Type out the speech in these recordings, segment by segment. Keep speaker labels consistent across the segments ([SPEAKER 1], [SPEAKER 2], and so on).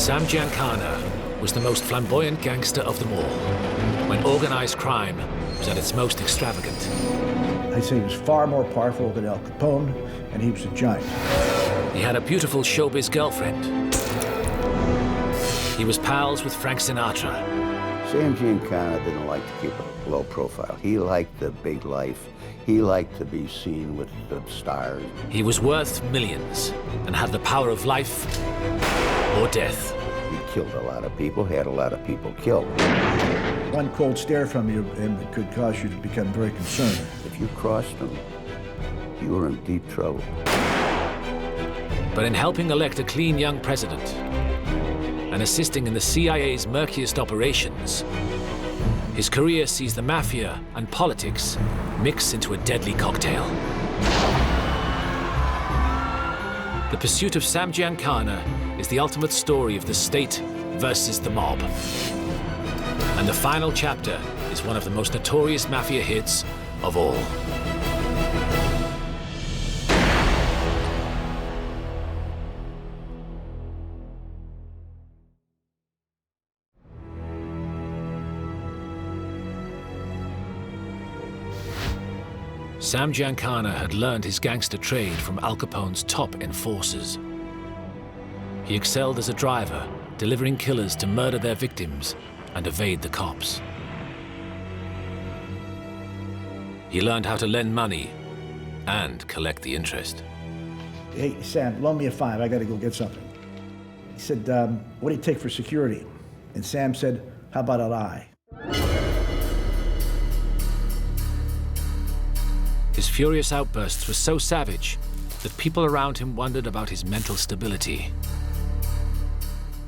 [SPEAKER 1] Sam Giancana was the most flamboyant gangster of them all, when organized crime was at its most extravagant.
[SPEAKER 2] I'd say he was far more powerful than Al Capone, and he was a giant.
[SPEAKER 1] He had a beautiful showbiz girlfriend. He was pals with Frank Sinatra.
[SPEAKER 3] Sam Giancana didn't like to keep a low profile. He liked the big life. He liked to be seen with the stars.
[SPEAKER 1] He was worth millions and had the power of life or death.
[SPEAKER 3] He killed a lot of people, had a lot of people killed.
[SPEAKER 2] One cold stare from you and it could cause you to become very concerned.
[SPEAKER 3] If you crossed him, you were in deep trouble.
[SPEAKER 1] But in helping elect a clean young president and assisting in the CIA's murkiest operations, his career sees the mafia and politics mix into a deadly cocktail. The pursuit of Sam Giancana is the ultimate story of the state versus the mob. And the final chapter is one of the most notorious mafia hits of all. Sam Giancana had learned his gangster trade from Al Capone's top enforcers. He excelled as a driver, delivering killers to murder their victims and evade the cops. He learned how to lend money and collect the interest.
[SPEAKER 2] Hey, Sam, loan me a $5. I got to go get something. He said, what do you take for security? And Sam said, how about a lie?
[SPEAKER 1] His furious outbursts were so savage that people around him wondered about his mental stability.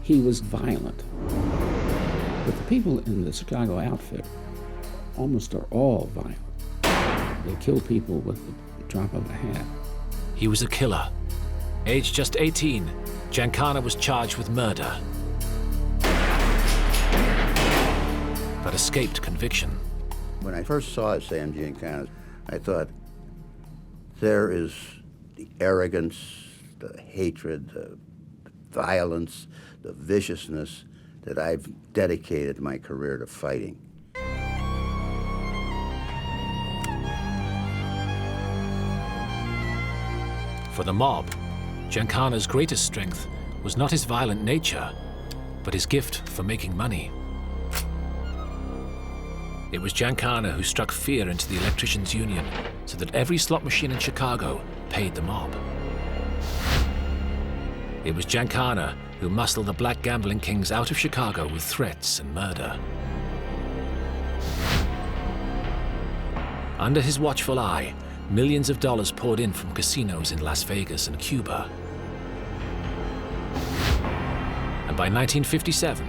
[SPEAKER 4] He was violent. But the people in the Chicago outfit almost are all violent. They kill people with the drop of a hat.
[SPEAKER 1] He was a killer. Aged just 18, Giancana was charged with murder, but escaped conviction.
[SPEAKER 3] When I first saw Sam Giancana, I thought, there is the arrogance, the hatred, the violence, the viciousness that I've dedicated my career to fighting.
[SPEAKER 1] For the mob, Giancana's greatest strength was not his violent nature, but his gift for making money. It was Giancana who struck fear into the electricians' union so that every slot machine in Chicago paid the mob. It was Giancana who muscled the black gambling kings out of Chicago with threats and murder. Under his watchful eye, millions of dollars poured in from casinos in Las Vegas and Cuba. And by 1957,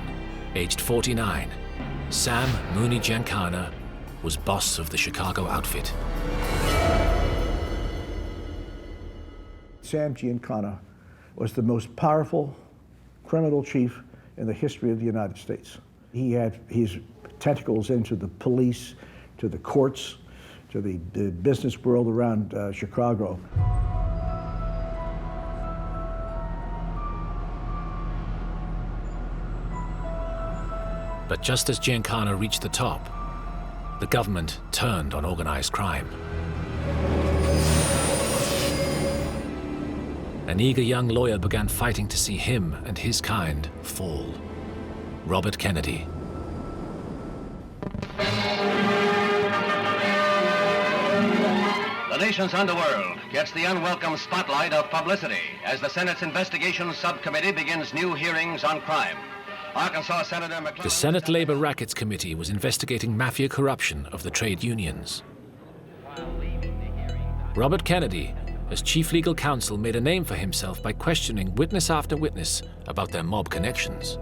[SPEAKER 1] aged 49, Sam Mooney Giancana was boss of the Chicago outfit.
[SPEAKER 2] Sam Giancana was the most powerful criminal chief in the history of the United States. He had his tentacles into the police, to the courts, to the business world around Chicago.
[SPEAKER 1] But just as Giancana reached the top, the government turned on organized crime. An eager young lawyer began fighting to see him and his kind fall. Robert Kennedy.
[SPEAKER 5] The nation's underworld gets the unwelcome spotlight of publicity as the Senate's Investigations Subcommittee begins new hearings on crime. Arkansas Senator McClellan...
[SPEAKER 1] The Senate Labor Rackets Committee was investigating mafia corruption of the trade unions. Robert Kennedy, as chief legal counsel, made a name for himself by questioning witness after witness about their mob connections.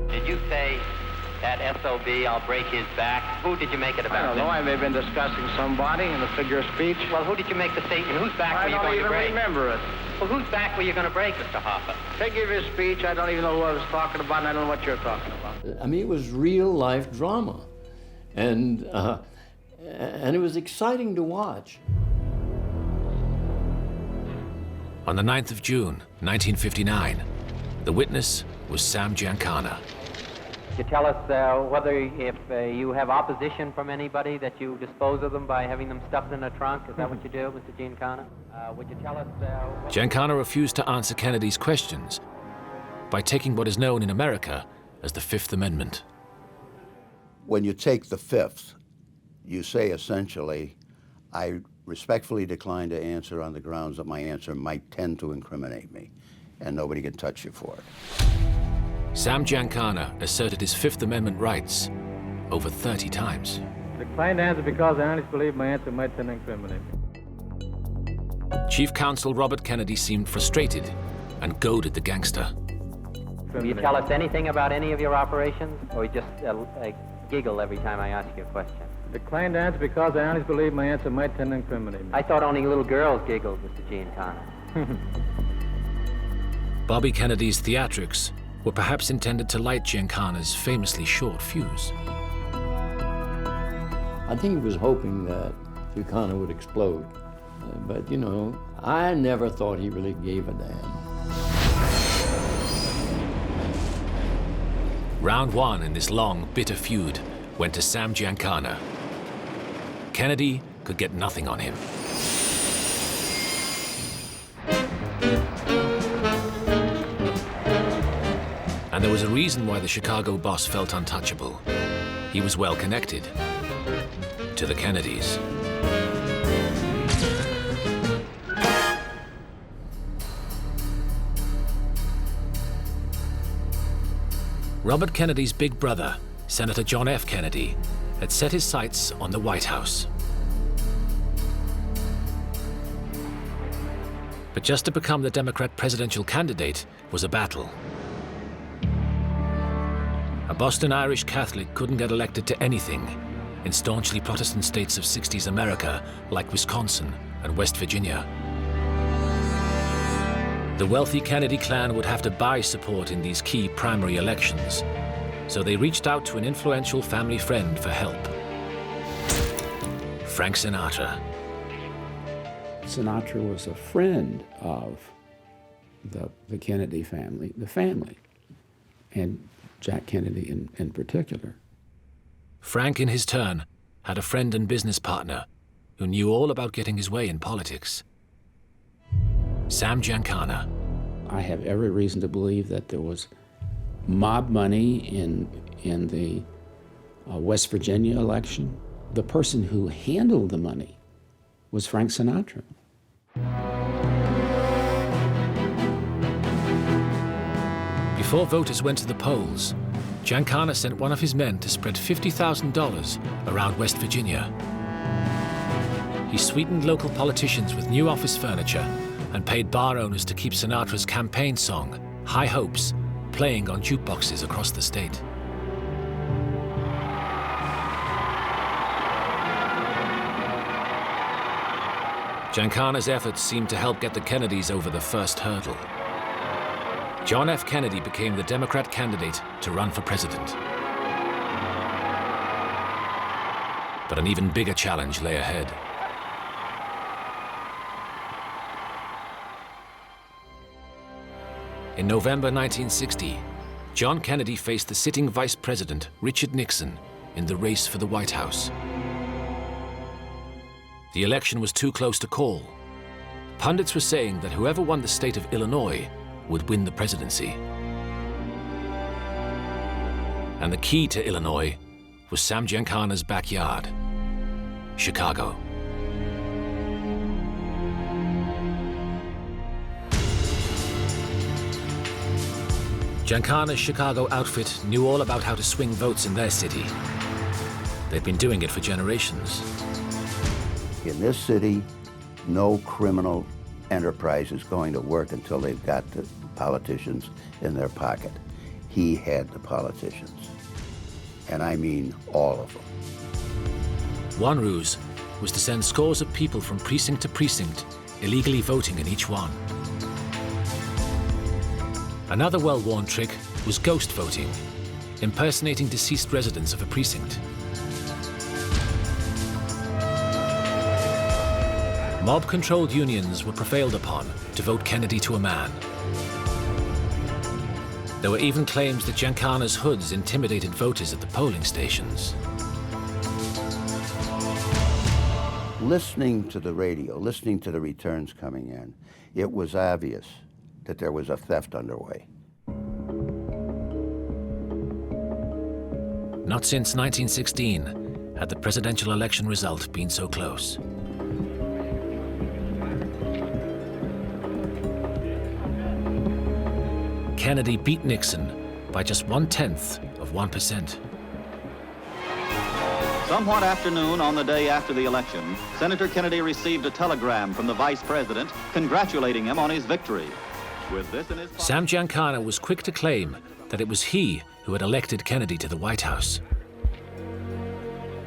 [SPEAKER 6] Did you say that SOB, I'll break his back? Who did you make it about?
[SPEAKER 7] I don't know. I may have been discussing somebody in a figure of speech.
[SPEAKER 6] Well, who did you make the statement? Whose back were you going to break?
[SPEAKER 7] I don't even remember it.
[SPEAKER 6] Well, whose back were you going to break, Mr. Hoffa?
[SPEAKER 7] Figure of speech, I don't even know who I was talking about, and I don't know what you're talking about.
[SPEAKER 8] I mean, it was real-life drama, and it was exciting to watch.
[SPEAKER 1] On the 9th of June, 1959, The witness was Sam Giancana.
[SPEAKER 6] You tell us whether if you have opposition from anybody that you dispose of them by having them stuffed in a trunk. Is that what you do, Mr. Giancana? Would you tell us...
[SPEAKER 1] Giancana refused to answer Kennedy's questions by taking what is known in America as the Fifth Amendment.
[SPEAKER 3] When you take the Fifth, you say essentially, I respectfully decline to answer on the grounds that my answer might tend to incriminate me, and nobody can touch you for it.
[SPEAKER 1] Sam Giancana asserted his Fifth Amendment rights over 30 times.
[SPEAKER 7] I declined to answer because I honestly believe my answer might tend to incriminate me.
[SPEAKER 1] Chief Counsel Robert Kennedy seemed frustrated and goaded the gangster.
[SPEAKER 6] Will you tell us anything about any of your operations, or you just giggle every time I ask you a question?
[SPEAKER 7] I declined to answer because I honestly believe my answer might tend to incriminate me.
[SPEAKER 6] I thought only little girls giggled, Mr. Giancana.
[SPEAKER 1] Bobby Kennedy's theatrics were perhaps intended to light Giancana's famously short fuse.
[SPEAKER 8] I think he was hoping that Giancana would explode. But, you know, I never thought he really gave a damn.
[SPEAKER 1] Round one in this long, bitter feud went to Sam Giancana. Kennedy could get nothing on him. And there was a reason why the Chicago boss felt untouchable. He was well connected to the Kennedys. Robert Kennedy's big brother, Senator John F. Kennedy, had set his sights on the White House. But just to become the Democrat presidential candidate was a battle. A Boston Irish Catholic couldn't get elected to anything in staunchly Protestant states of 60s America like Wisconsin and West Virginia. The wealthy Kennedy clan would have to buy support in these key primary elections, so they reached out to an influential family friend for help. Frank Sinatra.
[SPEAKER 4] Sinatra was a friend of the Kennedy family, and Jack Kennedy in particular.
[SPEAKER 1] Frank, in his turn, had a friend and business partner who knew all about getting his way in politics. Sam Giancana.
[SPEAKER 4] I have every reason to believe that there was mob money in the West Virginia election. The person who handled the money was Frank Sinatra.
[SPEAKER 1] Before voters went to the polls, Giancana sent one of his men to spread $50,000 around West Virginia. He sweetened local politicians with new office furniture and paid bar owners to keep Sinatra's campaign song, High Hopes, playing on jukeboxes across the state. Giancana's efforts seemed to help get the Kennedys over the first hurdle. John F. Kennedy became the Democrat candidate to run for president. But an even bigger challenge lay ahead. In November 1960, John Kennedy faced the sitting Vice President, Richard Nixon, in the race for the White House. The election was too close to call. Pundits were saying that whoever won the state of Illinois would win the presidency. And the key to Illinois was Sam Giancana's backyard, Chicago. Giancana's Chicago outfit knew all about how to swing votes in their city. They'd been doing it for generations.
[SPEAKER 3] In this city, no criminal enterprise is going to work until they've got the politicians in their pocket. He had the politicians, and I mean all of them.
[SPEAKER 1] One ruse was to send scores of people from precinct to precinct, illegally voting in each one. Another well-worn trick was ghost voting, impersonating deceased residents of a precinct. Mob-controlled unions were prevailed upon to vote Kennedy to a man. There were even claims that Giancana's hoods intimidated voters at the polling stations.
[SPEAKER 3] Listening to the radio, listening to the returns coming in, it was obvious that there was a theft underway.
[SPEAKER 1] Not since 1916 had the presidential election result been so close. Kennedy beat Nixon by just 0.1%.
[SPEAKER 9] Somewhat after noon on the day after the election, Senator Kennedy received a telegram from the vice president congratulating him on his victory. With this in his pocket,
[SPEAKER 1] Sam Giancana was quick to claim that it was he who had elected Kennedy to the White House.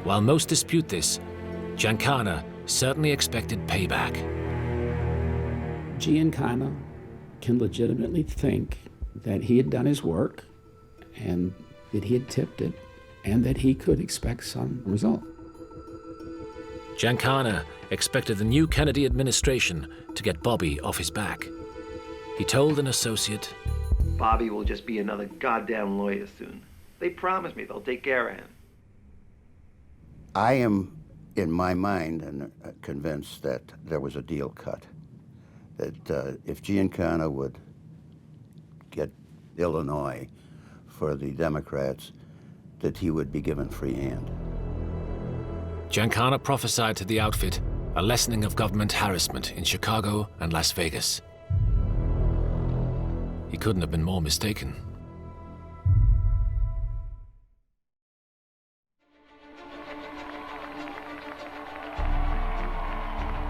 [SPEAKER 1] While most dispute this, Giancana certainly expected payback.
[SPEAKER 4] Giancana can legitimately think that he had done his work and that he had tipped it and that he could expect some result.
[SPEAKER 1] Giancana expected the new Kennedy administration to get Bobby off his back. He told an associate,
[SPEAKER 10] "Bobby will just be another goddamn lawyer soon. They promised me they'll take care of him."
[SPEAKER 3] I am, in my mind, convinced that there was a deal cut. That if Giancana would get Illinois for the Democrats, that he would be given free hand.
[SPEAKER 1] Giancana prophesied to the outfit a lessening of government harassment in Chicago and Las Vegas. He couldn't have been more mistaken.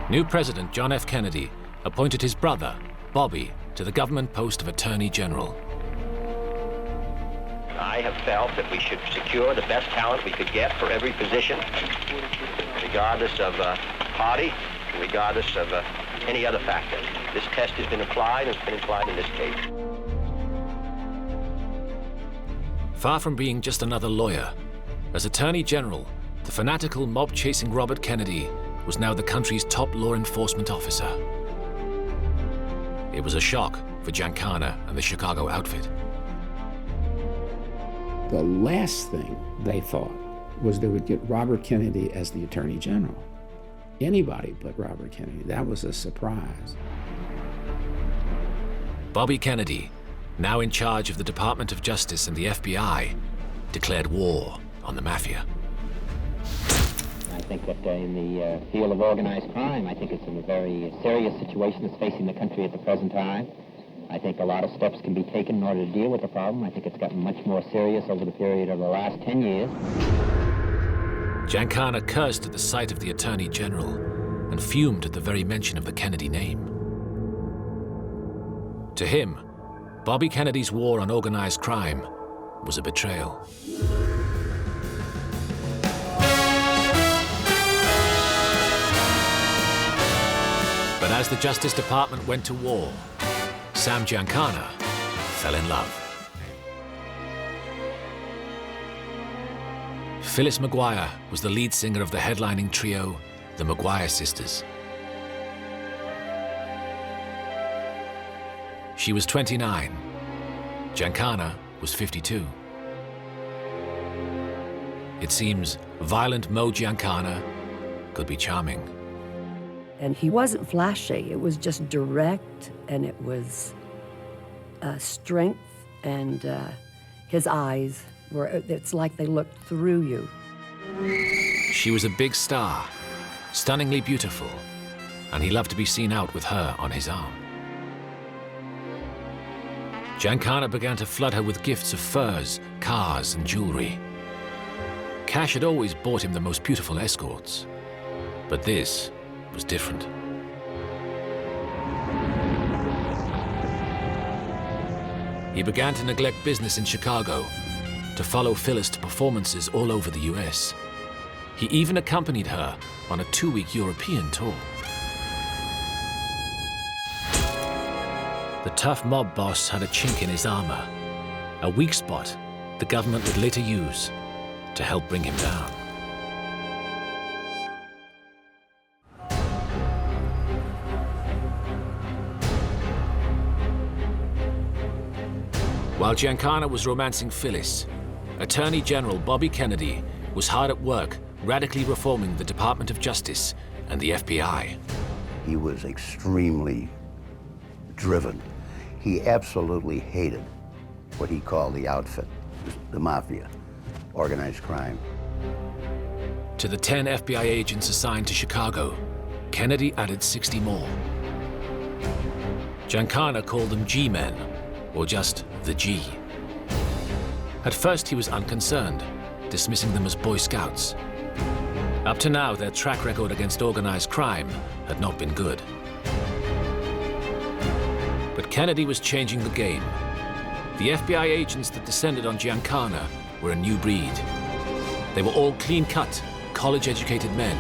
[SPEAKER 1] New President John F. Kennedy appointed his brother, Bobby, to the government post of Attorney General.
[SPEAKER 11] I have felt that we should secure the best talent we could get for every position, regardless of party, regardless of any other factor. This test has been applied, and it's been applied in this case.
[SPEAKER 1] Far from being just another lawyer, as Attorney General, the fanatical mob-chasing Robert Kennedy was now the country's top law enforcement officer. It was a shock for Giancana and the Chicago outfit.
[SPEAKER 4] The last thing they thought was they would get Robert Kennedy as the Attorney General. Anybody but Robert Kennedy. That was a surprise.
[SPEAKER 1] Bobby Kennedy, now in charge of the Department of Justice and the FBI, declared war on the Mafia.
[SPEAKER 6] I think that in the field of organized crime, I think it's a very serious situation that's facing the country at the present time. I think a lot of steps can be taken in order to deal with the problem. I think it's gotten much more serious over the period of the last 10 years.
[SPEAKER 1] Giancana cursed at the sight of the Attorney General and fumed at the very mention of the Kennedy name. To him, Bobby Kennedy's war on organized crime was a betrayal. But as the Justice Department went to war, Sam Giancana fell in love. Phyllis McGuire was the lead singer of the headlining trio, the McGuire Sisters. She was 29. Giancana was 52. It seems violent Mo Giancana could be charming.
[SPEAKER 12] And he wasn't flashy. It was just direct, and it was strength, and his eyes were, it's like they looked through you.
[SPEAKER 1] She was a big star, stunningly beautiful, and he loved to be seen out with her on his arm. Giancana began to flood her with gifts of furs, cars, and jewelry. Cash had always bought him the most beautiful escorts, but this was different. He began to neglect business in Chicago, to follow Phyllis to performances all over the US. He even accompanied her on a 2-week European tour. The tough mob boss had a chink in his armor, a weak spot the government would later use to help bring him down. While Giancana was romancing Phyllis, Attorney General Bobby Kennedy was hard at work radically reforming the Department of Justice and the FBI.
[SPEAKER 3] He was extremely driven. He absolutely hated what he called the outfit, the Mafia, organized crime.
[SPEAKER 1] To the 10 FBI agents assigned to Chicago, Kennedy added 60 more. Giancana called them G-men, or just the G. At first he was unconcerned, dismissing them as Boy Scouts. Up to now, their track record against organized crime had not been good. But Kennedy was changing the game. The FBI agents that descended on Giancana were a new breed. They were all clean-cut, college-educated men.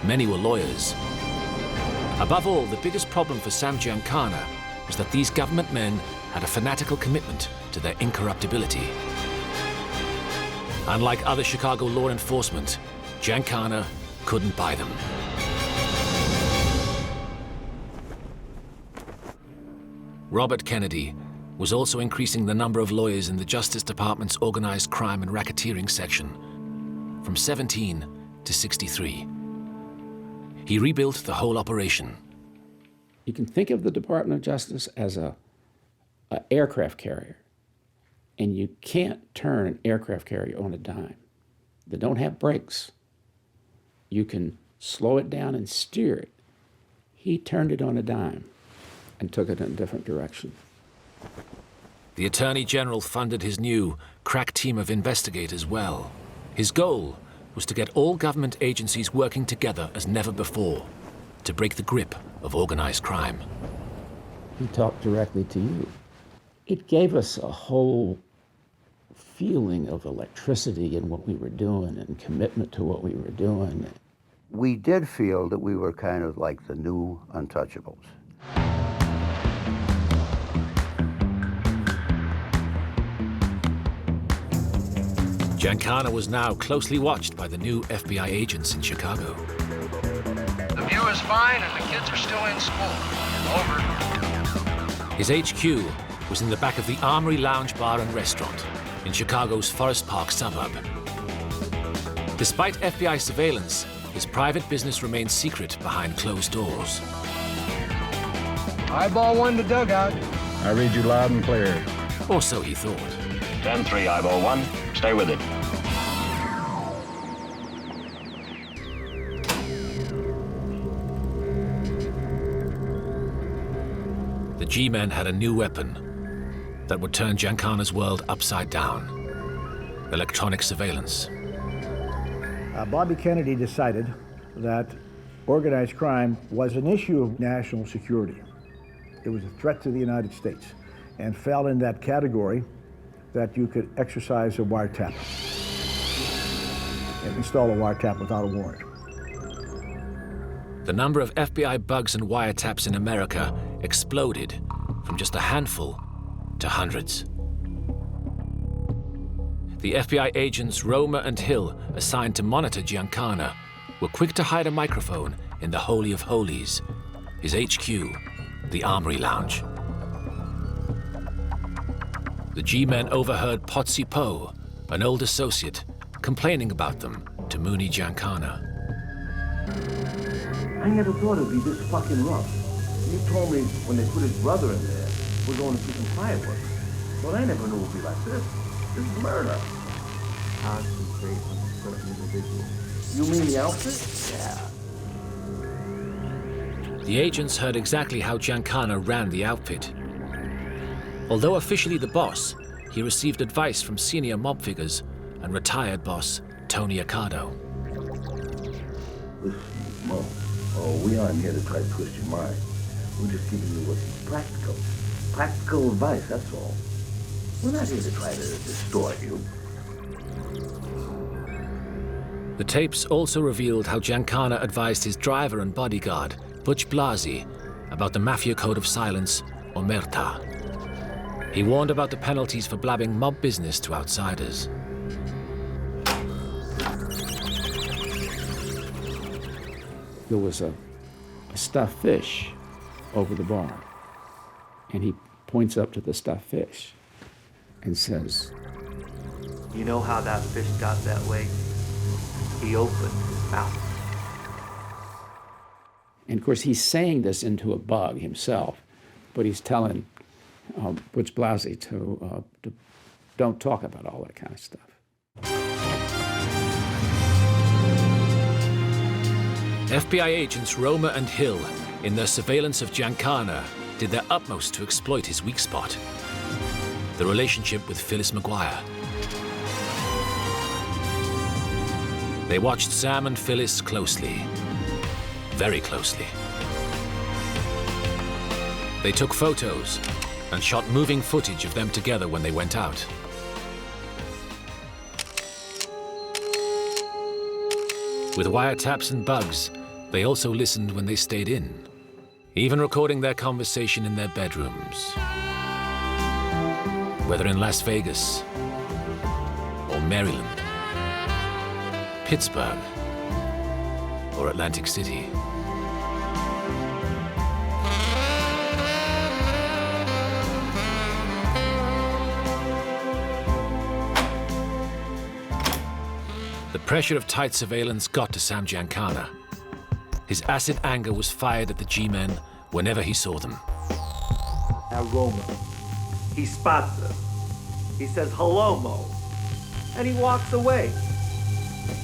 [SPEAKER 1] Many were lawyers. Above all, the biggest problem for Sam Giancana was that these government men had a fanatical commitment to their incorruptibility. Unlike other Chicago law enforcement, Giancana couldn't buy them. Robert Kennedy was also increasing the number of lawyers in the Justice Department's Organized Crime and Racketeering section, from 17 to 63. He rebuilt the whole operation.
[SPEAKER 4] You can think of the Department of Justice as an aircraft carrier, and you can't turn an aircraft carrier on a dime. They don't have brakes. You can slow it down and steer it. He turned it on a dime and took it in a different direction.
[SPEAKER 1] The Attorney General funded his new crack team of investigators well. His goal was to get all government agencies working together as never before, to break the grip of organized crime.
[SPEAKER 4] He talked directly to you. It gave us a whole feeling of electricity in what we were doing and commitment to what we were doing.
[SPEAKER 3] We did feel that we were kind of like the new untouchables.
[SPEAKER 1] Giancana was now closely watched by the new FBI agents in Chicago.
[SPEAKER 7] The view is fine and the kids are still in school. Over.
[SPEAKER 1] His HQ was in the back of the Armory Lounge Bar and Restaurant in Chicago's Forest Park suburb. Despite FBI surveillance, his private business remained secret behind closed doors.
[SPEAKER 7] Eyeball one to dugout.
[SPEAKER 13] I read you loud and clear.
[SPEAKER 1] Or so he thought.
[SPEAKER 11] 10-3, eyeball one. Stay with it.
[SPEAKER 1] The G-men had a new weapon that would turn Giancana's world upside down. Electronic surveillance.
[SPEAKER 2] Bobby Kennedy decided that organized crime was an issue of national security. It was a threat to the United States and fell in that category that you could exercise a wiretap and install a wiretap without a warrant.
[SPEAKER 1] The number of FBI bugs and wiretaps in America exploded from just a handful to hundreds. The FBI agents Romer and Hill, assigned to monitor Giancana, were quick to hide a microphone in the Holy of Holies, his HQ, the Armory Lounge. The G-men overheard Potsy Poe, an old associate, complaining about them to Mooney Giancana.
[SPEAKER 14] I never thought it'd be this fucking rough. You told me when they put his brother in there, we're going to see some fireworks. But I never knew it'd be like this. This is murder. Concentrate on a certain individual. You mean the outfit? Yeah.
[SPEAKER 1] The agents heard exactly how Giancana ran the outfit. Although officially the boss, he received advice from senior mob figures and retired boss Tony Accardo.
[SPEAKER 14] Listen, Mo. Oh, we aren't here to try to twist your mind. We're just giving you what's practical. Practical advice, that's all. We're not here to try to distort you.
[SPEAKER 1] The tapes also revealed how Giancana advised his driver and bodyguard, Butch Blasi, about the Mafia Code of Silence, Omerta. He warned about the penalties for blabbing mob business to outsiders.
[SPEAKER 4] There was a stuffed fish over the bar, and he points up to the stuffed fish. and says,
[SPEAKER 10] "You know how that fish got that way? He opened his mouth."
[SPEAKER 4] and of course he's saying this into a bug himself, but he's telling Butch Blasey to don't talk about all that kind of stuff.
[SPEAKER 1] FBI agents Roma and Hill, in their surveillance of Giancana, did their utmost to exploit his weak spot, the relationship with Phyllis McGuire. They watched Sam and Phyllis closely, very closely. They took photos and shot moving footage of them together when they went out. With wiretaps and bugs, they also listened when they stayed in, even recording their conversation in their bedrooms. Whether in Las Vegas, or Maryland, Pittsburgh, or Atlantic City. The pressure of tight surveillance got to Sam Giancana. His acid anger was fired at the G-men whenever he saw them.
[SPEAKER 10] Now Roma, he spots us. He says, "Hello, Mo," and he walks away.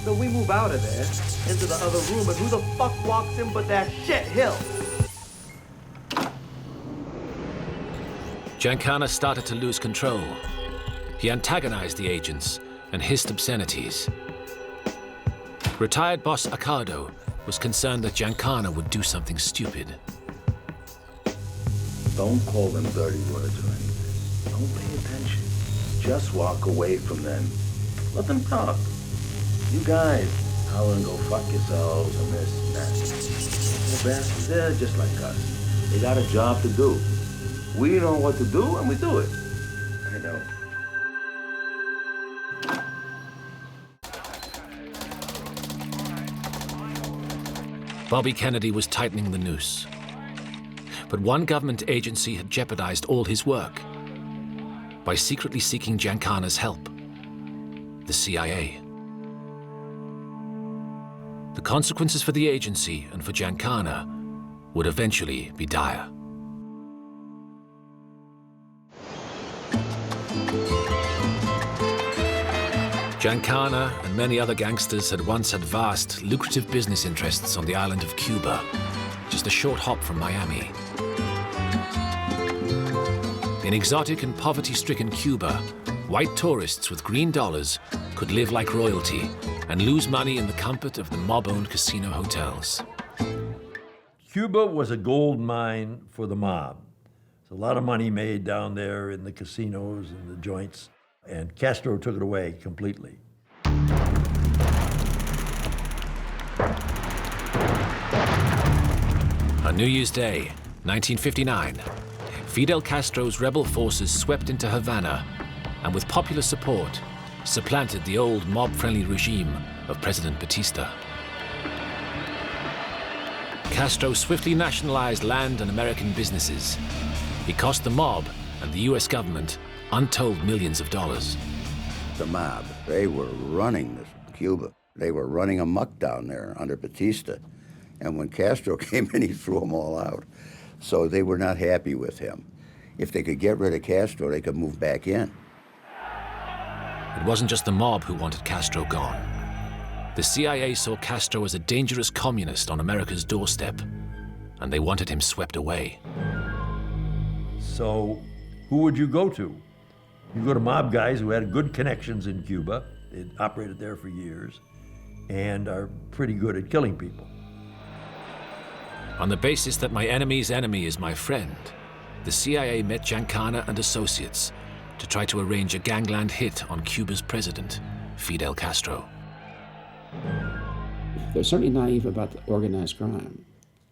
[SPEAKER 10] So we move out of there into the other room, and who the fuck walks in but that shit Hill?
[SPEAKER 1] Giancana started to lose control. He antagonized the agents and hissed obscenities. Retired boss Accardo was concerned that Giancana would do something stupid.
[SPEAKER 14] Don't call them dirty words or anything. Don't pay attention. Just walk away from them. Let them talk. You guys, holler and go fuck yourselves and this and that. They're bastards. They're just like us. They got a job to do. We know what to do and we do it. I know.
[SPEAKER 1] Bobby Kennedy was tightening the noose. But one government agency had jeopardized all his work by secretly seeking Giancana's help, the CIA. The consequences for the agency and for Giancana would eventually be dire. Giancana and many other gangsters had once had vast, lucrative business interests on the island of Cuba, just a short hop from Miami. In exotic and poverty-stricken Cuba, white tourists with green dollars could live like royalty and lose money in the comfort of the mob-owned casino hotels.
[SPEAKER 15] Cuba was a gold mine for the mob. There's a lot of money made down there in the casinos and the joints, and Castro took it away completely.
[SPEAKER 1] On New Year's Day, 1959, Fidel Castro's rebel forces swept into Havana and, with popular support, supplanted the old mob-friendly regime of President Batista. Castro swiftly nationalized land and American businesses. He cost the mob and the US government untold millions of dollars.
[SPEAKER 3] The mob, they were running Cuba. They were running amok down there under Batista. And when Castro came in, he threw them all out. So they were not happy with him. If they could get rid of Castro, they could move back in.
[SPEAKER 1] It wasn't just the mob who wanted Castro gone. The CIA saw Castro as a dangerous communist on America's doorstep, and they wanted him swept away.
[SPEAKER 15] So who would you go to? You go to mob guys who had good connections in Cuba. They'd operated there for years and are pretty good at killing people.
[SPEAKER 1] On the basis that my enemy's enemy is my friend, the CIA met Giancana and associates to try to arrange a gangland hit on Cuba's president, Fidel Castro.
[SPEAKER 4] They're certainly naive about the organized crime.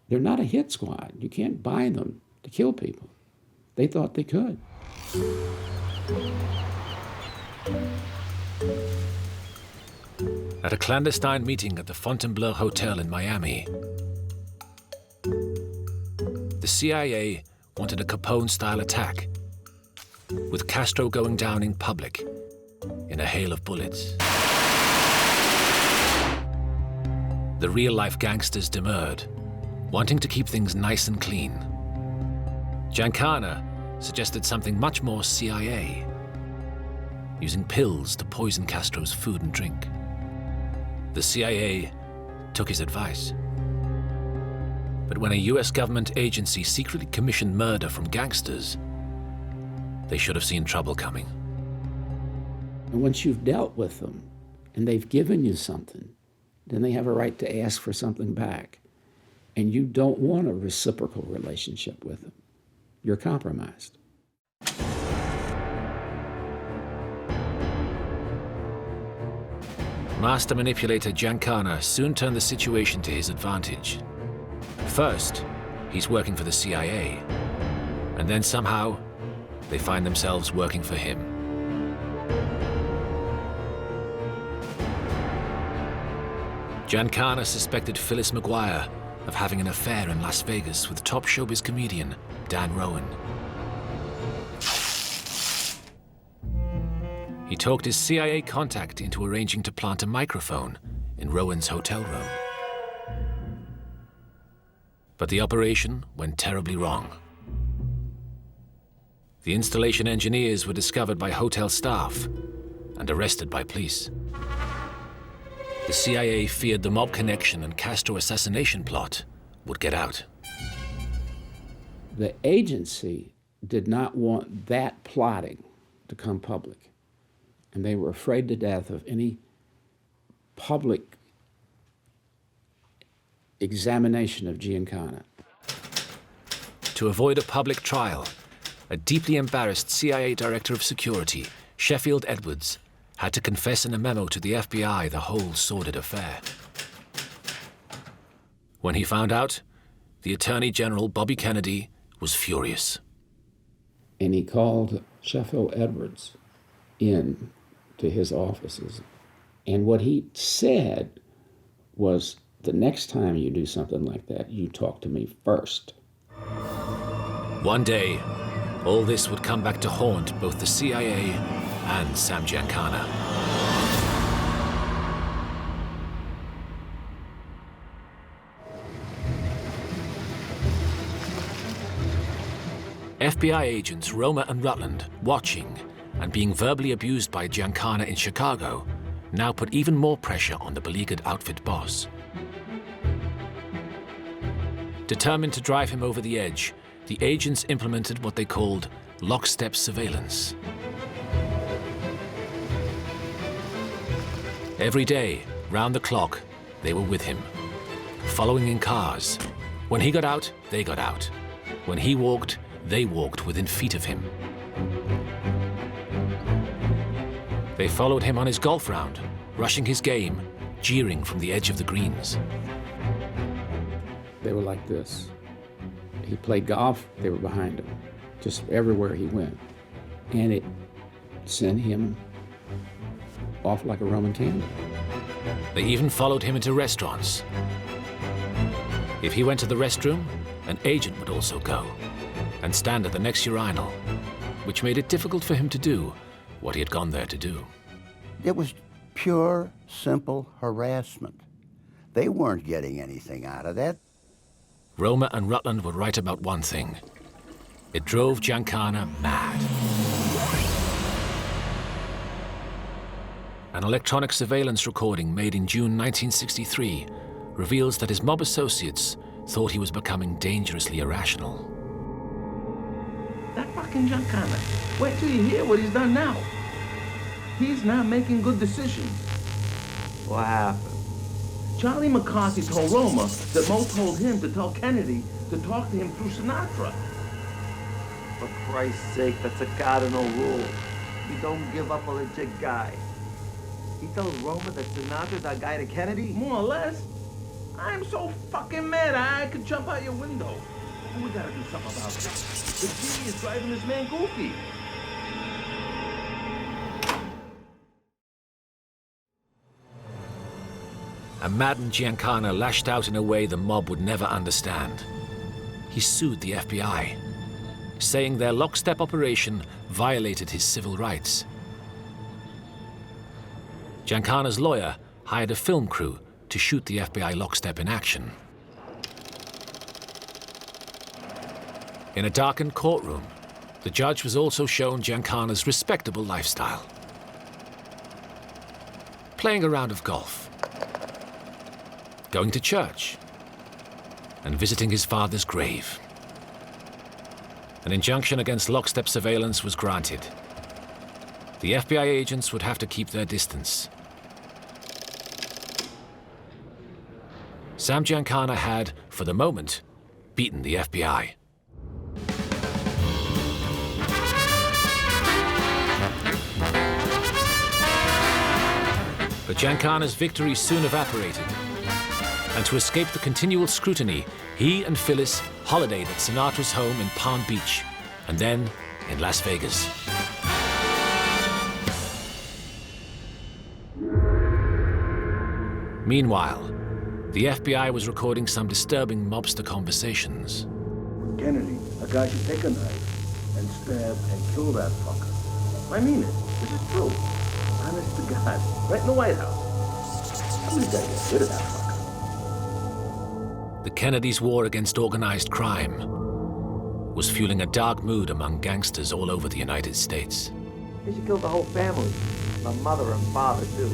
[SPEAKER 4] They're not a hit squad. You can't buy them to kill people. They thought they could.
[SPEAKER 1] At a clandestine meeting at the Fontainebleau Hotel in Miami, the CIA wanted a Capone-style attack. with Castro going down in public in a hail of bullets. The real-life gangsters demurred, wanting to keep things nice and clean. Giancana suggested something much more CIA, using pills to poison Castro's food and drink. The CIA took his advice. But when a US government agency secretly commissioned murder from gangsters, they should have seen trouble coming.
[SPEAKER 4] And once you've dealt with them and they've given you something, then they have a right to ask for something back. And you don't want a reciprocal relationship with them. You're compromised.
[SPEAKER 1] Master manipulator Giancana soon turned the situation to his advantage. First, he's working for the CIA, and then somehow, they find themselves working for him. Giancana suspected Phyllis McGuire of having an affair in Las Vegas with top showbiz comedian Dan Rowan. He talked his CIA contact into arranging to plant a microphone in Rowan's hotel room. But the operation went terribly wrong. The installation engineers were discovered by hotel staff and arrested by police. The CIA feared the mob connection and Castro assassination plot would get out.
[SPEAKER 4] The agency did not want that plotting to come public, and they were afraid to death of any public examination of Giancana.
[SPEAKER 1] To avoid a public trial, a deeply embarrassed CIA Director of Security, Sheffield Edwards, had to confess in a memo to the FBI the whole sordid affair. When he found out, the Attorney General, Bobby Kennedy, was furious.
[SPEAKER 4] And he called Sheffield Edwards in to his offices. And what he said was, the next time you do something like that, you talk to me first.
[SPEAKER 1] One day, all this would come back to haunt both the CIA and Sam Giancana. FBI agents Roma and Rutland, watching and being verbally abused by Giancana in Chicago, now put even more pressure on the beleaguered outfit boss. Determined to drive him over the edge, the agents implemented what they called lockstep surveillance. Every day, round the clock, they were with him, following in cars. When he got out, they got out. When he walked, they walked within feet of him. They followed him on his golf round, rushing his game, jeering from the edge of the greens.
[SPEAKER 4] They were like this. He played golf, they were behind him, just everywhere he went. And it sent him off like a Roman candle.
[SPEAKER 1] They even followed him into restaurants. If he went to the restroom, an agent would also go and stand at the next urinal, which made it difficult for him to do what he had gone there to do.
[SPEAKER 3] It was pure, simple harassment. They weren't getting anything out of that.
[SPEAKER 1] Roma and Rutland were right about one thing. It drove Giancana mad. An electronic surveillance recording made in June 1963 reveals that his mob associates thought he was becoming dangerously irrational.
[SPEAKER 14] That fucking Giancana. Wait till you hear what he's done now. He's not making good decisions. What happened? Charlie McCarthy told Roma that Mo told him to tell Kennedy to talk to him through Sinatra. For Christ's sake, that's a cardinal rule. You don't give up a legit guy. He tells Roma that Sinatra's our guy to Kennedy? More or less. I'm so fucking mad I could jump out your window. And we gotta do something about this. The G is driving this man goofy.
[SPEAKER 1] A maddened Giancana lashed out in a way the mob would never understand. He sued the FBI. saying their Lockstep operation violated his civil rights. Giancana's lawyer hired a film crew to shoot the FBI Lockstep in action. In a darkened courtroom, the judge was also shown Giancana's respectable lifestyle. Playing a round of golf, going to church, and visiting his father's grave. An injunction against Lockstep surveillance was granted. The FBI agents would have to keep their distance. Sam Giancana had, for the moment, beaten the FBI. But Giancana's victory soon evaporated. And to escape the continual scrutiny, he and Phyllis holidayed at Sinatra's home in Palm Beach, and then in Las Vegas. Meanwhile, the FBI was recording some disturbing mobster conversations.
[SPEAKER 14] Kennedy, a guy should take a knife and stab and kill that fucker. I mean it. This is true. Honest to God. Right in the White House. Somebody's got to get rid of that fucker.
[SPEAKER 1] The Kennedys' war against organized crime was fueling a dark mood among gangsters all over the United States.
[SPEAKER 10] They should kill the whole family. My mother and father, too.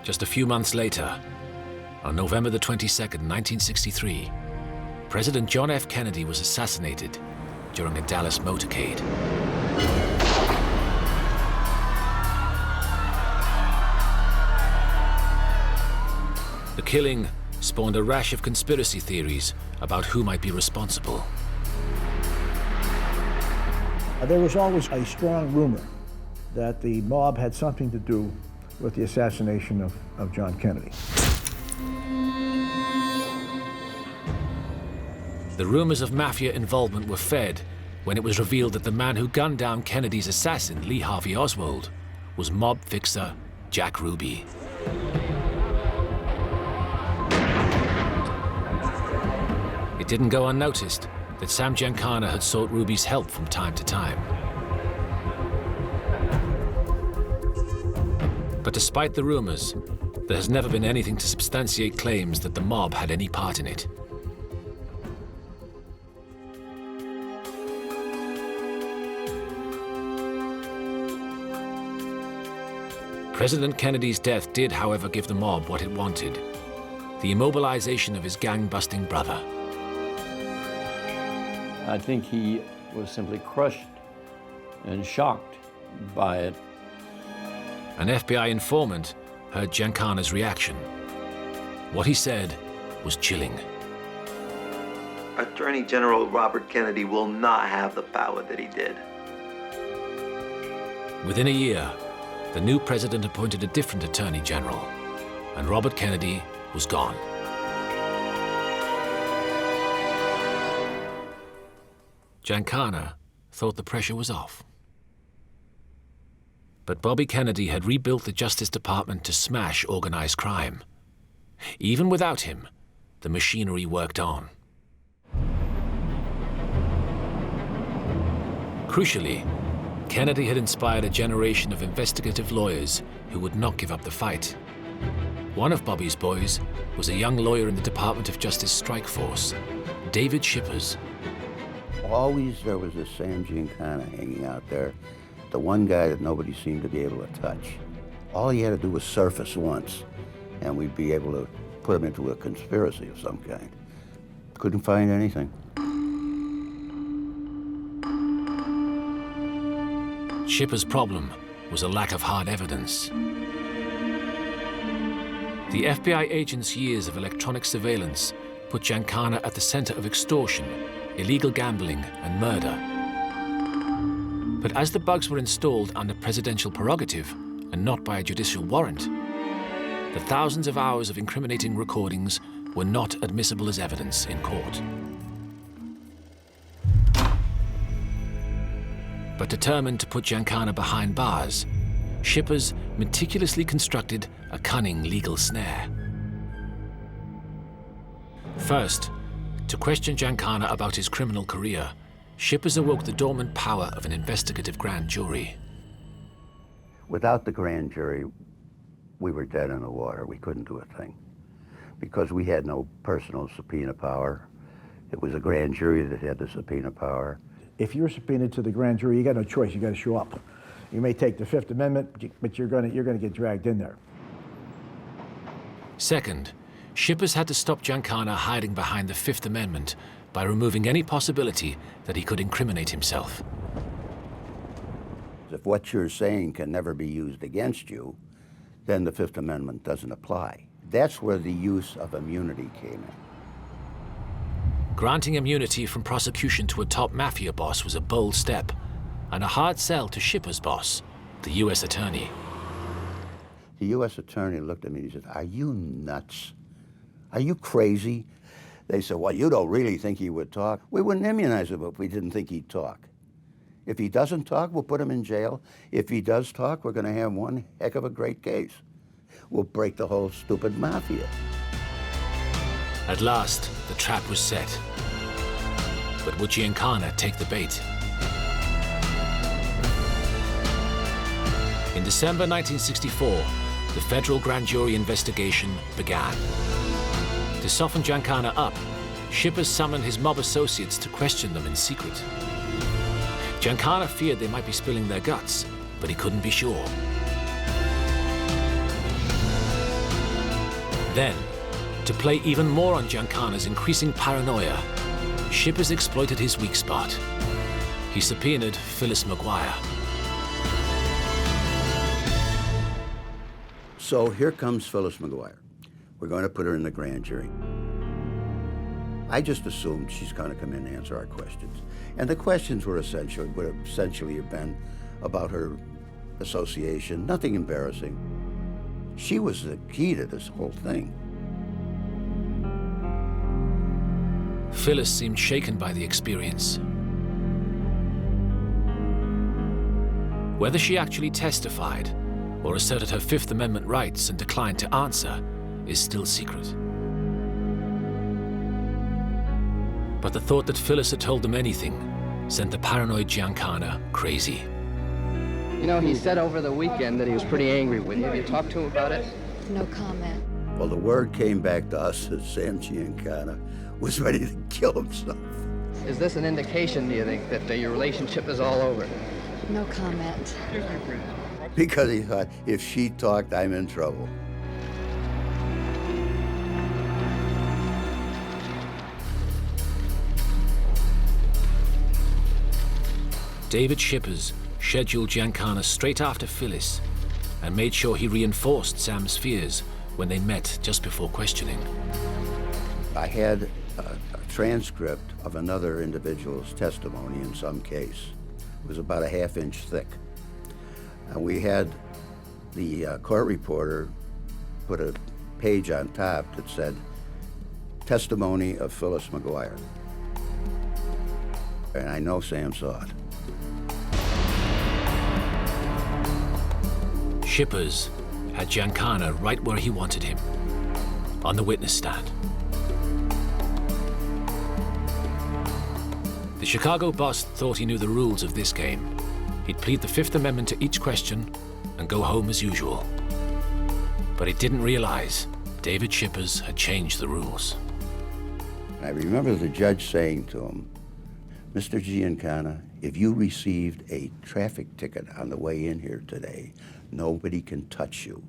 [SPEAKER 1] Just a few months later, on November the 22nd, 1963, President John F. Kennedy was assassinated during a Dallas motorcade. The killing spawned a rash of conspiracy theories about who might be responsible.
[SPEAKER 2] There was always a strong rumor that the mob had something to do with the assassination of John Kennedy.
[SPEAKER 1] The rumors of Mafia involvement were fed when it was revealed that the man who gunned down Kennedy's assassin, Lee Harvey Oswald, was mob fixer Jack Ruby. It didn't go unnoticed that Sam Giancana had sought Ruby's help from time to time. But despite the rumors, there has never been anything to substantiate claims that the mob had any part in it. President Kennedy's death did, however, give the mob what it wanted: the immobilization of his gang-busting brother.
[SPEAKER 8] I think he was simply crushed and shocked by it.
[SPEAKER 1] An FBI informant heard Giancana's reaction. What he said was chilling.
[SPEAKER 10] Attorney General Robert Kennedy will not have the power that he did.
[SPEAKER 1] Within a year, the new president appointed a different attorney general, and Robert Kennedy was gone. Giancana thought the pressure was off. But Bobby Kennedy had rebuilt the Justice Department to smash organized crime. Even without him, the machinery worked on. Crucially, Kennedy had inspired a generation of investigative lawyers who would not give up the fight. One of Bobby's boys was a young lawyer in the Department of Justice strike force, David Shippers.
[SPEAKER 3] Always there was this Sam Giancana hanging out there, the one guy that nobody seemed to be able to touch. All he had to do was surface once, and we'd be able to put him into a conspiracy of some kind. Couldn't find anything.
[SPEAKER 1] Shippers' problem was a lack of hard evidence. The FBI agents' years of electronic surveillance put Giancana at the center of extortion, illegal gambling, and murder. But as the bugs were installed under presidential prerogative and not by a judicial warrant, the thousands of hours of incriminating recordings were not admissible as evidence in court. But determined to put Giancana behind bars, shippers meticulously constructed a cunning legal snare. First, to question Giancana about his criminal career, shippers awoke the dormant power of an investigative grand jury.
[SPEAKER 3] Without the grand jury, we were dead in the water. We couldn't do a thing because we had no personal subpoena power. It was a grand jury that had the subpoena power.
[SPEAKER 2] If you're subpoenaed to the grand jury, you got no choice. You got to show up. You may take the Fifth Amendment, but you're going to get dragged in there.
[SPEAKER 1] Second, shippers had to stop Giancana hiding behind the Fifth Amendment by removing any possibility that he could incriminate himself.
[SPEAKER 3] If what you're saying can never be used against you, then the Fifth Amendment doesn't apply. That's where the use of immunity came in.
[SPEAKER 1] Granting immunity from prosecution to a top mafia boss was a bold step, and a hard sell to shippers' boss, the U.S. attorney.
[SPEAKER 3] The U.S. attorney looked at me and he said, "Are you nuts? Are you crazy?" They said, "Well, you don't really think he would talk." We wouldn't immunize him if we didn't think he'd talk. If he doesn't talk, we'll put him in jail. If he does talk, we're going to have one heck of a great case. We'll break the whole stupid mafia.
[SPEAKER 1] At last, the trap was set. But would Giancana take the bait? In December 1964, the federal grand jury investigation began. To soften Giancana up, shippers summoned his mob associates to question them in secret. Giancana feared they might be spilling their guts, but he couldn't be sure. Then, to play even more on Giancana's increasing paranoia, shippers exploited his weak spot. He subpoenaed Phyllis McGuire.
[SPEAKER 3] So here comes Phyllis McGuire. We're going to put her in the grand jury. I just assumed she's going to come in and answer our questions. And the questions would essentially have been about her association, nothing embarrassing. She was the key to this whole thing.
[SPEAKER 1] Phyllis seemed shaken by the experience. Whether she actually testified or asserted her Fifth Amendment rights and declined to answer is still secret. But the thought that Phyllis had told them anything sent the paranoid Giancana crazy.
[SPEAKER 16] You know, he said over the weekend that he was pretty angry with you. Have you talked to him about it?
[SPEAKER 17] No comment.
[SPEAKER 3] Well, the word came back to us that Sam Giancana was ready to kill himself.
[SPEAKER 16] Is this an indication, do you think, that your relationship is all over?
[SPEAKER 17] No comment.
[SPEAKER 3] Because he thought, if she talked, I'm in trouble.
[SPEAKER 1] David Shippers scheduled Giancana straight after Phyllis and made sure he reinforced Sam's fears when they met just before questioning.
[SPEAKER 3] I had a transcript of another individual's testimony in some case. It was about a half-inch thick. And we had the court reporter put a page on top that said, "Testimony of Phyllis McGuire." And I know Sam saw it.
[SPEAKER 1] Shippers had Giancana right where he wanted him, on the witness stand. The Chicago boss thought he knew the rules of this game. He'd plead the Fifth Amendment to each question and go home as usual. But he didn't realize David Shippers had changed the rules.
[SPEAKER 3] I remember the judge saying to him, "Mr. Giancana, if you received a traffic ticket on the way in here today, nobody can touch you.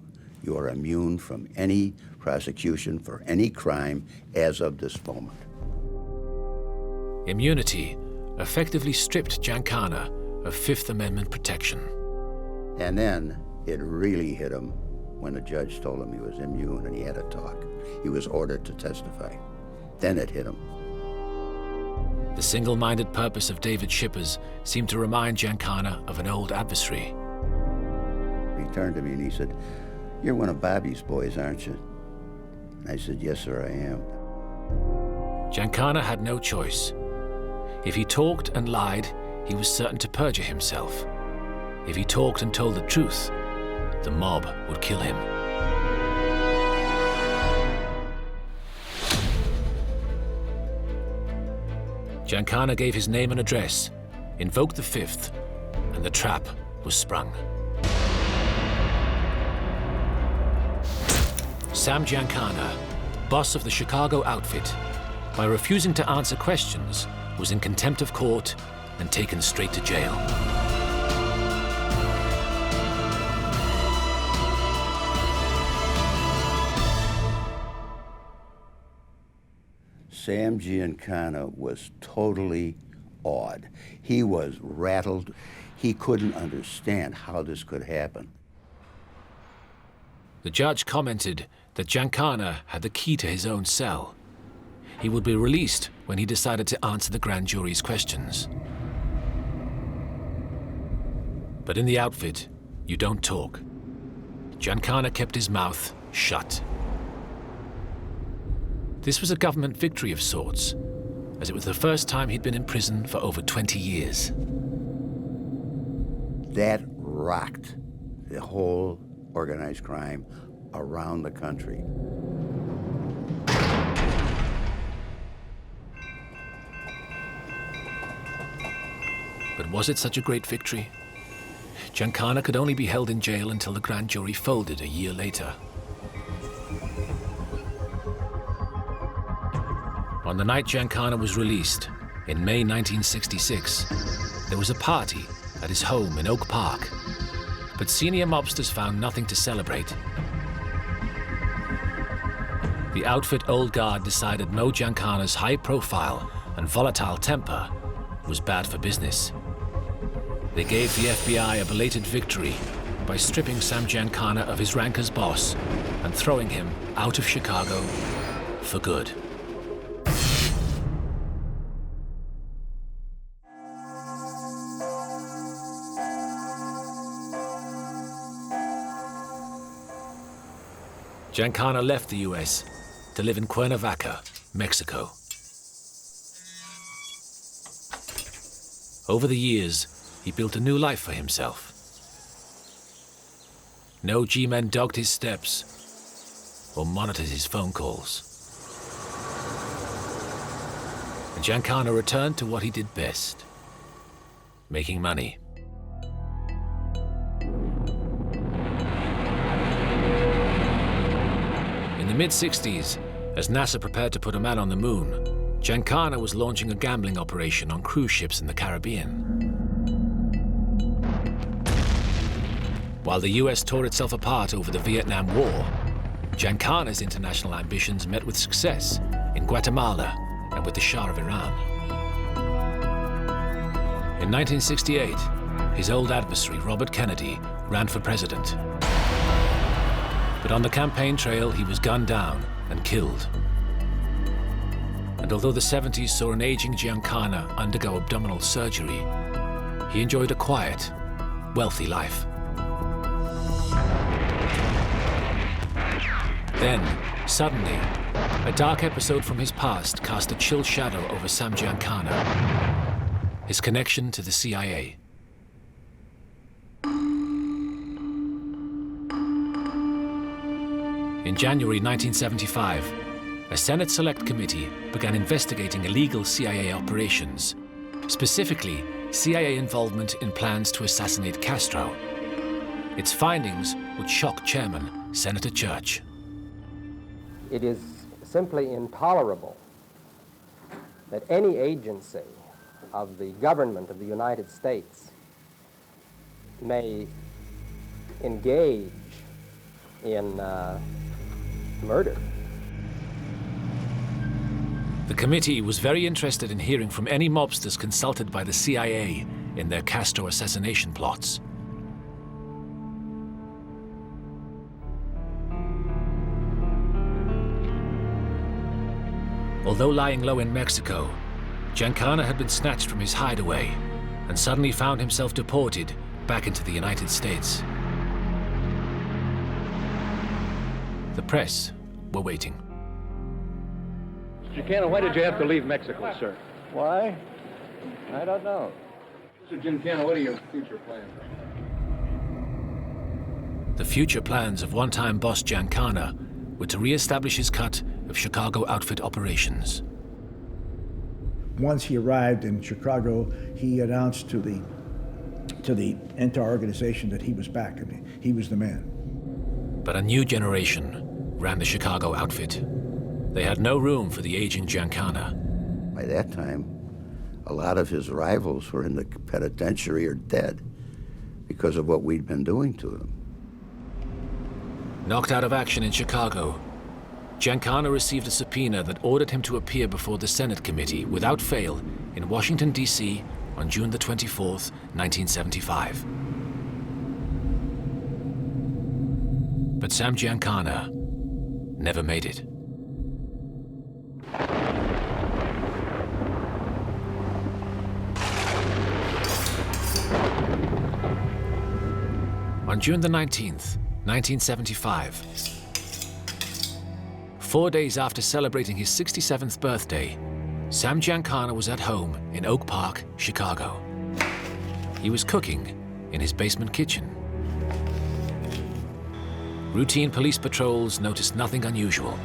[SPEAKER 3] You are immune from any prosecution for any crime as of this moment."
[SPEAKER 1] Immunity effectively stripped Giancana of Fifth Amendment protection.
[SPEAKER 3] And then it really hit him when the judge told him he was immune and he had to talk. He was ordered to testify. Then it hit him.
[SPEAKER 1] The single-minded purpose of David Shippers seemed to remind Giancana of an old adversary.
[SPEAKER 3] He turned to me and he said, "You're one of Bobby's boys, aren't you?" And I said, "Yes, sir, I am."
[SPEAKER 1] Giancana had no choice. If he talked and lied, he was certain to perjure himself. If he talked and told the truth, the mob would kill him. Giancana gave his name and address, invoked the Fifth, and the trap was sprung. Sam Giancana, boss of the Chicago outfit, by refusing to answer questions, was in contempt of court and taken straight to jail.
[SPEAKER 3] Sam Giancana was totally awed. He was rattled. He couldn't understand how this could happen.
[SPEAKER 1] The judge commented that Giancana had the key to his own cell. He would be released when he decided to answer the grand jury's questions. But in the outfit, you don't talk. Giancana kept his mouth shut. This was a government victory of sorts, as it was the first time he'd been in prison for over 20 years.
[SPEAKER 3] That rocked the whole organized crime around the country.
[SPEAKER 1] But was it such a great victory? Giancana could only be held in jail until the grand jury folded a year later. On the night Giancana was released, in May 1966, there was a party at his home in Oak Park, but senior mobsters found nothing to celebrate. The outfit old guard decided Mo Giancana's high profile and volatile temper was bad for business. They gave the FBI a belated victory by stripping Sam Giancana of his rank as boss and throwing him out of Chicago for good. Giancana left the US to live in Cuernavaca, Mexico. Over the years, he built a new life for himself. No G-men dogged his steps or monitored his phone calls. And Giancana returned to what he did best, making money. In the mid-60s, as NASA prepared to put a man on the moon, Giancana was launching a gambling operation on cruise ships in the Caribbean. While the US tore itself apart over the Vietnam War, Giancana's international ambitions met with success in Guatemala and with the Shah of Iran. In 1968, his old adversary, Robert Kennedy, ran for president. But on the campaign trail, he was gunned down and killed. And although the 70s saw an aging Giancana undergo abdominal surgery, he enjoyed a quiet, wealthy life. Then, suddenly, a dark episode from his past cast a chill shadow over Sam Giancana, his connection to the CIA. In January 1975, a Senate Select Committee began investigating illegal CIA operations, specifically CIA involvement in plans to assassinate Castro. Its findings would shock Chairman Senator Church.
[SPEAKER 18] It is simply intolerable that any agency of the government of the United States may engage in murder.
[SPEAKER 1] The committee was very interested in hearing from any mobsters consulted by the CIA in their Castro assassination plots. Although lying low in Mexico, Giancana had been snatched from his hideaway and suddenly found himself deported back into the United States. The press were waiting.
[SPEAKER 13] Giancana, why did you have to leave Mexico, sir?
[SPEAKER 8] Why? I don't know.
[SPEAKER 13] Mr. Giancana, what are your future plans?
[SPEAKER 1] The future plans of one-time boss Giancana were to re-establish his cut of Chicago outfit operations.
[SPEAKER 2] Once he arrived in Chicago, he announced to the entire organization that he was back and he was the man.
[SPEAKER 1] But a new generation ran the Chicago outfit. They had no room for the aging Giancana.
[SPEAKER 3] By that time, a lot of his rivals were in the penitentiary or dead because of what we'd been doing to them.
[SPEAKER 1] Knocked out of action in Chicago, Giancana received a subpoena that ordered him to appear before the Senate committee without fail in Washington, D.C. on June the 24th, 1975. But Sam Giancana never made it. On June the 19th, 1975, 4 days after celebrating his 67th birthday, Sam Giancana was at home in Oak Park, Chicago. He was cooking in his basement kitchen. Routine police patrols noticed nothing unusual.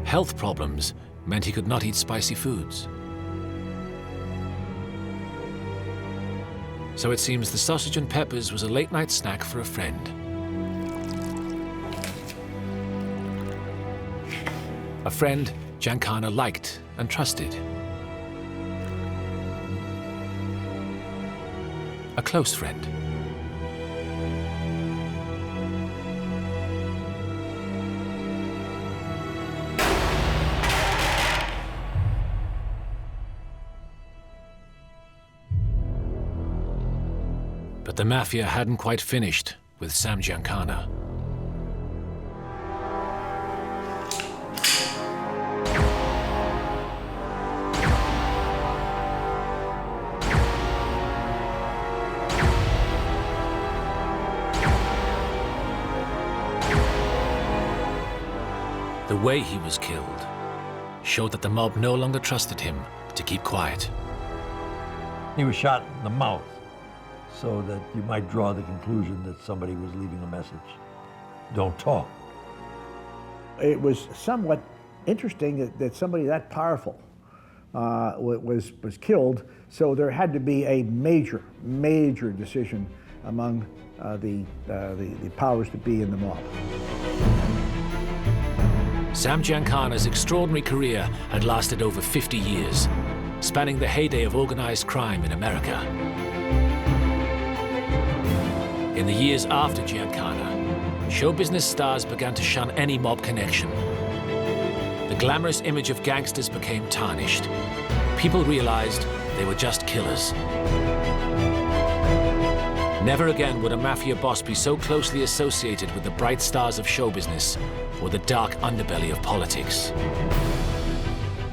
[SPEAKER 1] Health problems meant he could not eat spicy foods. So it seems the sausage and peppers was a late-night snack for a friend. A friend Giancana liked and trusted. A close friend. But the Mafia hadn't quite finished with Sam Giancana. The way he was killed showed that the mob no longer trusted him to keep quiet.
[SPEAKER 15] He was shot in the mouth, so that you might draw the conclusion that somebody was leaving a message. Don't talk.
[SPEAKER 2] It was somewhat interesting that somebody that powerful was killed, so there had to be a major decision among the powers that be in the mob.
[SPEAKER 1] Sam Giancana's extraordinary career had lasted over 50 years, spanning the heyday of organized crime in America. In the years after Giancana, show business stars began to shun any mob connection. The glamorous image of gangsters became tarnished. People realized they were just killers. Never again would a mafia boss be so closely associated with the bright stars of show business or the dark underbelly of politics.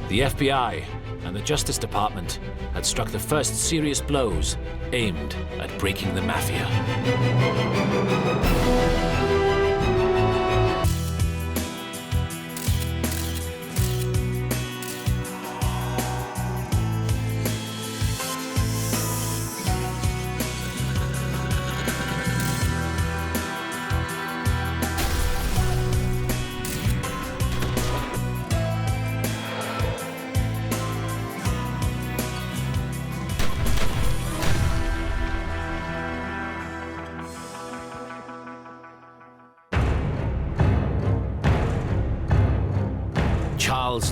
[SPEAKER 1] The FBI and the Justice Department had struck the first serious blows aimed at breaking the Mafia.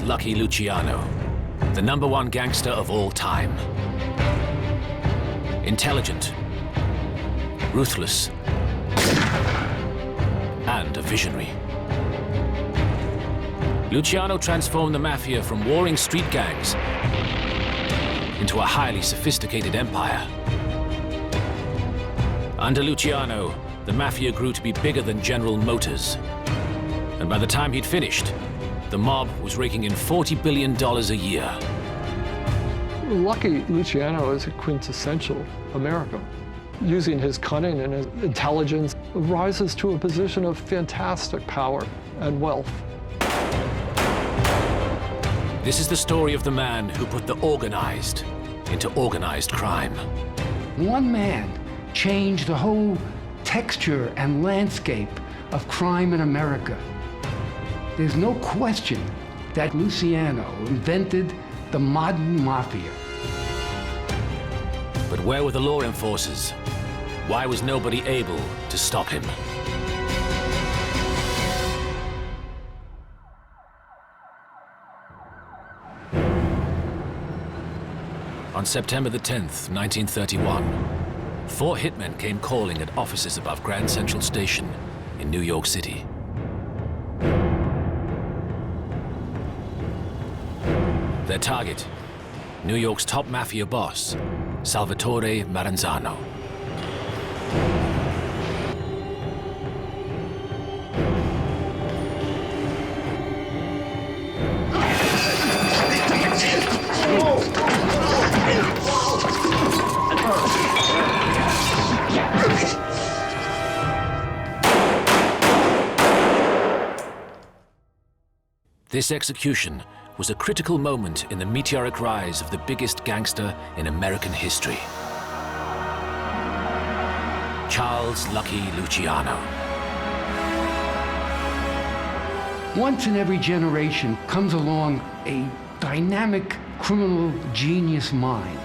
[SPEAKER 1] Lucky Luciano, the #1 gangster of all time. Intelligent, ruthless, and a visionary. Luciano transformed the Mafia from warring street gangs into a highly sophisticated empire. Under Luciano, the Mafia grew to be bigger than General Motors. And by the time he'd finished, the mob was raking in $40 billion a year.
[SPEAKER 19] Lucky Luciano is a quintessential American. Using his cunning and his intelligence, rises to a position of fantastic power and wealth.
[SPEAKER 1] This is the story of the man who put the organized into organized crime.
[SPEAKER 20] One man changed the whole texture and landscape of crime in America. There's no question that Luciano invented the modern mafia.
[SPEAKER 1] But where were the law enforcers? Why was nobody able to stop him? On September the 10th, 1931, 4 hitmen came calling at offices above Grand Central Station in New York City. Their target, New York's top mafia boss, Salvatore Maranzano. This execution was a critical moment in the meteoric rise of the biggest gangster in American history, Charles "Lucky" Luciano.
[SPEAKER 20] Once in every generation comes along a dynamic criminal genius mind.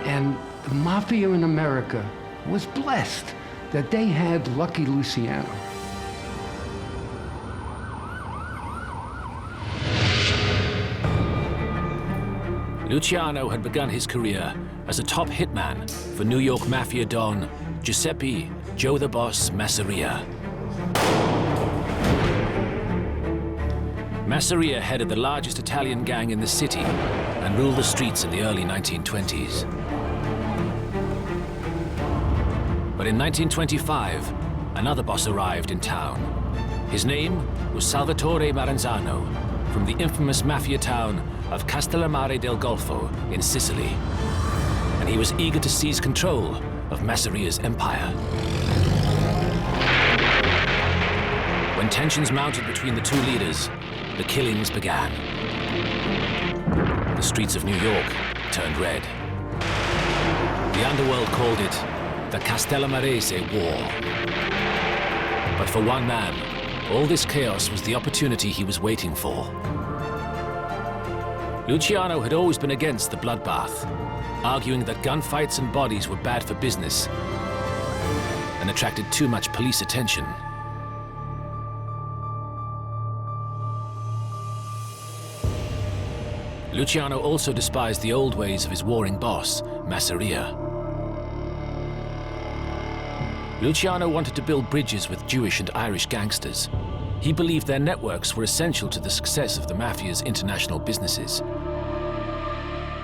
[SPEAKER 20] And the mafia in America was blessed that they had Lucky Luciano.
[SPEAKER 1] Luciano had begun his career as a top hitman for New York Mafia Don Giuseppe "Joe the Boss" Masseria. Masseria headed the largest Italian gang in the city and ruled the streets in the early 1920s. But in 1925, another boss arrived in town. His name was Salvatore Maranzano, from the infamous mafia town of Castellammare del Golfo in Sicily. And he was eager to seize control of Masseria's empire. When tensions mounted between the two leaders, the killings began. The streets of New York turned red. The underworld called it the Castellammarese War. But for one man, all this chaos was the opportunity he was waiting for. Luciano had always been against the bloodbath, arguing that gunfights and bodies were bad for business and attracted too much police attention. Luciano also despised the old ways of his warring boss, Masseria. Luciano wanted to build bridges with Jewish and Irish gangsters. He believed their networks were essential to the success of the Mafia's international businesses.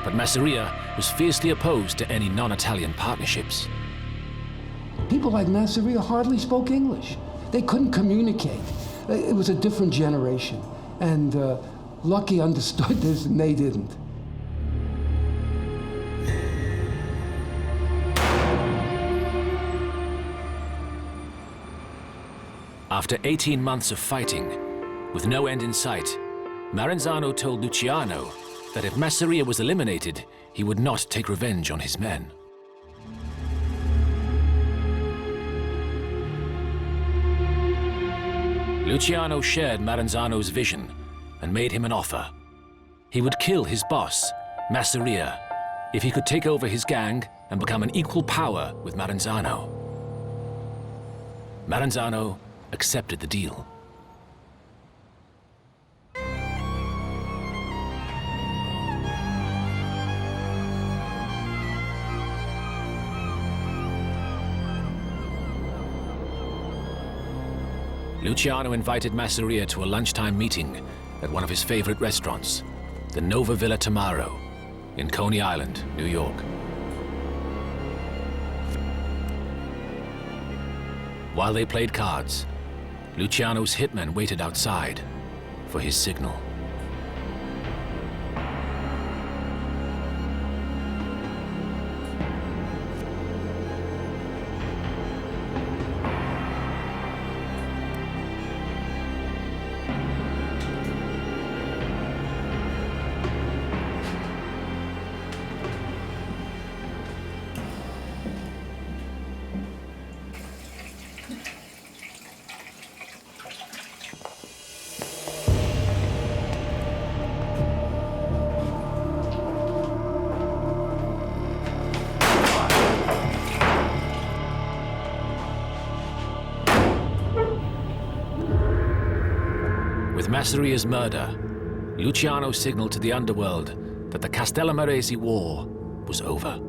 [SPEAKER 1] But Masseria was fiercely opposed to any non-Italian partnerships.
[SPEAKER 20] People like Masseria hardly spoke English. They couldn't communicate. It was a different generation. And Lucky understood this and they didn't.
[SPEAKER 1] After 18 months of fighting, with no end in sight, Maranzano told Luciano that if Masseria was eliminated, he would not take revenge on his men. Luciano shared Maranzano's vision and made him an offer. He would kill his boss, Masseria, if he could take over his gang and become an equal power with Maranzano. Maranzano accepted the deal. Luciano invited Masseria to a lunchtime meeting at one of his favorite restaurants, the Nova Villa Tamaro, in Coney Island, New York. While they played cards, Luciano's hitmen waited outside for his signal. Masseria's murder, Luciano signaled to the underworld that the Castellamarese War was over.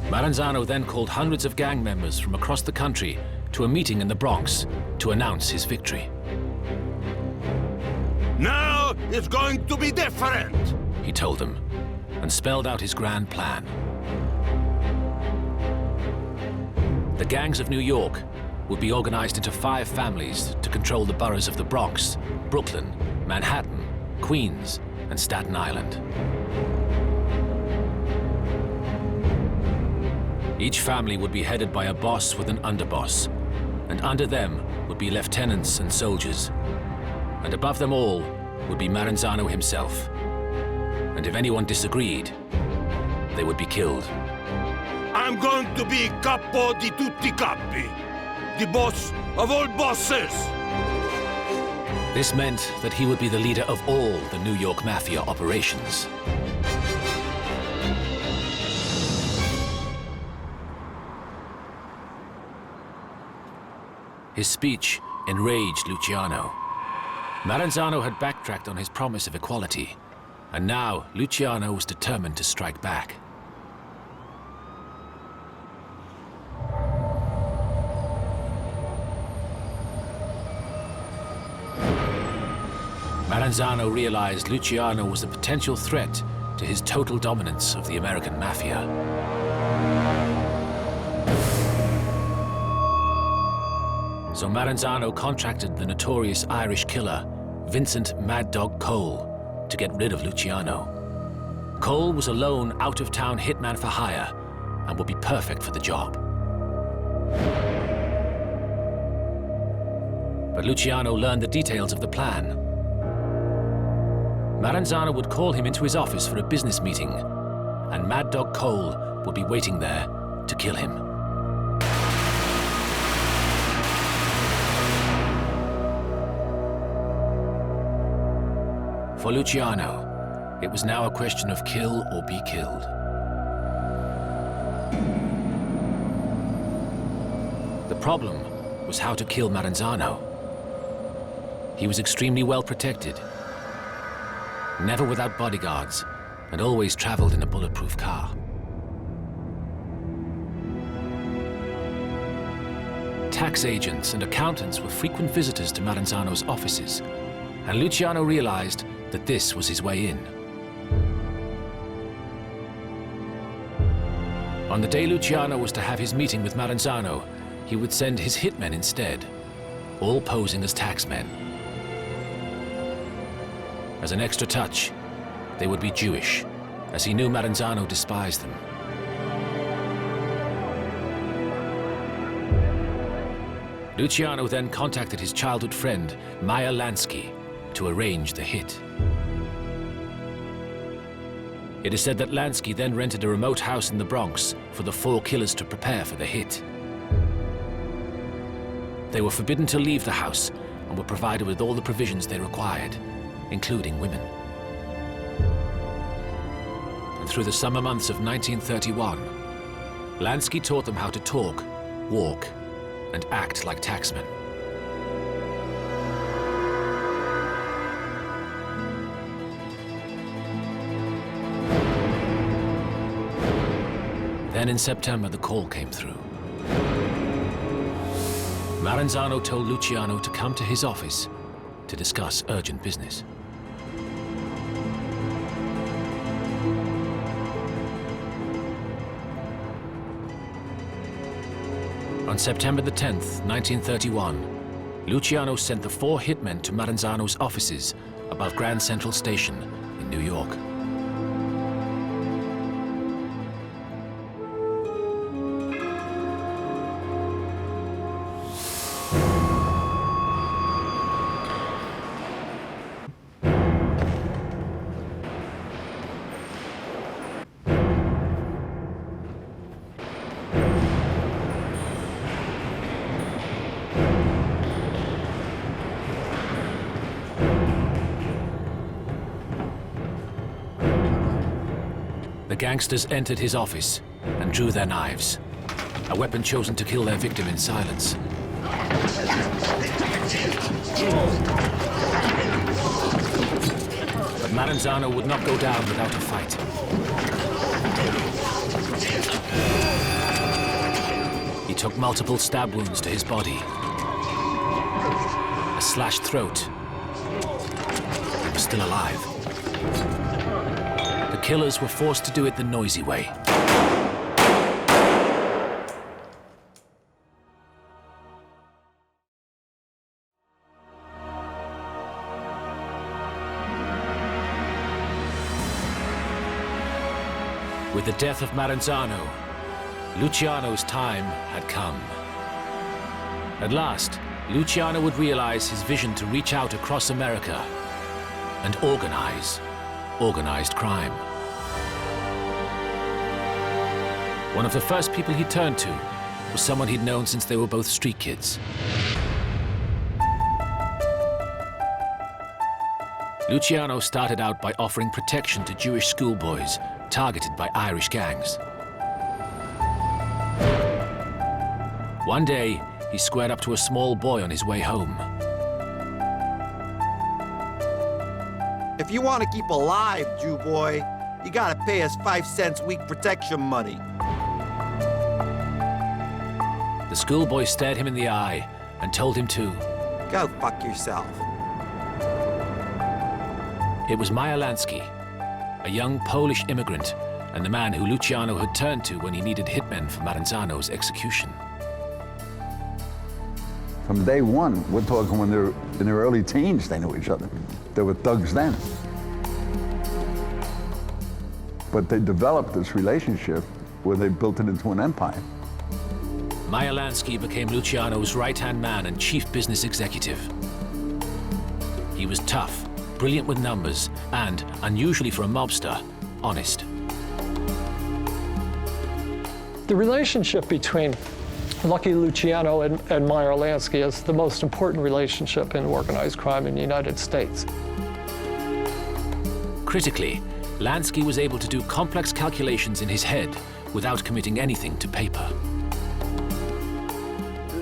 [SPEAKER 1] Maranzano then called hundreds of gang members from across the country to a meeting in the Bronx to announce his victory.
[SPEAKER 21] Now it's going to be different,
[SPEAKER 1] he told them, and spelled out his grand plan. The gangs of New York would be organized into 5 families to control the boroughs of the Bronx, Brooklyn, Manhattan, Queens, and Staten Island. Each family would be headed by a boss with an underboss, and under them would be lieutenants and soldiers. And above them all would be Maranzano himself. And if anyone disagreed, they would be killed.
[SPEAKER 21] I'm going to be capo di tutti capi, the boss of all bosses.
[SPEAKER 1] This meant that he would be the leader of all the New York Mafia operations. His speech enraged Luciano. Maranzano had backtracked on his promise of equality, and now Luciano was determined to strike back. Maranzano realized Luciano was a potential threat to his total dominance of the American Mafia. So Maranzano contracted the notorious Irish killer, Vincent Mad Dog Cole, to get rid of Luciano. Cole was a lone, out-of-town hitman for hire and would be perfect for the job. But Luciano learned the details of the plan. Maranzano would call him into his office for a business meeting, and Mad Dog Cole would be waiting there to kill him. For Luciano, it was now a question of kill or be killed. The problem was how to kill Maranzano. He was extremely well protected, never without bodyguards, and always traveled in a bulletproof car. Tax agents and accountants were frequent visitors to Maranzano's offices, and Luciano realized that this was his way in. On the day Luciano was to have his meeting with Maranzano, he would send his hitmen instead, all posing as taxmen. As an extra touch, they would be Jewish, as he knew Maranzano despised them. Luciano then contacted his childhood friend, Meyer Lansky, to arrange the hit. It is said that Lansky then rented a remote house in the Bronx for the 4 killers to prepare for the hit. They were forbidden to leave the house and were provided with all the provisions they required, including women. And through the summer months of 1931, Lansky taught them how to talk, walk, and act like taxmen. Then in September, the call came through. Maranzano told Luciano to come to his office to discuss urgent business. On September the 10th, 1931, Luciano sent the 4 hitmen to Maranzano's offices above Grand Central Station in New York. gangsters entered his office and drew their knives, a weapon chosen to kill their victim in silence. But Maranzano would not go down without a fight. He took multiple stab wounds to his body, a slashed throat. He was still alive. The killers were forced to do it the noisy way. With the death of Maranzano, Luciano's time had come. At last, Luciano would realize his vision to reach out across America and organize organized crime. One of the first people he turned to was someone he'd known since they were both street kids. Luciano started out by offering protection to Jewish schoolboys targeted by Irish gangs. One day, he squared up to a small boy on his way home.
[SPEAKER 5] If you want to keep alive, Jew boy, you gotta pay us 5 cents a week protection money.
[SPEAKER 1] The schoolboy stared him in the eye and told him to
[SPEAKER 5] go fuck yourself.
[SPEAKER 1] It was Lansky, a young Polish immigrant and the man who Luciano had turned to when he needed hitmen for Maranzano's execution.
[SPEAKER 22] From day one, we're talking when they're in their early teens, they knew each other. They were thugs then. But they developed this relationship where they built it into an empire.
[SPEAKER 1] Lansky became Luciano's right-hand man and chief business executive. He was tough, brilliant with numbers, and, unusually for a mobster, honest.
[SPEAKER 19] The relationship between Lucky Luciano and Meyer Lansky is the most important relationship in organized crime in the United States.
[SPEAKER 1] Critically, Lansky was able to do complex calculations in his head without committing anything to paper.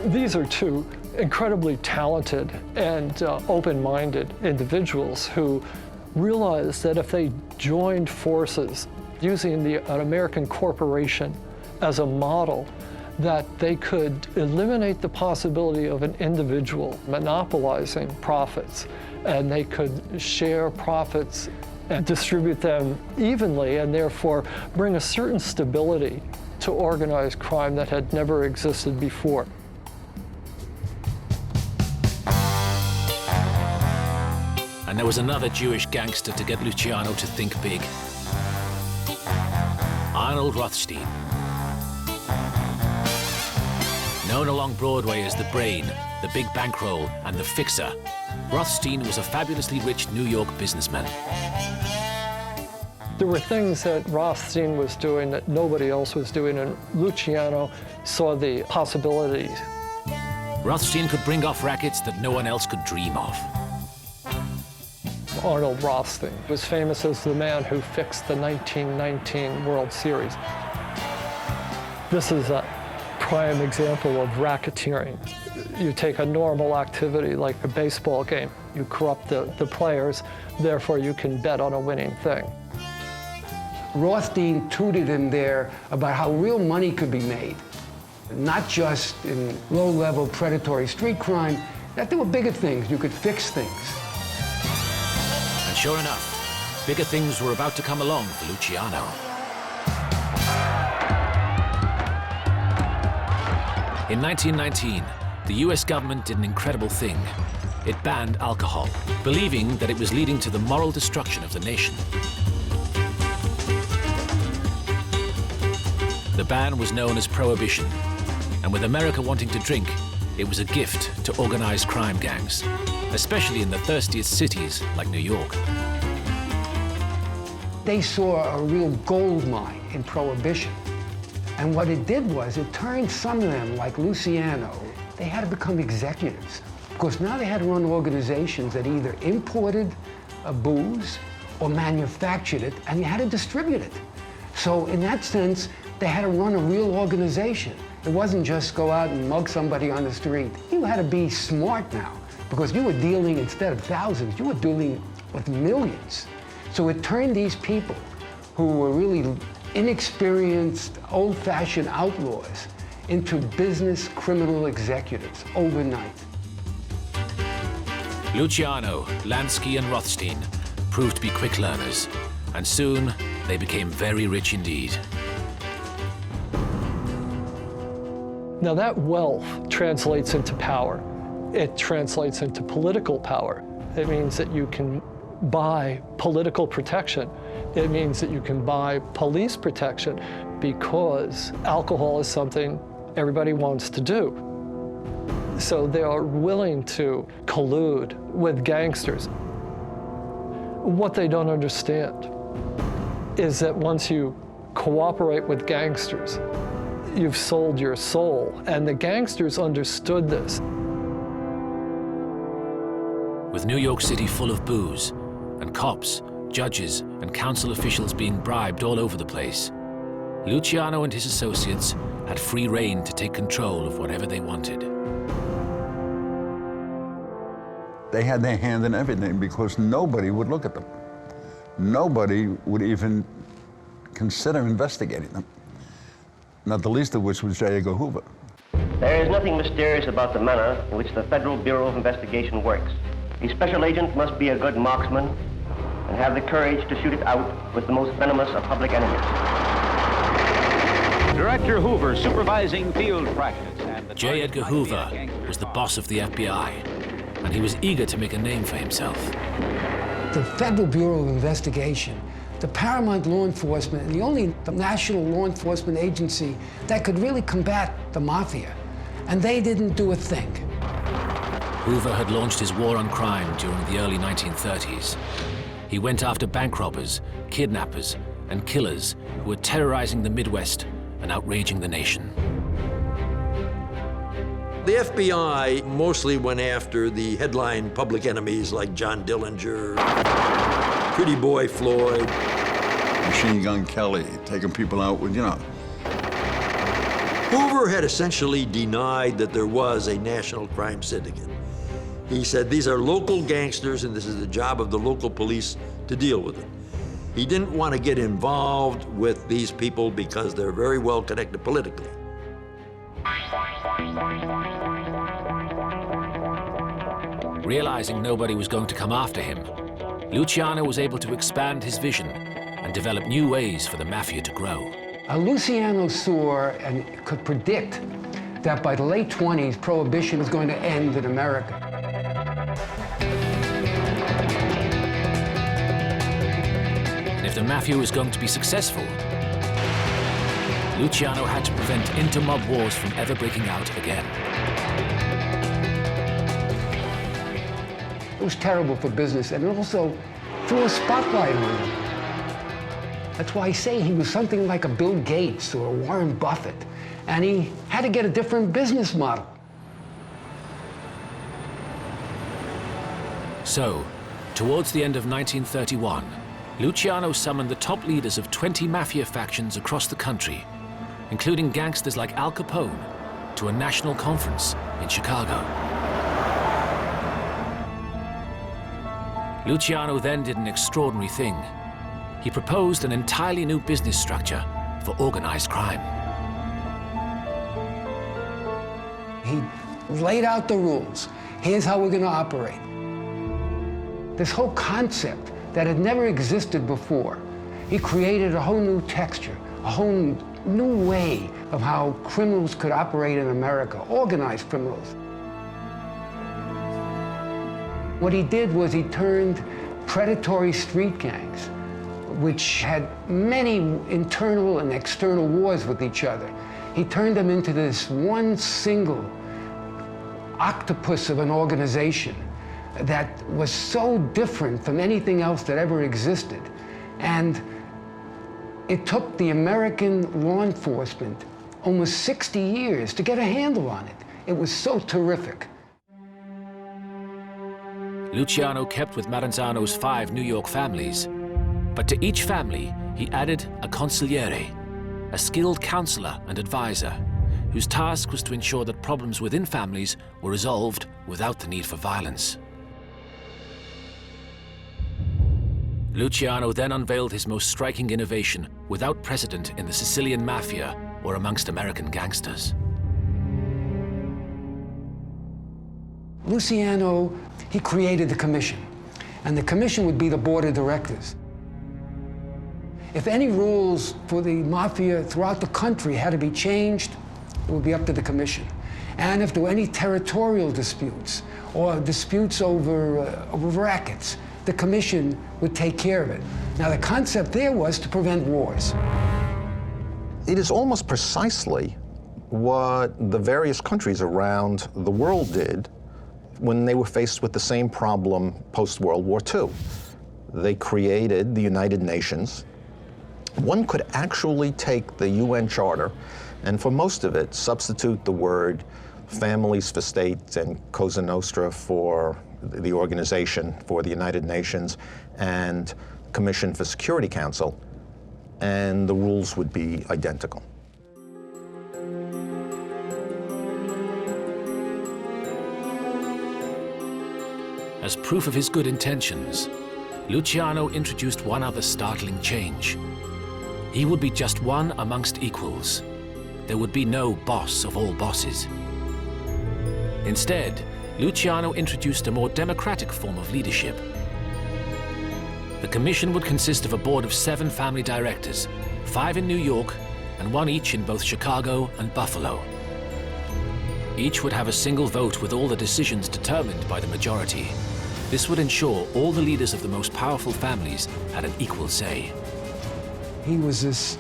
[SPEAKER 19] These are two incredibly talented and open-minded individuals who realized that if they joined forces using an American corporation as a model, that they could eliminate the possibility of an individual monopolizing profits, and they could share profits and distribute them evenly, and therefore bring a certain stability to organized crime that had never existed before.
[SPEAKER 1] And there was another Jewish gangster to get Luciano to think big. Arnold Rothstein. Known along Broadway as the Brain, the Big Bankroll, and the Fixer, Rothstein was a fabulously rich New York businessman.
[SPEAKER 19] There were things that Rothstein was doing that nobody else was doing, and Luciano saw the possibilities.
[SPEAKER 1] Rothstein could bring off rackets that no one else could dream of.
[SPEAKER 19] Arnold Rothstein was famous as the man who fixed the 1919 World Series. This is a prime example of racketeering. You take a normal activity like a baseball game, you corrupt the players, therefore you can bet on a winning thing.
[SPEAKER 20] Rothstein tutored him there about how real money could be made, not just in low-level predatory street crime, that there were bigger things, you could fix things.
[SPEAKER 1] And sure enough, bigger things were about to come along for Luciano. In 1919, the US government did an incredible thing. It banned alcohol, believing that it was leading to the moral destruction of the nation. The ban was known as Prohibition, and with America wanting to drink, it was a gift to organized crime gangs, especially in the thirstiest cities like New York.
[SPEAKER 20] They saw a real gold mine in Prohibition. And what it did was it turned some of them, like Luciano, they had to become executives. Because now they had to run organizations that either imported booze or manufactured it, and you had to distribute it. So in that sense, they had to run a real organization. It wasn't just go out and mug somebody on the street. You had to be smart now, because you were dealing, instead of thousands, you were dealing with millions. So it turned these people who were really inexperienced, old-fashioned outlaws into business criminal executives overnight.
[SPEAKER 1] Luciano, Lansky, and Rothstein proved to be quick learners, and soon they became very rich indeed.
[SPEAKER 19] Now that wealth translates into power. It translates into political power. It means that you can buy political protection. It means that you can buy police protection, because alcohol is something everybody wants to do. So they are willing to collude with gangsters. What they don't understand is that once you cooperate with gangsters, you've sold your soul, and the gangsters understood this.
[SPEAKER 1] With New York City full of booze, and cops, judges, and council officials being bribed all over the place, Luciano and his associates had free rein to take control of whatever they wanted.
[SPEAKER 22] They had their hand in everything because nobody would look at them. Nobody would even consider investigating them. Not the least of which was J. Edgar Hoover.
[SPEAKER 11] There is nothing mysterious about the manner in which the Federal Bureau of Investigation works. The special agent must be a good marksman and have the courage to shoot it out with the most venomous of public enemies.
[SPEAKER 13] Director Hoover supervising field practice. And
[SPEAKER 1] J. Edgar Hoover was the boss of the FBI, and he was eager to make a name for himself.
[SPEAKER 20] The Federal Bureau of Investigation, the paramount law enforcement, and the only national law enforcement agency that could really combat the Mafia, and they didn't do a thing.
[SPEAKER 1] Hoover had launched his war on crime during the early 1930s. He went after bank robbers, kidnappers, and killers who were terrorizing the Midwest and outraging the nation.
[SPEAKER 15] The FBI mostly went after the headline public enemies like John Dillinger, Pretty Boy Floyd,
[SPEAKER 22] Machine Gun Kelly, taking people out with, you know.
[SPEAKER 15] Hoover had essentially denied that there was a national crime syndicate. He said these are local gangsters and this is the job of the local police to deal with it. He didn't want to get involved with these people because they're very well connected politically.
[SPEAKER 1] Realizing nobody was going to come after him, Luciano was able to expand his vision and develop new ways for the Mafia to grow.
[SPEAKER 20] Luciano saw and could predict that by the late 20s, Prohibition was going to end in America.
[SPEAKER 1] And if the Mafia was going to be successful, Luciano had to prevent inter-mob wars from ever breaking out again.
[SPEAKER 20] It was terrible for business, and it also threw a spotlight on him. That's why I say he was something like a Bill Gates or a Warren Buffett, and he had to get a different business model.
[SPEAKER 1] So, towards the end of 1931, Luciano summoned the top leaders of 20 Mafia factions across the country, including gangsters like Al Capone, to a national conference in Chicago. Luciano then did an extraordinary thing. He proposed an entirely new business structure for organized crime.
[SPEAKER 20] He laid out the rules. Here's how we're going to operate. This whole concept that had never existed before, he created a whole new texture, a whole new way of how criminals could operate in America, organized criminals. What he did was he turned predatory street gangs, which had many internal and external wars with each other, he turned them into this one single octopus of an organization that was so different from anything else that ever existed. And it took the American law enforcement almost 60 years to get a handle on it. It was so terrific.
[SPEAKER 1] Luciano kept with Maranzano's 5 New York families, but to each family, he he added a consigliere, a skilled counselor and advisor, whose task was to ensure that problems within families were resolved without the need for violence. Luciano then unveiled his most striking innovation without precedent in the Sicilian Mafia or amongst American gangsters.
[SPEAKER 20] Luciano, he created the commission, and the commission would be the board of directors. If any rules for the mafia throughout the country had to be changed, it would be up to the commission. And if there were any territorial disputes or disputes over rackets, the commission would take care of it. Now, the concept there was to prevent wars.
[SPEAKER 6] It is almost precisely what the various countries around the world did when they were faced with the same problem post-World War II. They created the United Nations. One could actually take the UN Charter and for most of it substitute the word families for states and Cosa Nostra for the Organization for the United Nations and Commission for Security Council, and the rules would be identical.
[SPEAKER 1] As proof of his good intentions, Luciano introduced one other startling change. He would be just one amongst equals. There would be no boss of all bosses. Instead, Luciano introduced a more democratic form of leadership. The commission would consist of a board of 7 family directors, 5 in New York and 1 each in both Chicago and Buffalo. Each would have a single vote with all the decisions determined by the majority. This would ensure all the leaders of the most powerful families had an equal say.
[SPEAKER 20] He was this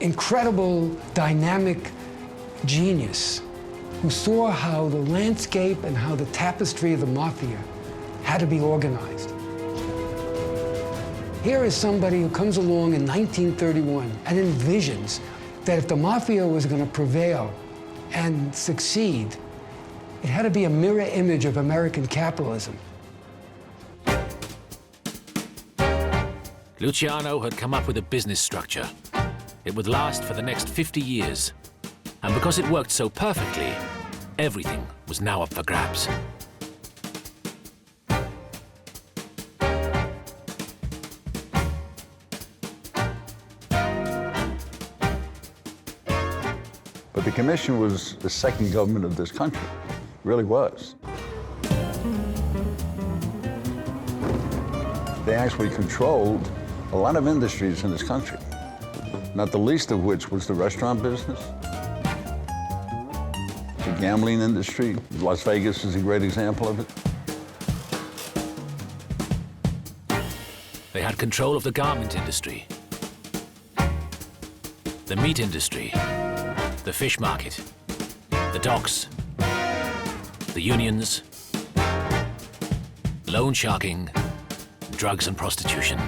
[SPEAKER 20] incredible, dynamic genius who saw how the landscape and how the tapestry of the mafia had to be organized. Here is somebody who comes along in 1931 and envisions that if the mafia was going to prevail and succeed, it had to be a mirror image of American capitalism.
[SPEAKER 1] Luciano had come up with a business structure. It would last for the next 50 years. And because it worked so perfectly, everything was now up for grabs.
[SPEAKER 22] But the commission was the second government of this country. It really was. They actually controlled a lot of industries in this country, not the least of which was the restaurant business, the gambling industry. Las Vegas is a great example of it.
[SPEAKER 1] They had control of the garment industry, the meat industry, the fish market, the docks, the unions, loan sharking, drugs and prostitution.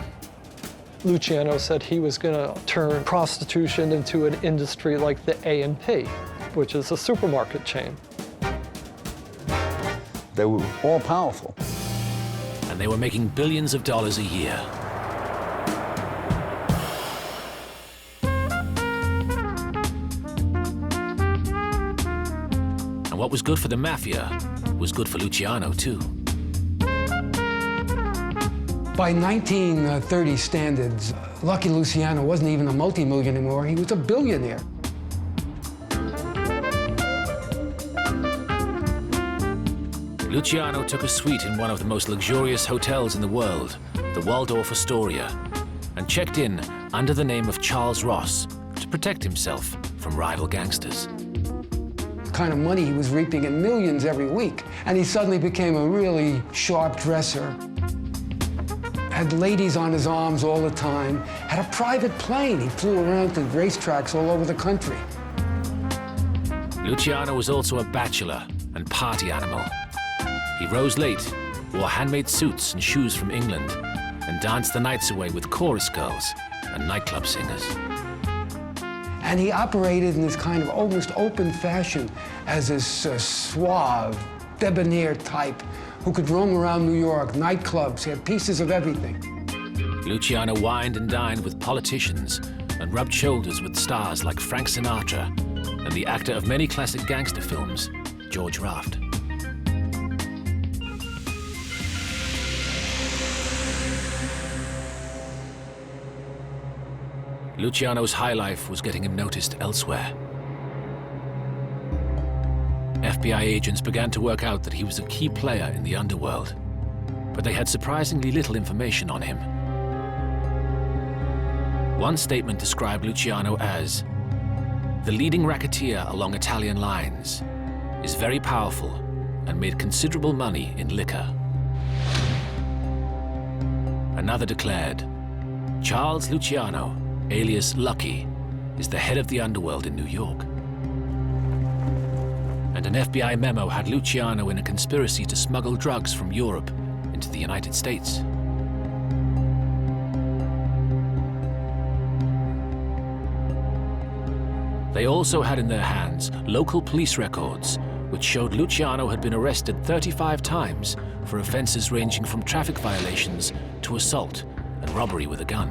[SPEAKER 19] Luciano said he was going to turn prostitution into an industry like the A&P, which is a supermarket chain.
[SPEAKER 22] They were all powerful.
[SPEAKER 1] And they were making billions of dollars a year. And what was good for the Mafia was good for Luciano, too.
[SPEAKER 20] By 1930 standards, Lucky Luciano wasn't even a multi-millionaire anymore, he was a billionaire.
[SPEAKER 1] Luciano took a suite in one of the most luxurious hotels in the world, the Waldorf Astoria, and checked in under the name of Charles Ross to protect himself from rival gangsters.
[SPEAKER 20] The kind of money he was reaping in millions every week, and he suddenly became a really sharp dresser. Had ladies on his arms all the time, had a private plane. He flew around to racetracks all over the country.
[SPEAKER 1] Luciano was also a bachelor and party animal. He rose late, wore handmade suits and shoes from England, and danced the nights away with chorus girls and nightclub singers.
[SPEAKER 20] And he operated in this kind of almost open fashion as this suave, debonair type who could roam around New York, nightclubs, he had pieces of everything.
[SPEAKER 1] Luciano wined and dined with politicians and rubbed shoulders with stars like Frank Sinatra and the actor of many classic gangster films, George Raft. Luciano's high life was getting him noticed elsewhere. FBI agents began to work out that he was a key player in the underworld, but they had surprisingly little information on him. One statement described Luciano as the leading racketeer along Italian lines, is very powerful and made considerable money in liquor. Another declared, Charles Luciano, alias Lucky, is the head of the underworld in New York. And an FBI memo had Luciano in a conspiracy to smuggle drugs from Europe into the United States. They also had in their hands local police records, which showed Luciano had been arrested 35 times for offenses ranging from traffic violations to assault and robbery with a gun.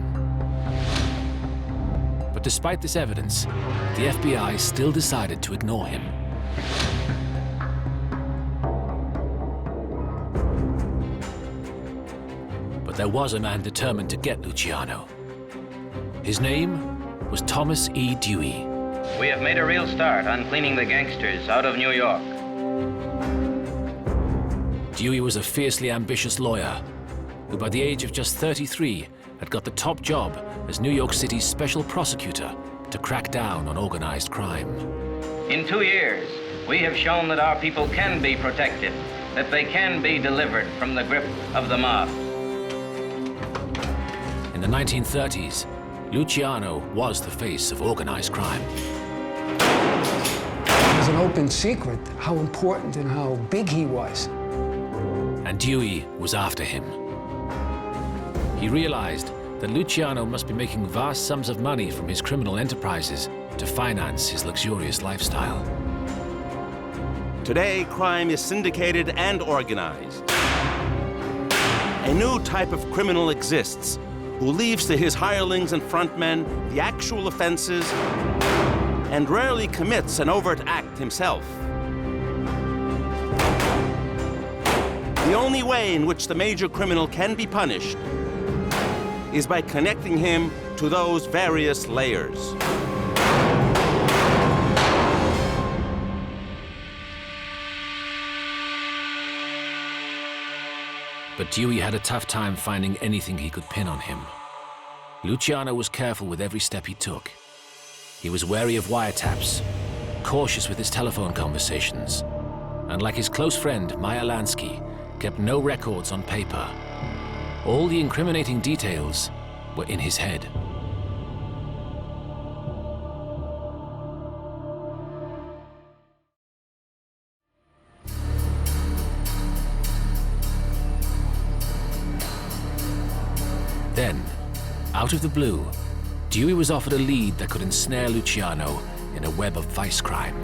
[SPEAKER 1] But despite this evidence, the FBI still decided to ignore him. But there was a man determined to get Luciano. His name was Thomas E. Dewey.
[SPEAKER 9] We have made a real start on cleaning the gangsters out of New York.
[SPEAKER 1] Dewey was a fiercely ambitious lawyer who, by the age of just 33, had got the top job as New York City's special prosecutor to crack down on organized crime.
[SPEAKER 9] In 2 years, we have shown that our people can be protected, that they can be delivered from the grip of the mob.
[SPEAKER 1] In the 1930s, Luciano was the face of organized crime.
[SPEAKER 20] It was an open secret how important and how big he was.
[SPEAKER 1] And Dewey was after him. He realized that Luciano must be making vast sums of money from his criminal enterprises to finance his luxurious lifestyle.
[SPEAKER 12] Today, crime is syndicated and organized. A new type of criminal exists who leaves to his hirelings and frontmen the actual offenses and rarely commits an overt act himself. The only way in which the major criminal can be punished is by connecting him to those various layers.
[SPEAKER 1] But Dewey had a tough time finding anything he could pin on him. Luciano was careful with every step he took. He was wary of wiretaps, cautious with his telephone conversations, and like his close friend, Meyer Lansky, kept no records on paper. All the incriminating details were in his head. Then, out of the blue, Dewey was offered a lead that could ensnare Luciano in a web of vice crime.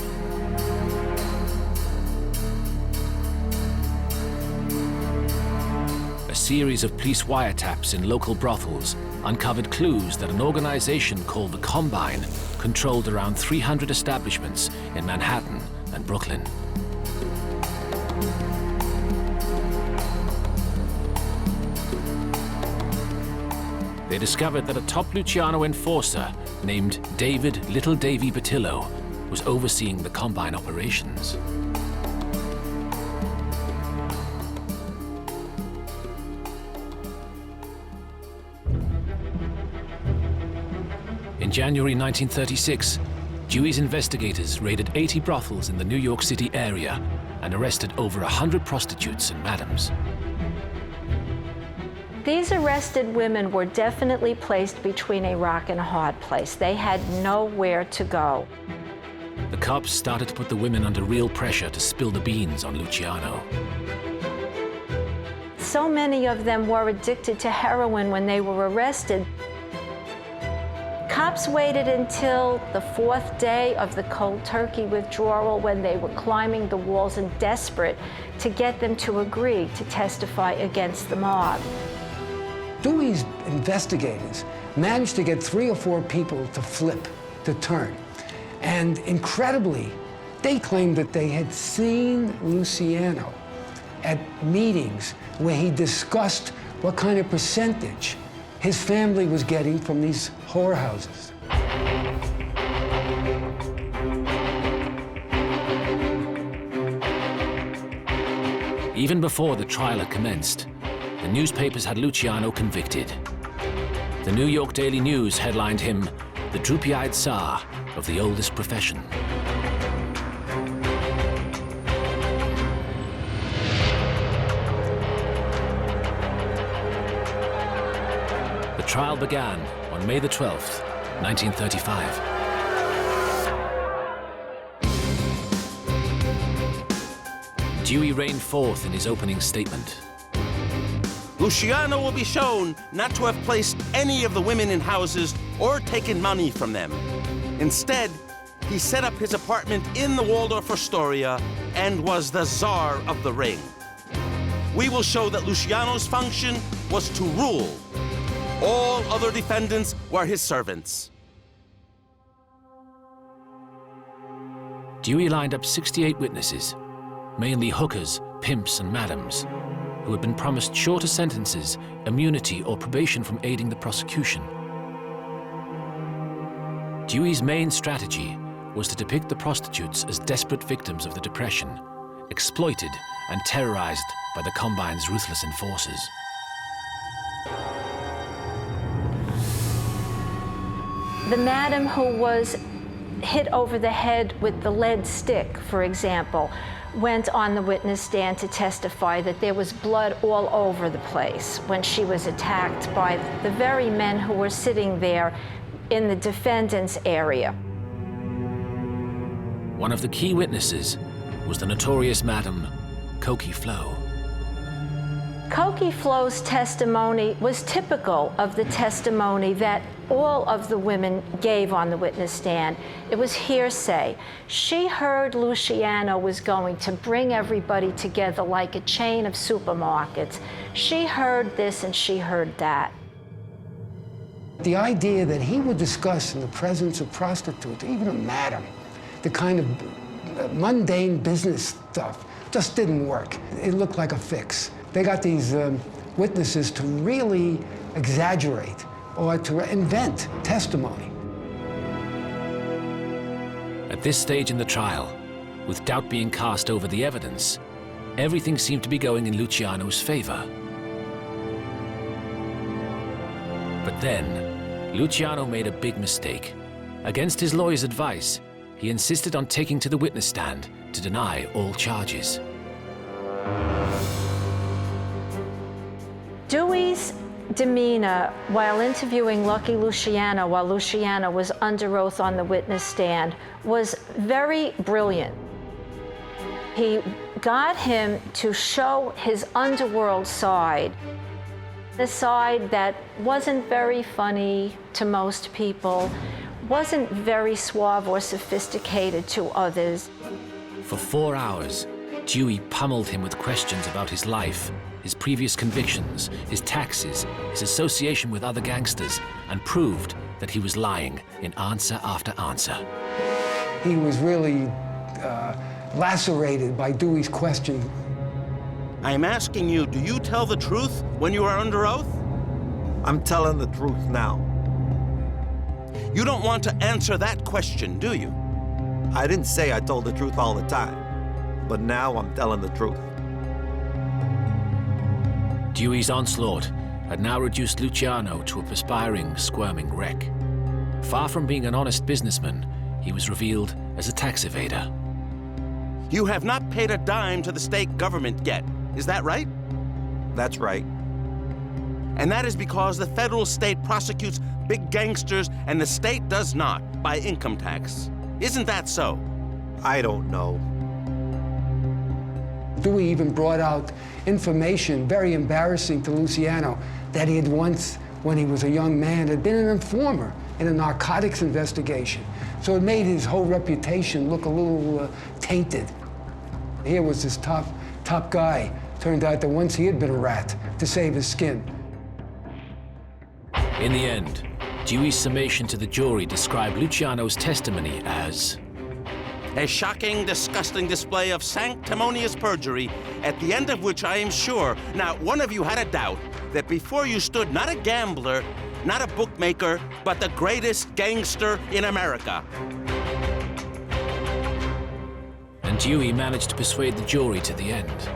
[SPEAKER 1] A series of police wiretaps in local brothels uncovered clues that an organization called the Combine controlled around 300 establishments in Manhattan and Brooklyn. They discovered that a top Luciano enforcer named David Little Davy Batillo was overseeing the Combine operations. In January 1936, Dewey's investigators raided 80 brothels in the New York City area and arrested over 100 prostitutes and madams.
[SPEAKER 23] These arrested women were definitely placed between a rock and a hard place. They had nowhere to go.
[SPEAKER 1] The cops started to put the women under real pressure to spill the beans on Luciano.
[SPEAKER 23] So many of them were addicted to heroin when they were arrested. Cops waited until the 4th day of the cold turkey withdrawal when they were climbing the walls and desperate to get them to agree to testify against the mob.
[SPEAKER 20] Dewey's investigators managed to get 3 or 4 people to flip, to turn. And incredibly, they claimed that they had seen Luciano at meetings where he discussed what kind of percentage his family was getting from these whorehouses.
[SPEAKER 1] Even before the trial had commenced, the newspapers had Luciano convicted. The New York Daily News headlined him the droopy-eyed Tsar of the oldest profession. The trial began on May the 12th, 1935. Dewey reigned forth in his opening statement.
[SPEAKER 12] Luciano will be shown not to have placed any of the women in houses or taken money from them. Instead, he set up his apartment in the Waldorf Astoria and was the czar of the ring. We will show that Luciano's function was to rule. All other defendants were his servants.
[SPEAKER 1] Dewey lined up 68 witnesses, mainly hookers, pimps, and madams, who had been promised shorter sentences, immunity, or probation from aiding the prosecution. Dewey's main strategy was to depict the prostitutes as desperate victims of the Depression, exploited and terrorized by the Combine's ruthless enforcers.
[SPEAKER 23] The madam who was hit over the head with the lead stick, for example, went on the witness stand to testify that there was blood all over the place when she was attacked by the very men who were sitting there in the defendant's area.
[SPEAKER 1] One of the key witnesses was the notorious Madam Cokie Flo.
[SPEAKER 23] Cokie Flo's testimony was typical of the testimony that all of the women gave on the witness stand. It was hearsay. She heard Luciano was going to bring everybody together like a chain of supermarkets. She heard this and she heard that.
[SPEAKER 20] The idea that he would discuss in the presence of prostitutes, even a madam, the kind of mundane business stuff just didn't work. It looked like a fix. They got these witnesses to really exaggerate or to invent testimony.
[SPEAKER 1] At this stage in the trial, with doubt being cast over the evidence, everything seemed to be going in Luciano's favor. But then, Luciano made a big mistake. Against his lawyer's advice, he insisted on taking to the witness stand to deny all charges.
[SPEAKER 23] Dewey's demeanor while interviewing Lucky Luciano, while Luciano was under oath on the witness stand, was very brilliant. He got him to show his underworld side, the side that wasn't very funny to most people, wasn't very suave or sophisticated to others.
[SPEAKER 1] For 4 hours, Dewey pummeled him with questions about his life, his previous convictions, his taxes, his association with other gangsters, and proved that he was lying in answer after answer.
[SPEAKER 20] He was really lacerated by Dewey's question.
[SPEAKER 12] I'm asking you, do you tell the truth when you are under oath?
[SPEAKER 10] I'm telling the truth now.
[SPEAKER 12] You don't want to answer that question, do you?
[SPEAKER 10] I didn't say I told the truth all the time, but now I'm telling the truth.
[SPEAKER 1] Dewey's onslaught had now reduced Luciano to a perspiring, squirming wreck. Far from being an honest businessman, he was revealed as a tax evader.
[SPEAKER 12] You have not paid a dime to the state government yet, is that right?
[SPEAKER 10] That's right.
[SPEAKER 12] And that is because the federal state prosecutes big gangsters and the state does not by income tax. Isn't that so?
[SPEAKER 10] I don't know.
[SPEAKER 20] Dewey even brought out information, very embarrassing to Luciano, that he had once, when he was a young man, had been an informer in a narcotics investigation. So it made his whole reputation look a little tainted. Here was this top guy. Turned out that once he had been a rat to save his skin.
[SPEAKER 1] In the end, Dewey's summation to the jury described Luciano's testimony as
[SPEAKER 12] a shocking, disgusting display of sanctimonious perjury, at the end of which I am sure not one of you had a doubt that before you stood not a gambler, not a bookmaker, but the greatest gangster in America.
[SPEAKER 1] And Dewey managed to persuade the jury to the end.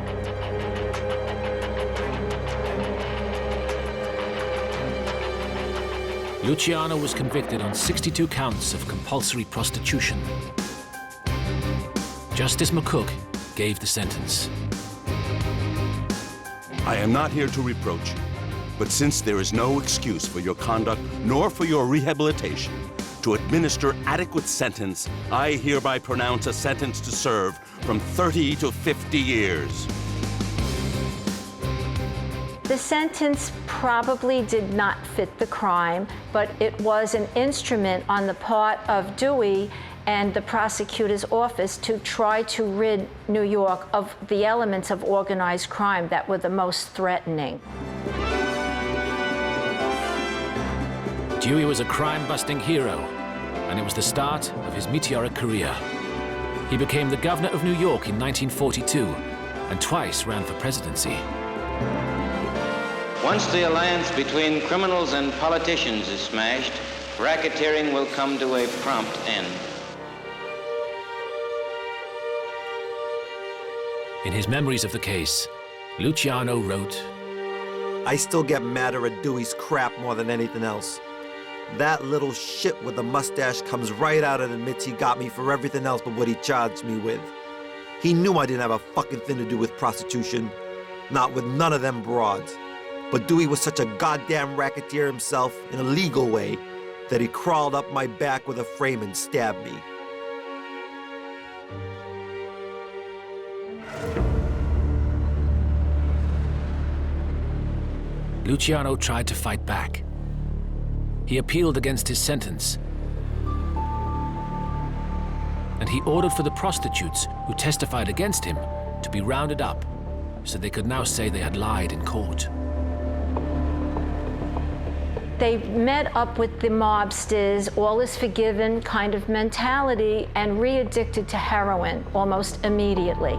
[SPEAKER 1] Luciano was convicted on 62 counts of compulsory prostitution. Justice McCook gave the sentence.
[SPEAKER 12] I am not here to reproach you, but since there is no excuse for your conduct nor for your rehabilitation, to administer adequate sentence, I hereby pronounce a sentence to serve from 30 to 50 years.
[SPEAKER 23] The sentence probably did not fit the crime, but it was an instrument on the part of Dewey and the prosecutor's office to try to rid New York of the elements of organized crime that were the most threatening.
[SPEAKER 1] Dewey was a crime-busting hero, and it was the start of his meteoric career. He became the governor of New York in 1942 and twice ran for presidency.
[SPEAKER 9] Once the alliance between criminals and politicians is smashed, racketeering will come to a prompt end.
[SPEAKER 1] In his memories of the case, Luciano wrote,
[SPEAKER 5] I still get madder at Dewey's crap more than anything else. That little shit with the mustache comes right out and admits he got me for everything else but what he charged me with. He knew I didn't have a fucking thing to do with prostitution. Not with none of them broads. But Dewey was such a goddamn racketeer himself in a legal way that he crawled up my back with a frame and stabbed me.
[SPEAKER 1] Luciano tried to fight back. He appealed against his sentence, and he ordered for the prostitutes who testified against him to be rounded up so they could now say they had lied in court.
[SPEAKER 23] They met up with the mobsters, all is forgiven kind of mentality, and re-addicted to heroin almost immediately.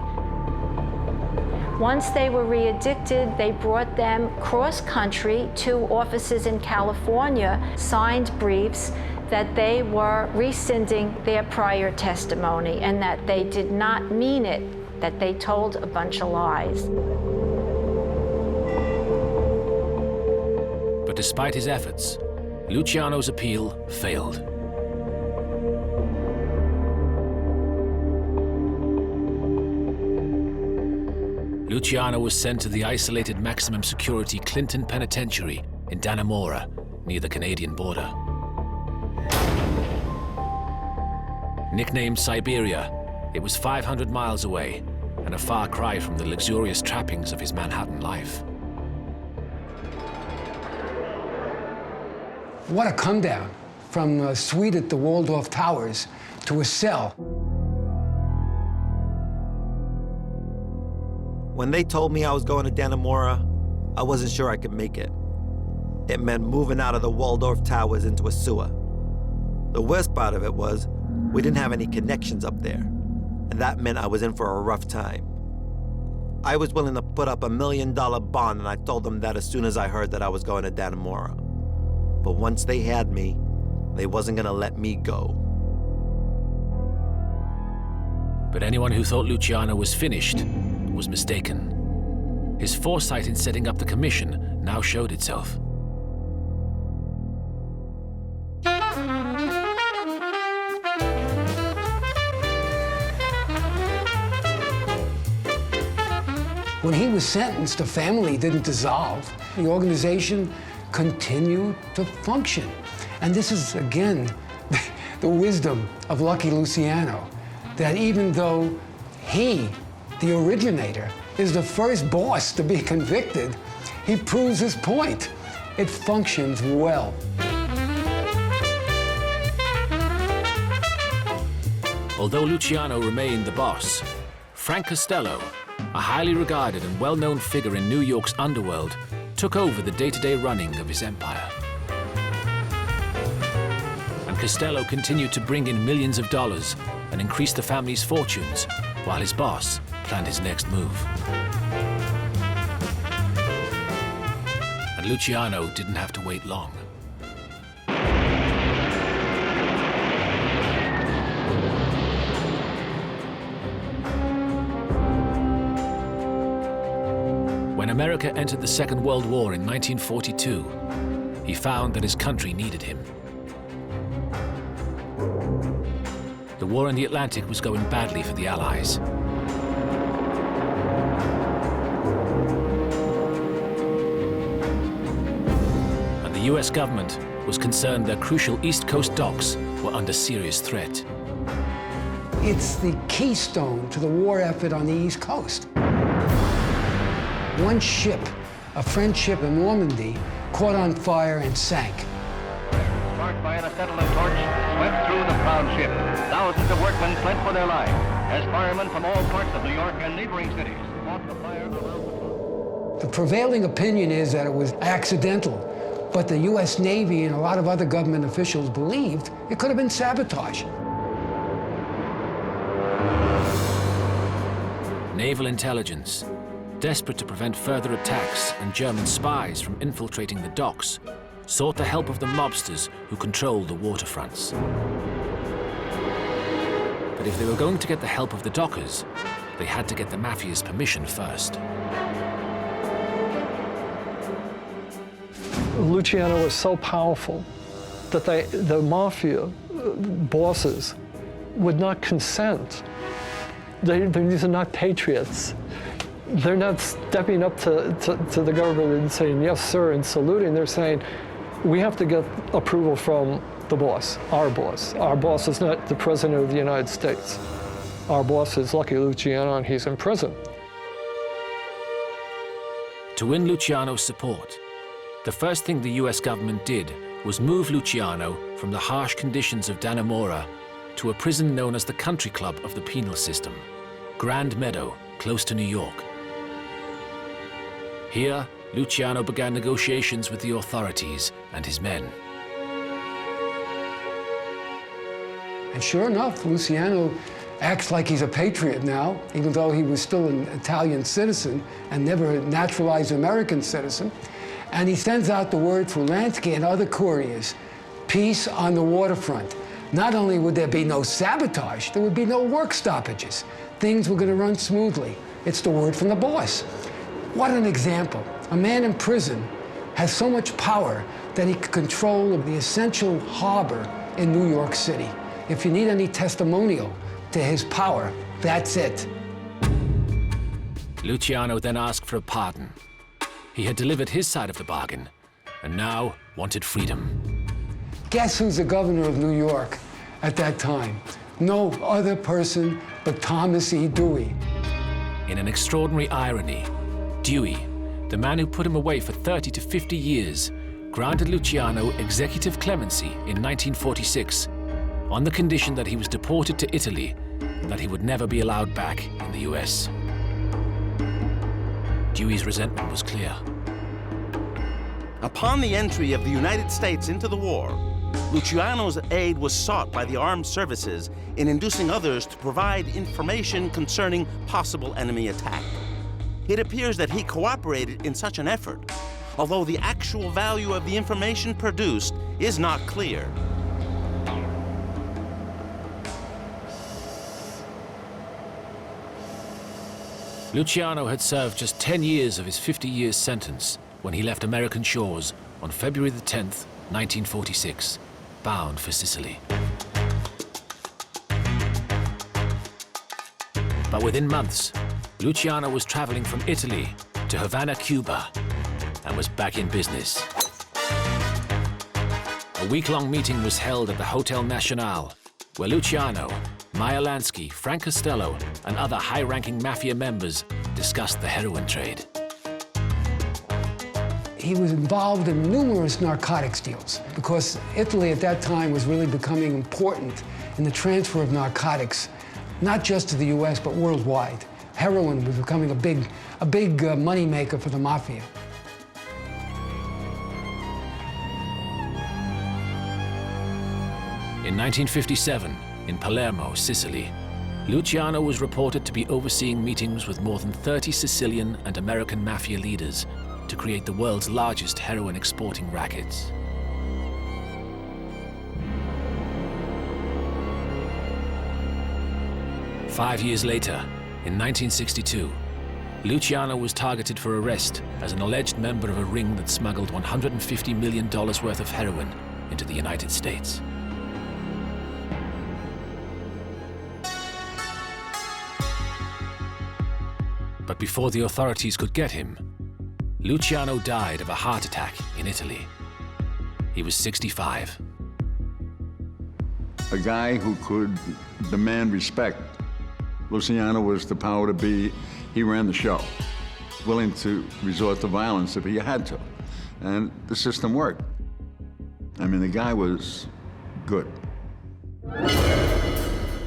[SPEAKER 23] Once they were re-addicted, they brought them cross-country to offices in California, signed briefs that they were rescinding their prior testimony and that they did not mean it, that they told a bunch of lies.
[SPEAKER 1] But despite his efforts, Luciano's appeal failed. Luciano was sent to the isolated maximum security Clinton Penitentiary in Dannemora, near the Canadian border. Nicknamed Siberia, it was 500 miles away and a far cry from the luxurious trappings of his Manhattan life.
[SPEAKER 20] What a come down from a suite at the Waldorf Towers to a cell.
[SPEAKER 5] When they told me I was going to Dannemora, I wasn't sure I could make it. It meant moving out of the Waldorf Towers into a sewer. The worst part of it was, we didn't have any connections up there, and that meant I was in for a rough time. I was willing to put up $1 million bond, and I told them that as soon as I heard that I was going to Dannemora. But once they had me, they wasn't gonna let me go.
[SPEAKER 1] But anyone who thought Luciano was finished was mistaken. His foresight in setting up the commission now showed itself.
[SPEAKER 20] When he was sentenced, the family didn't dissolve. The organization continued to function. And this is, again, the wisdom of Lucky Luciano, that even though he, the originator, is the first boss to be convicted, he proves his point. It functions well.
[SPEAKER 1] Although Luciano remained the boss, Frank Costello, a highly regarded and well-known figure in New York's underworld, took over the day-to-day running of his empire. And Costello continued to bring in millions of dollars and increase the family's fortunes, while his boss planned his next move. And Luciano didn't have to wait long. When America entered the Second World War in 1942, he found that his country needed him. The war in the Atlantic was going badly for the Allies. And the US government was concerned their crucial East Coast docks were under serious threat.
[SPEAKER 20] It's the keystone to the war effort on the East Coast. One ship, a French ship in Normandy, caught on fire and sank.
[SPEAKER 13] Sparked by an acetylene torch, swept through the proud ship. Thousands of workmen fled for their lives as firemen from all parts of New York and neighboring cities fought the fire around the clock.
[SPEAKER 20] The prevailing opinion is that it was accidental, but the U.S. Navy and a lot of other government officials believed it could have been sabotage.
[SPEAKER 1] Naval intelligence, desperate to prevent further attacks and German spies from infiltrating the docks, sought the help of the mobsters who controlled the waterfronts. But if they were going to get the help of the dockers, they had to get the Mafia's permission first.
[SPEAKER 19] Luciano was so powerful that the Mafia bosses would not consent. These are not patriots. They're not stepping up to the government and saying, yes, sir, and saluting. They're saying, we have to get approval from the boss, our boss. Our boss is not the President of the United States. Our boss is Lucky Luciano, and he's in prison.
[SPEAKER 1] To win Luciano's support, the first thing the US government did was move Luciano from the harsh conditions of Dannemora to a prison known as the Country Club of the penal system, Grand Meadow, close to New York. Here, Luciano began negotiations with the authorities and his men.
[SPEAKER 20] And sure enough, Luciano acts like he's a patriot now, even though he was still an Italian citizen and never a naturalized American citizen. And he sends out the word through Lansky and other couriers, peace on the waterfront. Not only would there be no sabotage, there would be no work stoppages. Things were going to run smoothly. It's the word from the boss. What an example. A man in prison has so much power that he can control the essential harbor in New York City. If you need any testimonial to his power, that's it.
[SPEAKER 1] Luciano then asked for a pardon. He had delivered his side of the bargain and now wanted freedom.
[SPEAKER 20] Guess who's the governor of New York at that time? No other person but Thomas E. Dewey.
[SPEAKER 1] In an extraordinary irony, Dewey, the man who put him away for 30 to 50 years, granted Luciano executive clemency in 1946 on the condition that he was deported to Italy and that he would never be allowed back in the US. Dewey's resentment was clear.
[SPEAKER 12] Upon the entry of the United States into the war, Luciano's aid was sought by the armed services in inducing others to provide information concerning possible enemy attack. It appears that he cooperated in such an effort, although the actual value of the information produced is not clear.
[SPEAKER 1] Luciano had served just 10 years of his 50-year sentence when he left American shores on February the 10th, 1946, bound for Sicily. But within months, Luciano was traveling from Italy to Havana, Cuba, and was back in business. A week-long meeting was held at the Hotel Nacional, where Luciano, Meyer Lansky, Frank Costello, and other high-ranking Mafia members discussed the heroin trade.
[SPEAKER 20] He was involved in numerous narcotics deals because Italy at that time was really becoming important in the transfer of narcotics, not just to the US, but worldwide. Heroin was becoming a big money maker for the Mafia.
[SPEAKER 1] In 1957, in Palermo, Sicily, Luciano was reported to be overseeing meetings with more than 30 Sicilian and American mafia leaders to create the world's largest heroin exporting rackets. Five years later, in 1962, Luciano was targeted for arrest as an alleged member of a ring that smuggled $150 million worth of heroin into the United States. But before the authorities could get him, Luciano died of a heart attack in Italy. He was 65.
[SPEAKER 22] A guy who could demand respect. Luciano was the power to be. He ran the show, willing to resort to violence if he had to. And the system worked. I mean, the guy was good.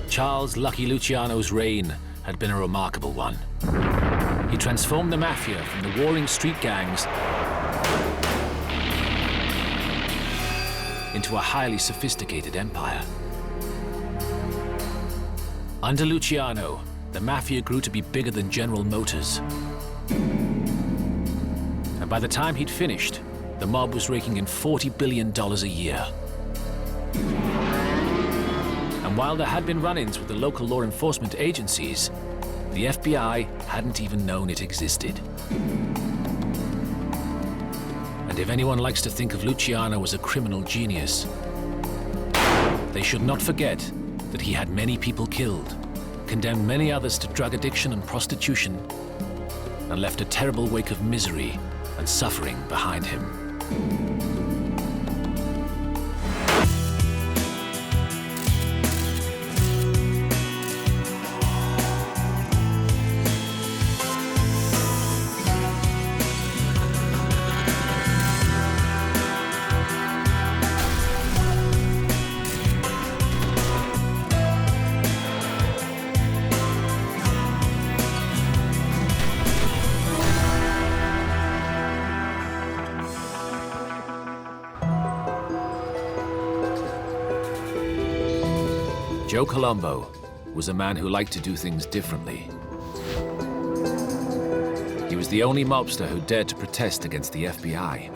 [SPEAKER 1] Charles Lucky Luciano's reign had been a remarkable one. He transformed the Mafia from the warring street gangs into a highly sophisticated empire. Under Luciano, the Mafia grew to be bigger than General Motors. And by the time he'd finished, the mob was raking in $40 billion a year. And while there had been run-ins with the local law enforcement agencies, the FBI hadn't even known it existed. And if anyone likes to think of Luciano as a criminal genius, they should not forget that he had many people killed, condemned many others to drug addiction and prostitution, and left a terrible wake of misery and suffering behind him. Joe Colombo was a man who liked to do things differently. He was the only mobster who dared to protest against the FBI.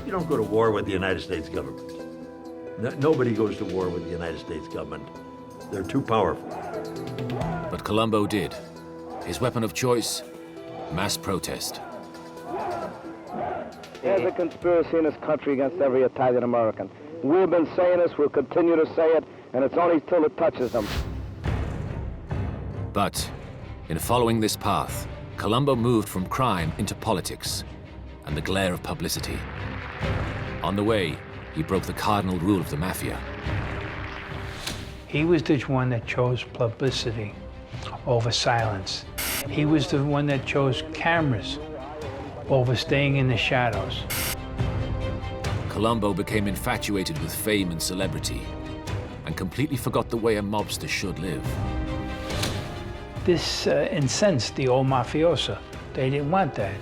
[SPEAKER 15] You don't go to war with the United States government. Nobody goes to war with the United States government. They're too powerful.
[SPEAKER 1] But Colombo did. His weapon of choice, mass protest.
[SPEAKER 4] There's a conspiracy in this country against every Italian American. We've been saying this, we'll continue to say it, and it's only till it touches them.
[SPEAKER 1] But in following this path, Colombo moved from crime into politics and the glare of publicity. On the way, he broke the cardinal rule of the Mafia.
[SPEAKER 7] He was the one that chose publicity over silence. He was the one that chose cameras over staying in the shadows.
[SPEAKER 1] Colombo became infatuated with fame and celebrity and completely forgot the way a mobster should live.
[SPEAKER 7] This incensed the old mafioso. They didn't want that.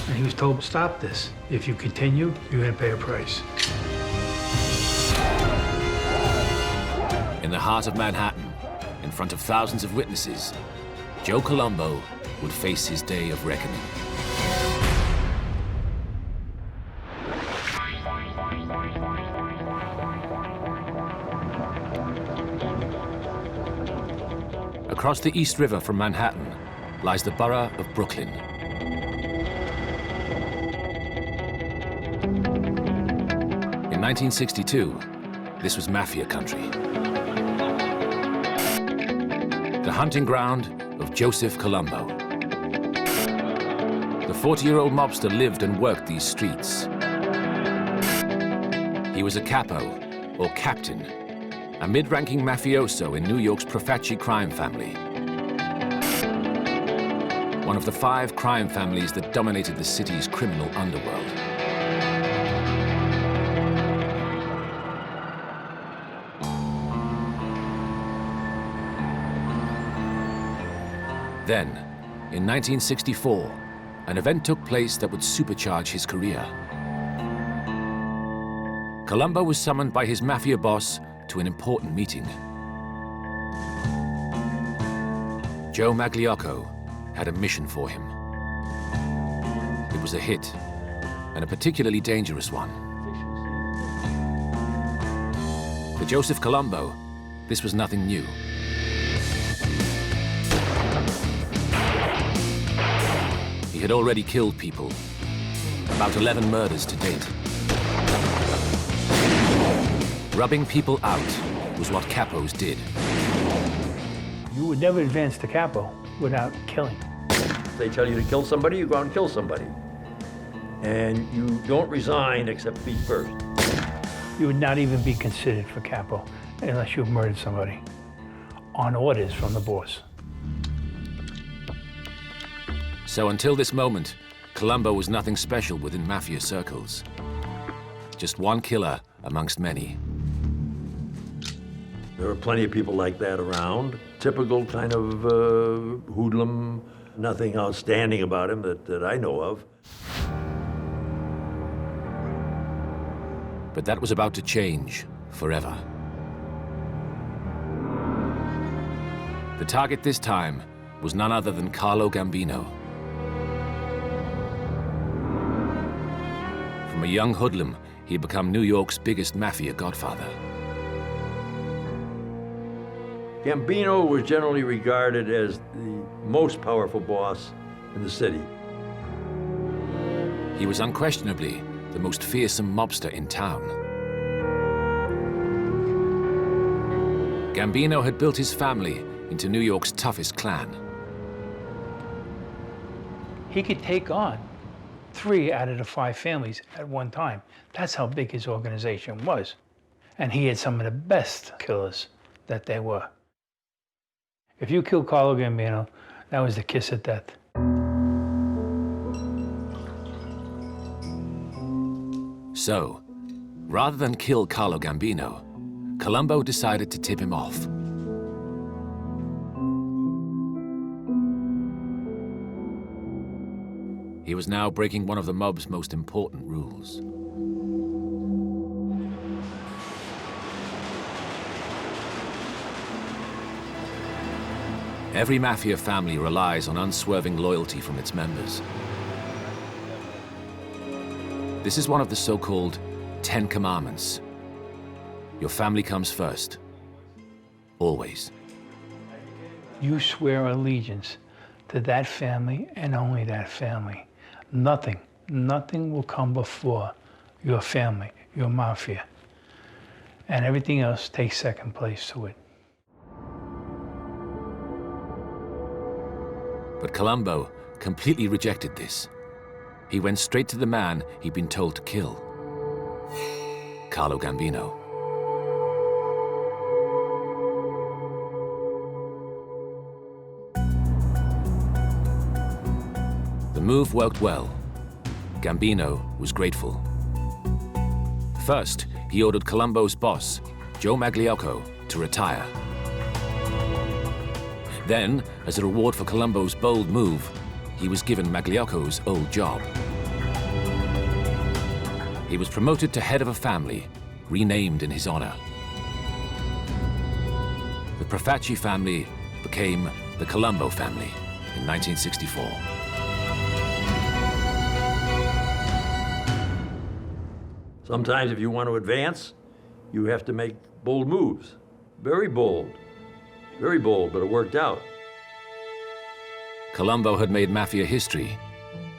[SPEAKER 7] And he was told, stop this. If you continue, you're gonna pay a price.
[SPEAKER 1] In the heart of Manhattan, in front of thousands of witnesses, Joe Colombo would face his day of reckoning. Across the East River from Manhattan lies the borough of Brooklyn. In 1962, this was Mafia country. The hunting ground of Joseph Colombo. The 40-year-old mobster lived and worked these streets. He was a capo, or captain, a mid-ranking mafioso in New York's Profaci crime family. One of the 5 crime families that dominated the city's criminal underworld. Then, in 1964, an event took place that would supercharge his career. Colombo was summoned by his Mafia boss to to an important meeting. Joe Magliocco had a mission for him. It was a hit, and a particularly dangerous one. For Joseph Colombo, this was nothing new. He had already killed people, about 11 murders to date. Rubbing people out was what capos did.
[SPEAKER 7] You would never advance to capo without killing.
[SPEAKER 15] If they tell you to kill somebody, you go out and kill somebody. And you don't resign except feet first.
[SPEAKER 7] You would not even be considered for capo unless you murdered somebody on orders from the boss.
[SPEAKER 1] So until this moment, Colombo was nothing special within Mafia circles. Just one killer amongst many.
[SPEAKER 15] There are plenty of people like that around. Typical kind of hoodlum, nothing outstanding about him that I know of.
[SPEAKER 1] But that was about to change forever. The target this time was none other than Carlo Gambino. From a young hoodlum, he had become New York's biggest mafia godfather.
[SPEAKER 15] Gambino was generally regarded as the most powerful boss in the city.
[SPEAKER 1] He was unquestionably the most fearsome mobster in town. Gambino had built his family into New York's toughest clan.
[SPEAKER 7] He could take on 3 out of the 5 families at one time. That's how big his organization was. And he had some of the best killers that there were. If you killed Carlo Gambino, that was the kiss of death.
[SPEAKER 1] So, rather than kill Carlo Gambino, Colombo decided to tip him off. He was now breaking one of the mob's most important rules. Every mafia family relies on unswerving loyalty from its members. This is one of the so-called 10 Commandments. Your family comes first. Always.
[SPEAKER 7] You swear allegiance to that family and only that family. Nothing will come before your family, your mafia. And everything else takes second place to it.
[SPEAKER 1] But Colombo completely rejected this. He went straight to the man he'd been told to kill, Carlo Gambino. The move worked well. Gambino was grateful. First, he ordered Colombo's boss, Joe Magliocco, to retire. Then, as a reward for Colombo's bold move, he was given Magliocco's old job. He was promoted to head of a family, renamed in his honor. The Profaci family became the Colombo family in 1964.
[SPEAKER 15] Sometimes if you want to advance, you have to make bold moves. Very bold, but it worked out.
[SPEAKER 1] Colombo had made mafia history.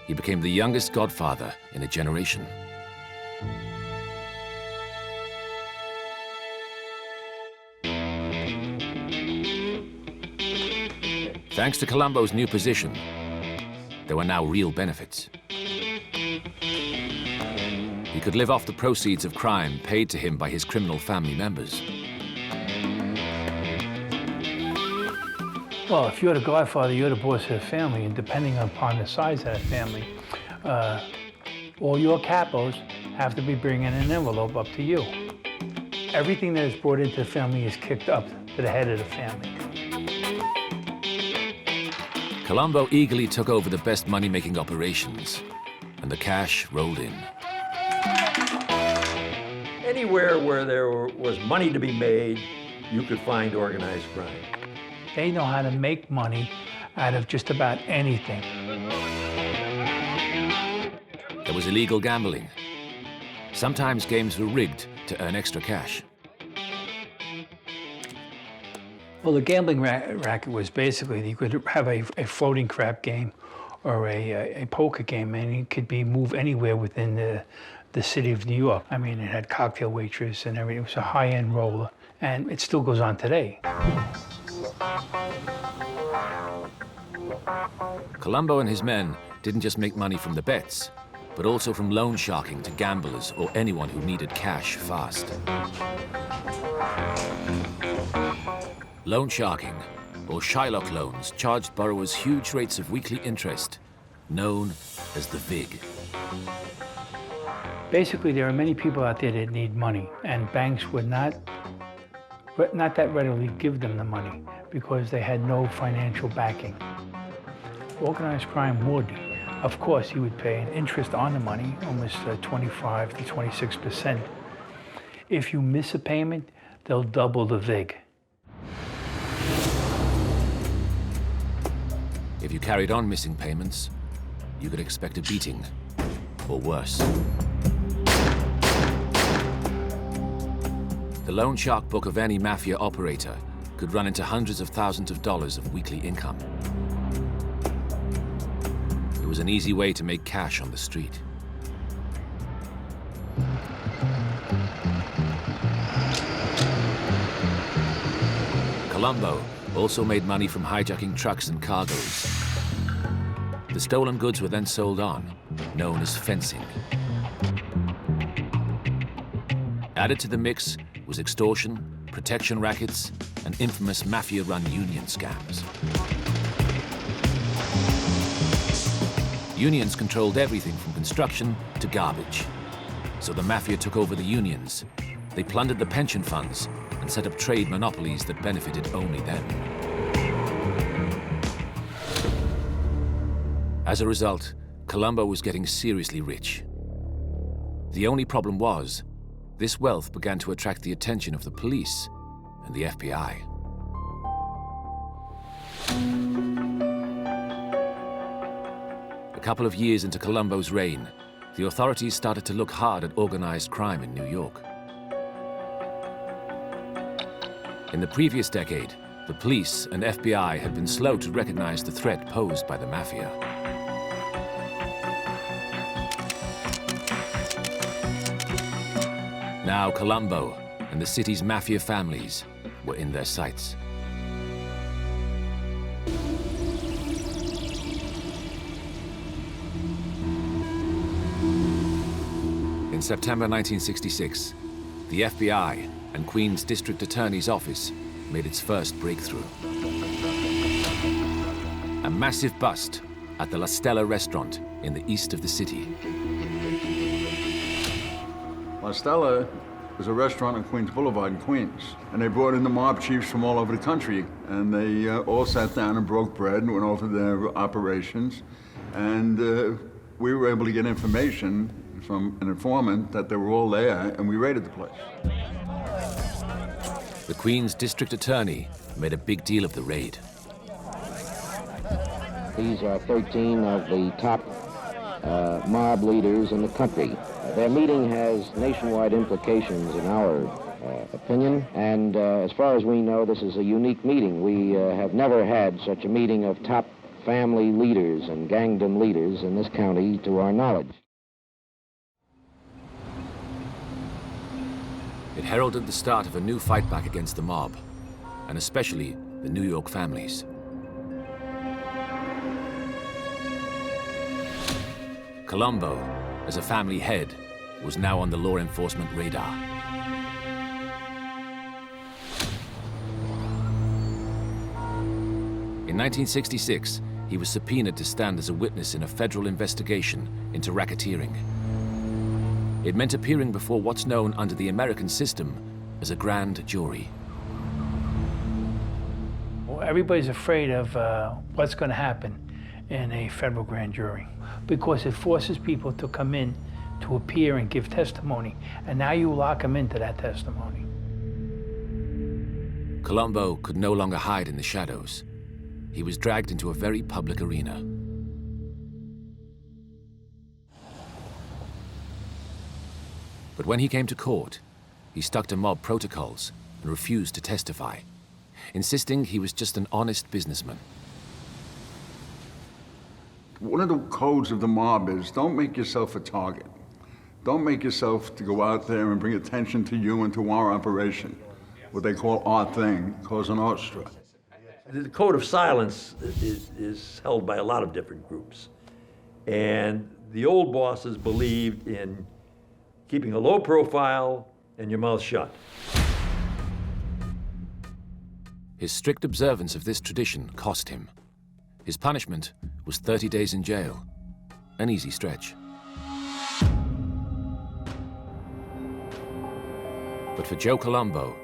[SPEAKER 1] He became the youngest godfather in a generation. Thanks to Colombo's new position, there were now real benefits. He could live off the proceeds of crime paid to him by his criminal family members.
[SPEAKER 7] Well, if you're the godfather, you're the boss of the family, and depending upon the size of that family, all your capos have to be bringing an envelope up to you. Everything that is brought into the family is kicked up to the head of the family.
[SPEAKER 1] Colombo eagerly took over the best money-making operations, and the cash rolled in.
[SPEAKER 15] Anywhere where there was money to be made, you could find organized crime.
[SPEAKER 7] They know how to make money out of just about anything.
[SPEAKER 1] There was illegal gambling. Sometimes games were rigged to earn extra cash.
[SPEAKER 7] Well, the gambling racket was basically, you could have a floating crap game or a poker game, and it could be moved anywhere within the city of New York. I mean, it had cocktail waitress and everything. It was a high-end roller, and it still goes on today.
[SPEAKER 1] Colombo and his men didn't just make money from the bets, but also from loan sharking to gamblers or anyone who needed cash fast. Loan sharking, or Shylock loans, charged borrowers huge rates of weekly interest, known as the VIG.
[SPEAKER 7] Basically, there are many people out there that need money, and banks would not that readily give them the money because they had no financial backing. Organized crime would. Of course, he would pay an interest on the money, almost 25 to 26%. If you miss a payment, they'll double the VIG.
[SPEAKER 1] If you carried on missing payments, you could expect a beating, or worse. The loan shark book of any mafia operator could run into hundreds of thousands of dollars of weekly income. It was an easy way to make cash on the street. Colombo also made money from hijacking trucks and cargoes. The stolen goods were then sold on, known as fencing. Added to the mix was extortion, protection rackets, and infamous mafia-run union scams. Unions controlled everything from construction to garbage. So the mafia took over the unions. They plundered the pension funds and set up trade monopolies that benefited only them. As a result, Colombo was getting seriously rich. The only problem was, this wealth began to attract the attention of the police and the FBI. A couple of years into Colombo's reign, the authorities started to look hard at organized crime in New York. In the previous decade, the police and FBI had been slow to recognize the threat posed by the mafia. Now Colombo and the city's mafia families were in their sights. In September 1966, the FBI and Queens District Attorney's Office made its first breakthrough. A massive bust at the La Stella restaurant in the east of the city.
[SPEAKER 22] La Stella was a restaurant on Queens Boulevard in Queens, and they brought in the mob chiefs from all over the country, and they all sat down and broke bread and went over their operations, and we were able to get information from an informant that they were all there, and we raided the place.
[SPEAKER 1] The Queens District Attorney made a big deal of the raid.
[SPEAKER 14] These are 13 of the top mob leaders in the country. Their meeting has nationwide implications in our opinion, and as far as we know, this is a unique meeting. We have never had such a meeting of top family leaders and gangdom leaders in this county to our knowledge.
[SPEAKER 1] It heralded the start of a new fight back against the mob, and especially the New York families. Colombo, as a family head, was now on the law enforcement radar. In 1966, he was subpoenaed to stand as a witness in a federal investigation into racketeering. It meant appearing before what's known under the American system as a grand jury.
[SPEAKER 7] Well, everybody's afraid of what's going to happen in a federal grand jury because it forces people to come in to appear and give testimony, and now you lock him into that testimony.
[SPEAKER 1] Colombo could no longer hide in the shadows. He was dragged into a very public arena. But when he came to court, he stuck to mob protocols and refused to testify, insisting he was just an honest businessman.
[SPEAKER 22] One of the codes of the mob is don't make yourself a target. Don't make yourself to go out there and bring attention to you and to our operation. What they call our thing, Cosa Nostra.
[SPEAKER 15] The code of silence is held by a lot of different groups. And the old bosses believed in keeping a low profile and your mouth shut.
[SPEAKER 1] His strict observance of this tradition cost him. His punishment was 30 days in jail, an easy stretch. But for Joe Colombo,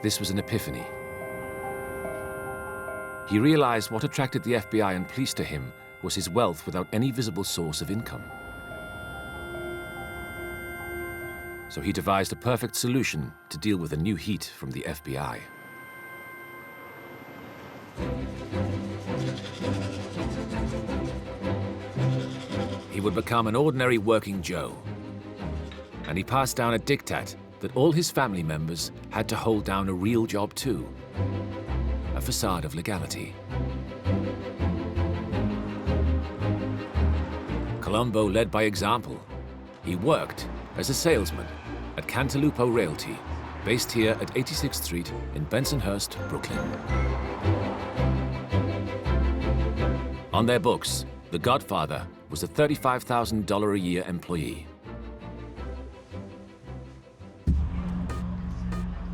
[SPEAKER 1] this was an epiphany. He realized what attracted the FBI and police to him was his wealth without any visible source of income. So he devised a perfect solution to deal with the new heat from the FBI. He would become an ordinary working Joe, and he passed down a diktat that all his family members had to hold down a real job too, a facade of legality. Colombo led by example. He worked as a salesman at Cantalupo Realty, based here at 86th Street in Bensonhurst, Brooklyn. On their books, the Godfather was a $35,000 a year employee.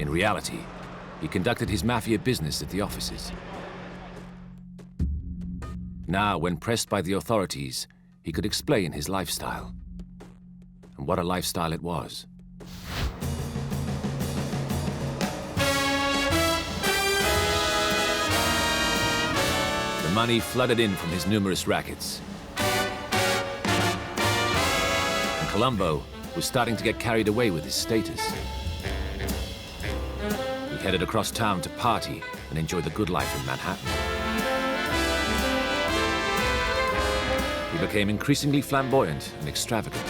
[SPEAKER 1] In reality, he conducted his Mafia business at the offices. Now, when pressed by the authorities, he could explain his lifestyle. And what a lifestyle it was. The money flooded in from his numerous rackets. And Colombo was starting to get carried away with his status. He headed across town to party and enjoy the good life in Manhattan. He became increasingly flamboyant and extravagant.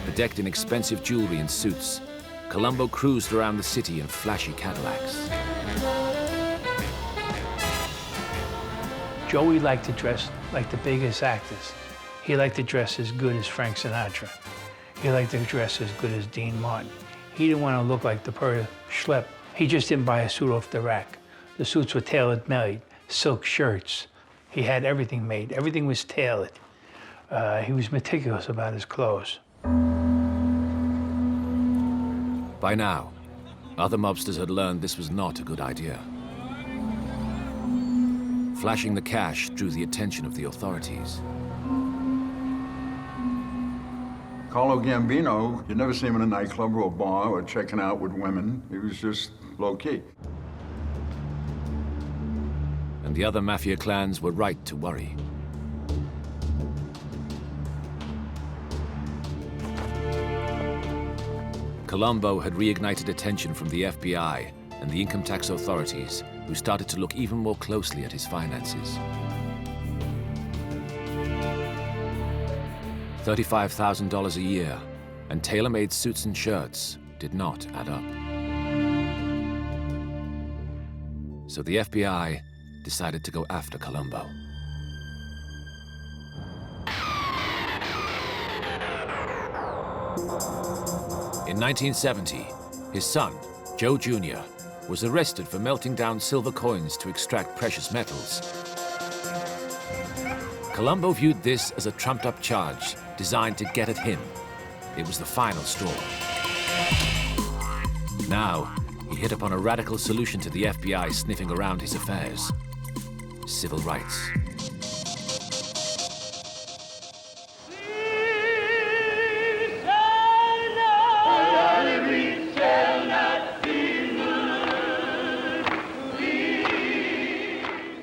[SPEAKER 1] Bedecked in expensive jewelry and suits, Colombo cruised around the city in flashy Cadillacs.
[SPEAKER 7] Joey liked to dress like the biggest actors. He liked to dress as good as Frank Sinatra. He liked to dress as good as Dean Martin. He didn't want to look like the per schlep. He just didn't buy a suit off the rack. The suits were tailor-made, silk shirts. He had everything made. Everything was tailored. He was meticulous about his clothes.
[SPEAKER 1] By now, other mobsters had learned this was not a good idea. Flashing the cash drew the attention of the authorities.
[SPEAKER 22] Carlo Gambino, you'd never see him in a nightclub or a bar or checking out with women. He was just low-key.
[SPEAKER 1] And the other Mafia clans were right to worry. Colombo had reignited attention from the FBI and the income tax authorities, who started to look even more closely at his finances. $35,000 a year and tailor-made suits and shirts did not add up. So the FBI decided to go after Colombo. In 1970, his son, Joe Jr., was arrested for melting down silver coins to extract precious metals. Colombo viewed this as a trumped-up charge designed to get at him. It was the final straw. Now, he hit upon a radical solution to the FBI sniffing around his affairs: civil rights.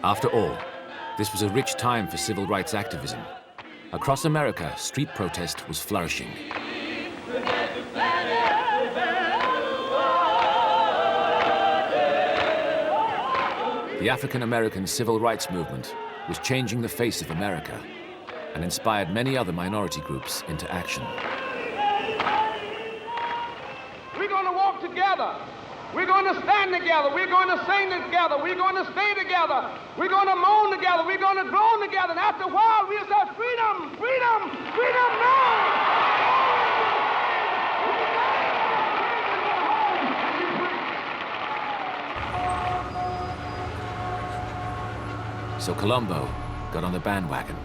[SPEAKER 1] After all, this was a rich time for civil rights activism. Across America, street protest was flourishing. The African-American civil rights movement was changing the face of America and inspired many other minority groups into action.
[SPEAKER 16] We're going to walk together. We're going to stand together. We're going to sing together. We're going to stay together. We're going to moan together. We're going to groan together. And after a while, we'll say, freedom, freedom, freedom now!
[SPEAKER 1] So Colombo got on the bandwagon.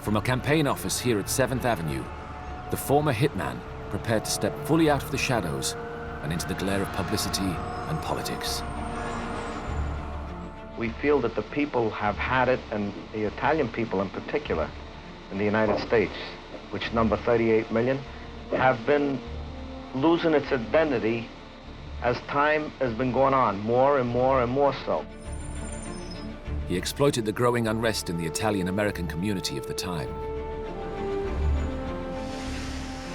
[SPEAKER 1] From a campaign office here at 7th Avenue, the former hitman prepared to step fully out of the shadows and into the glare of publicity and politics.
[SPEAKER 4] We feel that the people have had it, and the Italian people in particular, in the United States, which number 38 million, have been losing its identity as time has been going on, more and more and more so.
[SPEAKER 1] He exploited the growing unrest in the Italian-American community of the time.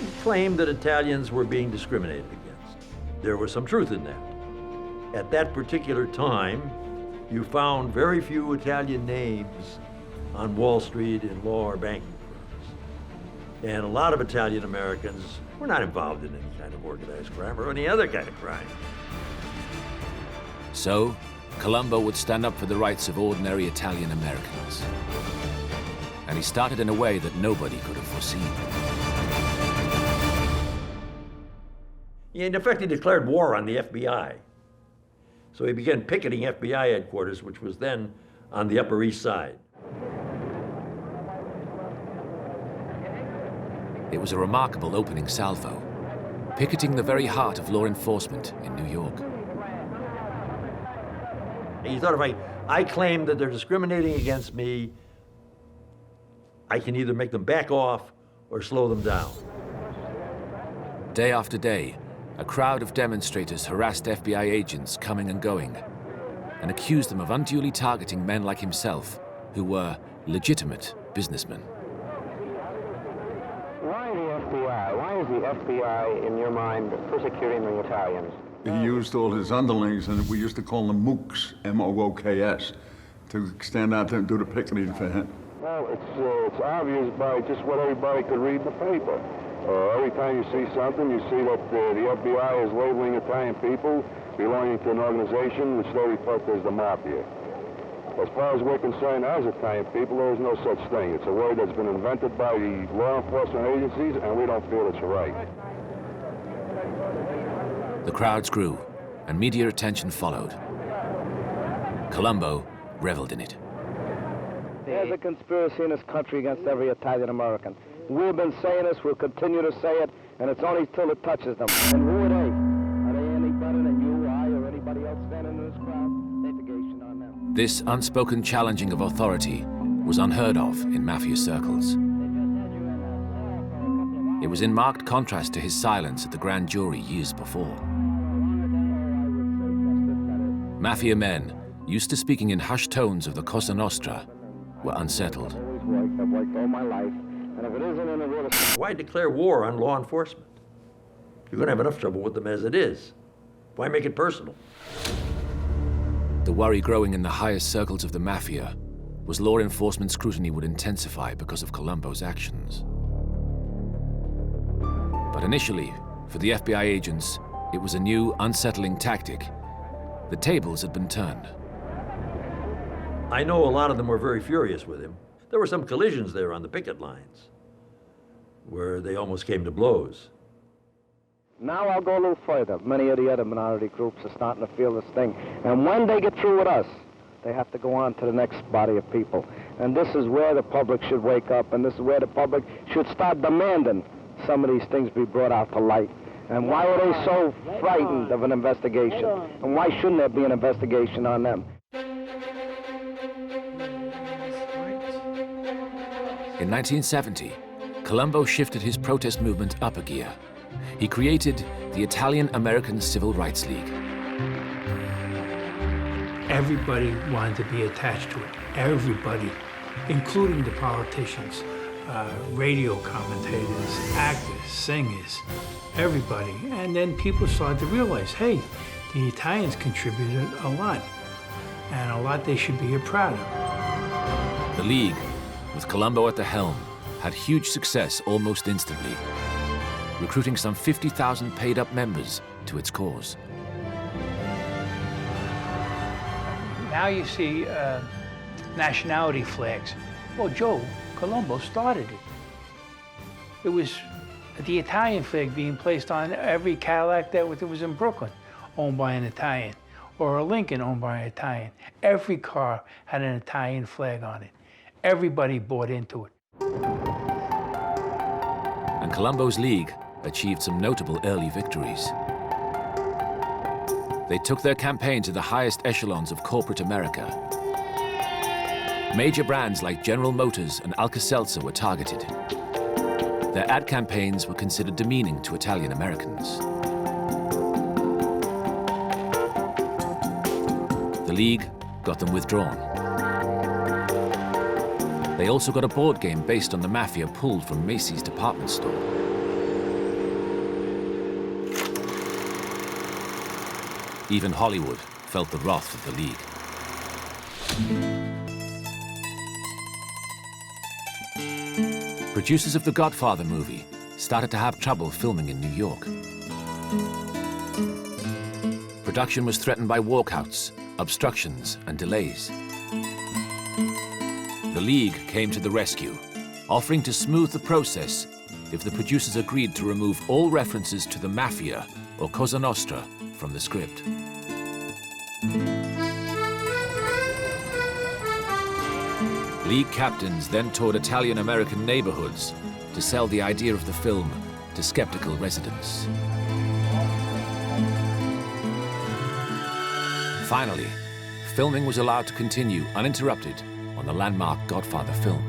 [SPEAKER 15] He claimed that Italians were being discriminated against. There was some truth in that. At that particular time, you found very few Italian names on Wall Street in law or banking firms. And a lot of Italian Americans were not involved in any kind of organized crime or any other kind of crime.
[SPEAKER 1] So, Colombo would stand up for the rights of ordinary Italian Americans. And he started in a way that nobody could have foreseen.
[SPEAKER 15] In effect, he declared war on the FBI. So he began picketing FBI headquarters, which was then on the Upper East Side.
[SPEAKER 1] It was a remarkable opening salvo, picketing the very heart of law enforcement in New York.
[SPEAKER 15] He thought, if I claim that they're discriminating against me, I can either make them back off or slow them down.
[SPEAKER 1] Day after day, a crowd of demonstrators harassed FBI agents coming and going and accused them of unduly targeting men like himself who were legitimate businessmen.
[SPEAKER 4] Why the FBI? Why is the FBI, in your mind, persecuting the Italians?
[SPEAKER 22] He used all his underlings, and we used to call them mooks, M-O-O-K-S, to stand out there and do the picketing for him.
[SPEAKER 17] Well, it's obvious by just what everybody could read in the paper. Every time you see something, you see that the FBI is labeling Italian people belonging to an organization which they refer to as the Mafia. As far as we're concerned as Italian people, there is no such thing. It's a word that's been invented by the law enforcement agencies, and we don't feel it's right.
[SPEAKER 1] The crowds grew, and media attention followed. Colombo reveled in it.
[SPEAKER 4] There's a conspiracy in this country against every Italian American. We've been saying this, we'll continue to say it, and it's only till it touches them. And who are they? Are they any better than you, I, or anybody else standing in this crowd? Litigation on them.
[SPEAKER 1] This unspoken challenging of authority was unheard of in Mafia circles. It was in marked contrast to his silence at the grand jury years before. Mafia men, used to speaking in hushed tones of the Cosa Nostra, were unsettled.
[SPEAKER 4] I've worked all my life, and if it isn't in a real...
[SPEAKER 15] Why declare war on law enforcement? You're going to have enough trouble with them as it is. Why make it personal?
[SPEAKER 1] The worry growing in the highest circles of the Mafia was law enforcement scrutiny would intensify because of Colombo's actions. But initially, for the FBI agents, it was a new, unsettling tactic. The tables had been turned.
[SPEAKER 15] I know a lot of them were very furious with him. There were some collisions there on the picket lines where they almost came to blows.
[SPEAKER 4] Now I'll go a little further. Many of the other minority groups are starting to feel this thing. And when they get through with us, they have to go on to the next body of people. And this is where the public should wake up, and this is where the public should start demanding some of these things be brought out to light. And why are they so frightened of an investigation? And why shouldn't there be an investigation on them?
[SPEAKER 1] In 1970, Colombo shifted his protest movement up a gear. He created the Italian-American Civil Rights League.
[SPEAKER 7] Everybody wanted to be attached to it. Everybody, including the politicians. radio commentators, actors, singers, everybody. And then people started to realize, hey, the Italians contributed a lot, and a lot they should be proud of.
[SPEAKER 1] The League, with Colombo at the helm, had huge success almost instantly, recruiting some 50,000 paid-up members to its cause.
[SPEAKER 7] Now you see nationality flags. Well, Joe Colombo started it. It was the Italian flag being placed on every Cadillac that was in Brooklyn, owned by an Italian, or a Lincoln owned by an Italian. Every car had an Italian flag on it. Everybody bought into it.
[SPEAKER 1] And Colombo's League achieved some notable early victories. They took their campaign to the highest echelons of corporate America. Major brands like General Motors and Alka-Seltzer were targeted. Their ad campaigns were considered demeaning to Italian Americans. The League got them withdrawn. They also got a board game based on the Mafia pulled from Macy's department store. Even Hollywood felt the wrath of the League. Producers of the Godfather movie started to have trouble filming in New York. Production was threatened by walkouts, obstructions, and delays. The League came to the rescue, offering to smooth the process if the producers agreed to remove all references to the Mafia or Cosa Nostra from the script. League captains then toured Italian-American neighborhoods to sell the idea of the film to skeptical residents. Finally, filming was allowed to continue uninterrupted on the landmark Godfather film.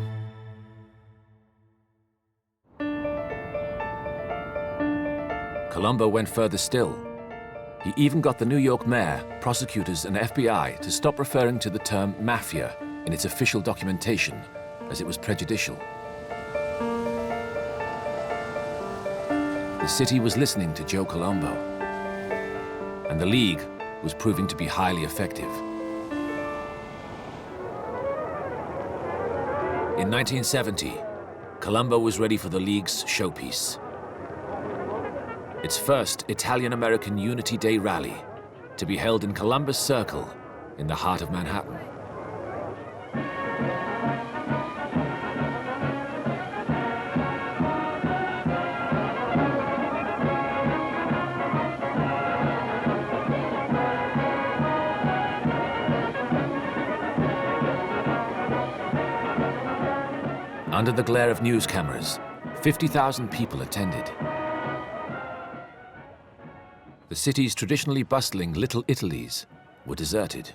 [SPEAKER 1] Colombo went further still. He even got the New York mayor, prosecutors, and FBI to stop referring to the term Mafia in its official documentation, as it was prejudicial. The city was listening to Joe Colombo, and the League was proving to be highly effective. In 1970, Colombo was ready for the League's showpiece. Its first Italian-American Unity Day rally, to be held in Columbus Circle in the heart of Manhattan. Under the glare of news cameras, 50,000 people attended. The city's traditionally bustling Little Italies were deserted.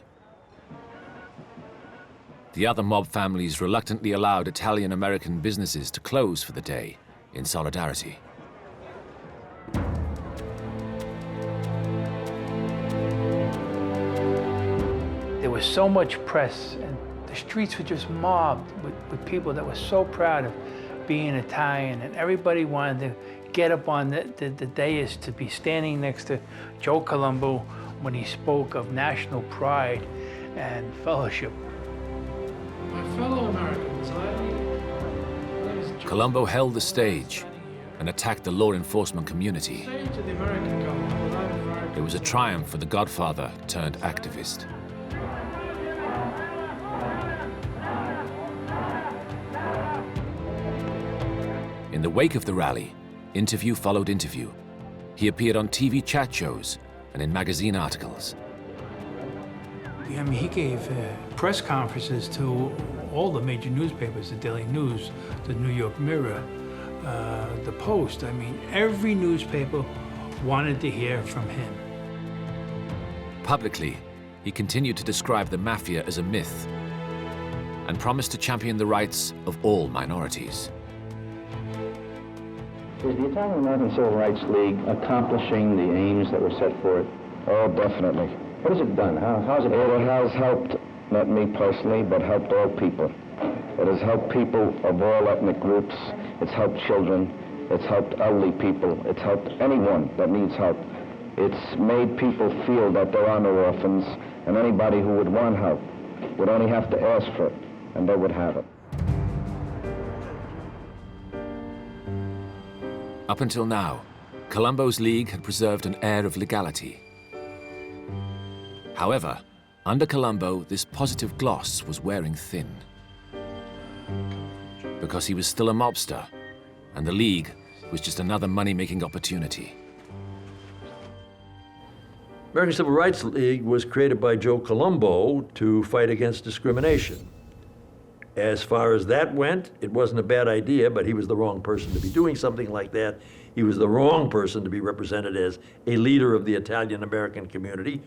[SPEAKER 1] The other mob families reluctantly allowed Italian-American businesses to close for the day in solidarity.
[SPEAKER 7] There was so much press, and the streets were just mobbed with people that were so proud of being Italian, and everybody wanted to get up on the dais to be standing next to Joe Colombo when he spoke of national pride and fellowship.
[SPEAKER 3] My fellow Americans,
[SPEAKER 1] Colombo held the stage and attacked the law enforcement community.
[SPEAKER 3] to the American government,
[SPEAKER 1] It was a triumph for the Godfather turned activist. In the wake of the rally, interview followed interview. He appeared on TV chat shows and in magazine articles.
[SPEAKER 7] I mean, he gave press conferences to all the major newspapers, the Daily News, the New York Mirror, the Post. I mean, every newspaper wanted to hear from him.
[SPEAKER 1] Publicly, he continued to describe the Mafia as a myth and promised to champion the rights of all minorities.
[SPEAKER 8] Is the Italian-American Civil Rights League accomplishing the aims that were set for it?
[SPEAKER 11] Oh, definitely.
[SPEAKER 8] What has it done? How's it?
[SPEAKER 11] It has helped, not me personally, but helped all people.
[SPEAKER 4] It has helped people of all ethnic groups. It's helped children. It's helped elderly people. It's helped anyone that needs help. It's made people feel that there are no orphans, and anybody who would want help would only have to ask for it, and they would have it.
[SPEAKER 1] Up until now, Colombo's League had preserved an air of legality. However, under Colombo, this positive gloss was wearing thin. Because he was still a mobster, and the League was just another money-making opportunity.
[SPEAKER 15] American Civil Rights League was created by Joe Colombo to fight against discrimination. As far as that went, it wasn't a bad idea, but he was the wrong person to be doing something like that. He was the wrong person to be represented as a leader of the Italian-American community.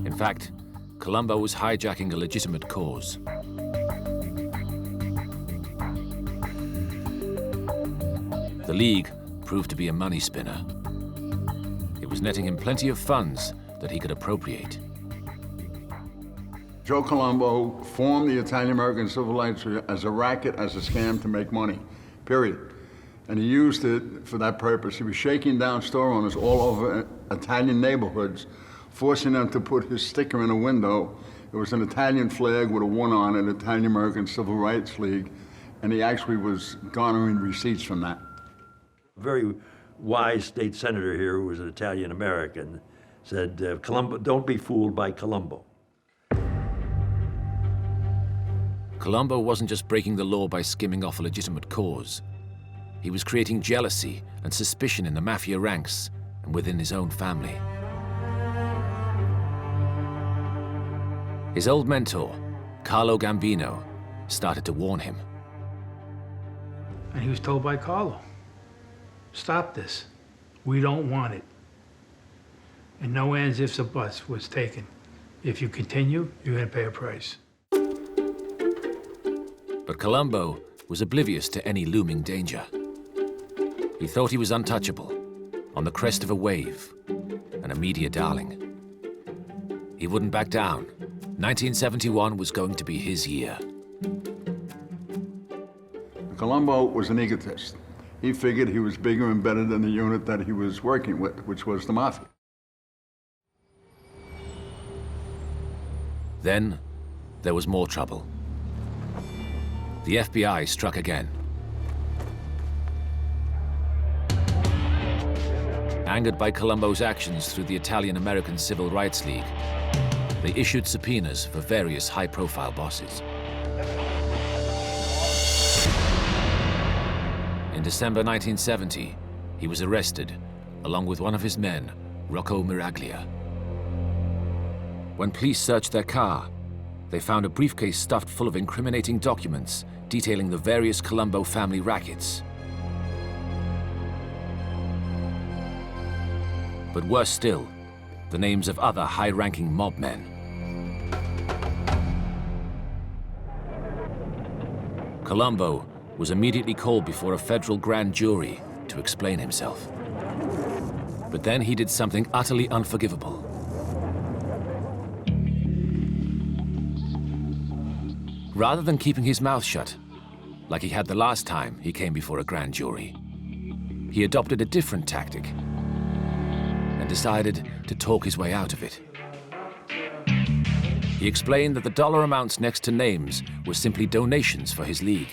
[SPEAKER 1] In fact, Colombo was hijacking a legitimate cause. The League proved to be a money spinner. It was netting him plenty of funds that he could appropriate.
[SPEAKER 22] Joe Colombo formed the Italian-American Civil Rights as a racket, as a scam to make money, period. And he used it for that purpose. He was shaking down store owners all over Italian neighborhoods, forcing them to put his sticker in a window. It was an Italian flag with a 1 on it, Italian-American Civil Rights League, and he actually was garnering receipts from that.
[SPEAKER 15] A very wise state senator here, who was an Italian-American, said, Colombo, don't be fooled by Colombo.
[SPEAKER 1] Colombo wasn't just breaking the law by skimming off a legitimate cause. He was creating jealousy and suspicion in the Mafia ranks and within his own family. His old mentor, Carlo Gambino, started to warn him.
[SPEAKER 7] And he was told by Carlo, stop this. We don't want it. And no ands, ifs, or buts was taken. If you continue, you're going to pay a price.
[SPEAKER 1] But Colombo was oblivious to any looming danger. He thought he was untouchable, on the crest of a wave, and a media darling. He wouldn't back down. 1971 was going to be his year.
[SPEAKER 22] Colombo was an egotist. He figured he was bigger and better than the unit that he was working with, which was the Mafia.
[SPEAKER 1] Then, there was more trouble. The FBI struck again. Angered by Colombo's actions through the Italian-American Civil Rights League, they issued subpoenas for various high-profile bosses. In December 1970, he was arrested, along with one of his men, Rocco Miraglia. When police searched their car, they found a briefcase stuffed full of incriminating documents detailing the various Colombo family rackets. But worse still, the names of other high-ranking mob men. Colombo was immediately called before a federal grand jury to explain himself. But then he did something utterly unforgivable. Rather than keeping his mouth shut, like he had the last time he came before a grand jury, he adopted a different tactic and decided to talk his way out of it. He explained that the dollar amounts next to names were simply donations for his league.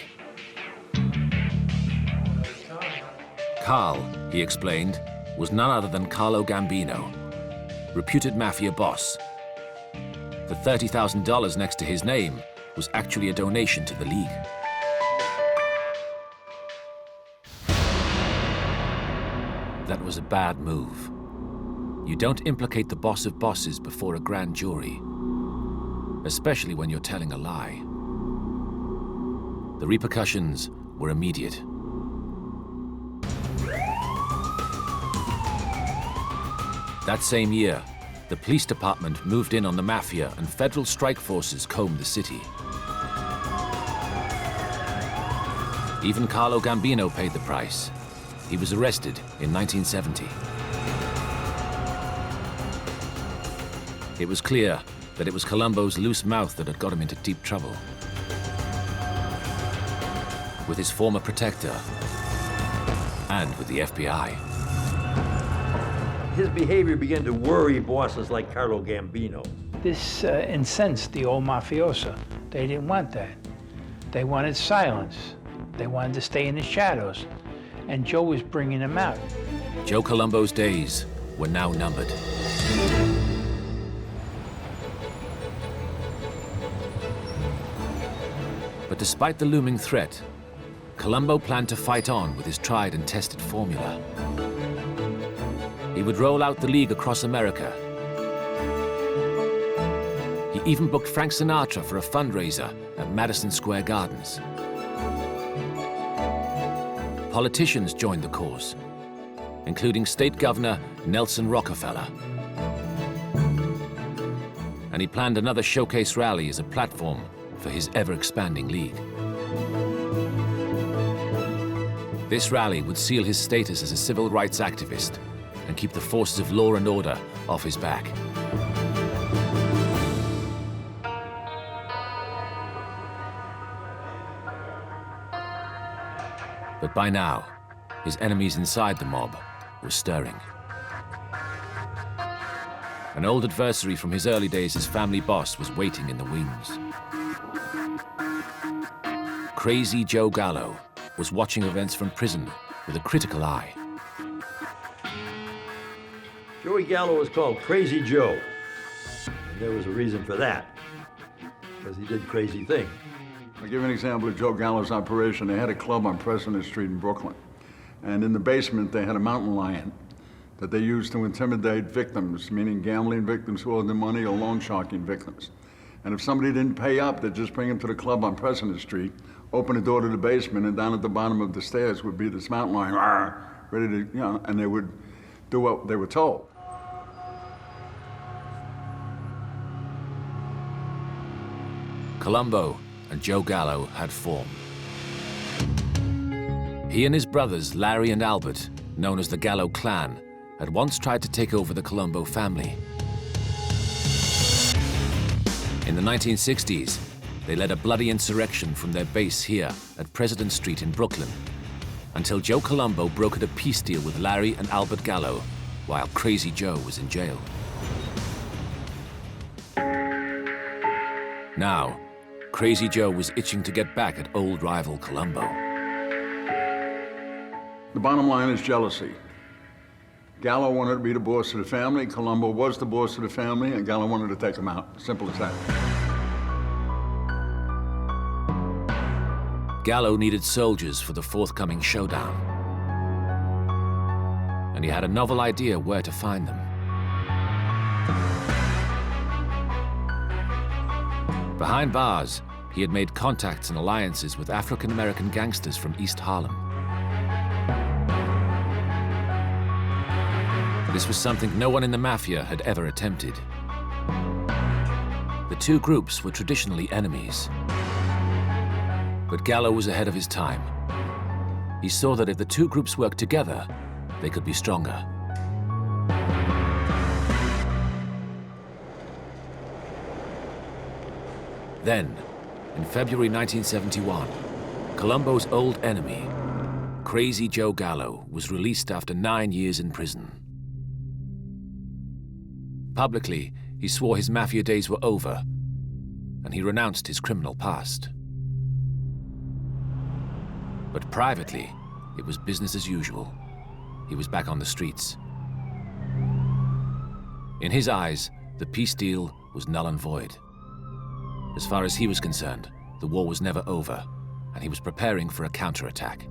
[SPEAKER 1] Carl, he explained, was none other than Carlo Gambino, reputed Mafia boss. The $30,000 next to his name was actually a donation to the league. That was a bad move. You don't implicate the boss of bosses before a grand jury, especially when you're telling a lie. The repercussions were immediate. That same year, the police department moved in on the Mafia and federal strike forces combed the city. Even Carlo Gambino paid the price. He was arrested in 1970. It was clear that it was Colombo's loose mouth that had got him into deep trouble. With his former protector and with the FBI.
[SPEAKER 15] His behavior began to worry bosses like Carlo Gambino.
[SPEAKER 7] This incensed the old mafioso. They didn't want that. They wanted silence. They wanted to stay in the shadows. And Joe was bringing them out.
[SPEAKER 1] Joe Colombo's days were now numbered. But despite the looming threat, Colombo planned to fight on with his tried and tested formula. He would roll out the League across America. He even booked Frank Sinatra for a fundraiser at Madison Square Gardens. Politicians joined the cause, including State Governor Nelson Rockefeller. And he planned another showcase rally as a platform for his ever-expanding league. This rally would seal his status as a civil rights activist and keep the forces of law and order off his back. But by now, his enemies inside the mob were stirring. An old adversary from his early days as family boss was waiting in the wings. Crazy Joe Gallow was watching events from prison with a critical eye.
[SPEAKER 15] Joey Gallo was called Crazy Joe. And there was a reason for that, because he did crazy things.
[SPEAKER 22] I'll give you an example of Joe Gallow's operation. They had a club on President Street in Brooklyn. And in the basement, they had a mountain lion that they used to intimidate victims, meaning gambling victims who owed them money or loan sharking victims. And if somebody didn't pay up, they'd just bring him to the club on President Street, open the door to the basement, and down at the bottom of the stairs would be this mountain lion, ready to, and they would do what they were told.
[SPEAKER 1] Colombo and Joe Gallow had formed. He and his brothers, Larry and Albert, known as the Gallo clan, had once tried to take over the Colombo family. In the 1960s, they led a bloody insurrection from their base here at President Street in Brooklyn, until Joe Colombo brokered a peace deal with Larry and Albert Gallo, while Crazy Joe was in jail. Now, Crazy Joe was itching to get back at old rival Colombo.
[SPEAKER 22] The bottom line is jealousy. Gallo wanted to be the boss of the family, Colombo was the boss of the family, and Gallo wanted to take him out. Simple as that.
[SPEAKER 1] Gallo needed soldiers for the forthcoming showdown. And he had a novel idea where to find them. Behind bars, he had made contacts and alliances with African-American gangsters from East Harlem. This was something no one in the Mafia had ever attempted. The two groups were traditionally enemies. But Gallo was ahead of his time. He saw that if the two groups worked together, they could be stronger. Then, in February 1971, Colombo's old enemy, Crazy Joe Gallo, was released after 9 years in prison. Publicly, he swore his Mafia days were over, and he renounced his criminal past. But privately, it was business as usual. He was back on the streets. In his eyes, the peace deal was null and void. As far as he was concerned, the war was never over, and he was preparing for a counterattack.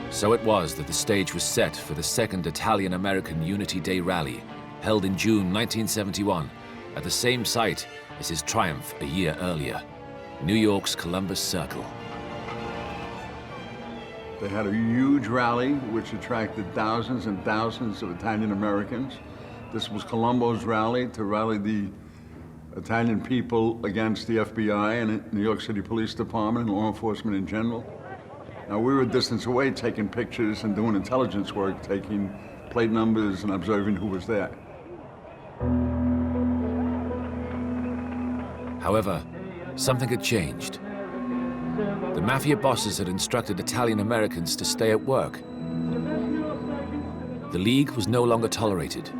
[SPEAKER 1] So it was that the stage was set for the second Italian-American Unity Day rally, held in June 1971, at the same site as his triumph a year earlier, New York's Columbus Circle.
[SPEAKER 22] They had a huge rally which attracted thousands and thousands of Italian Americans. This was Colombo's rally to rally the Italian people against the FBI and the New York City Police Department and law enforcement in general. Now, we were a distance away taking pictures and doing intelligence work, taking plate numbers and observing who was there.
[SPEAKER 1] However, something had changed. The Mafia bosses had instructed Italian Americans to stay at work. The League was no longer tolerated.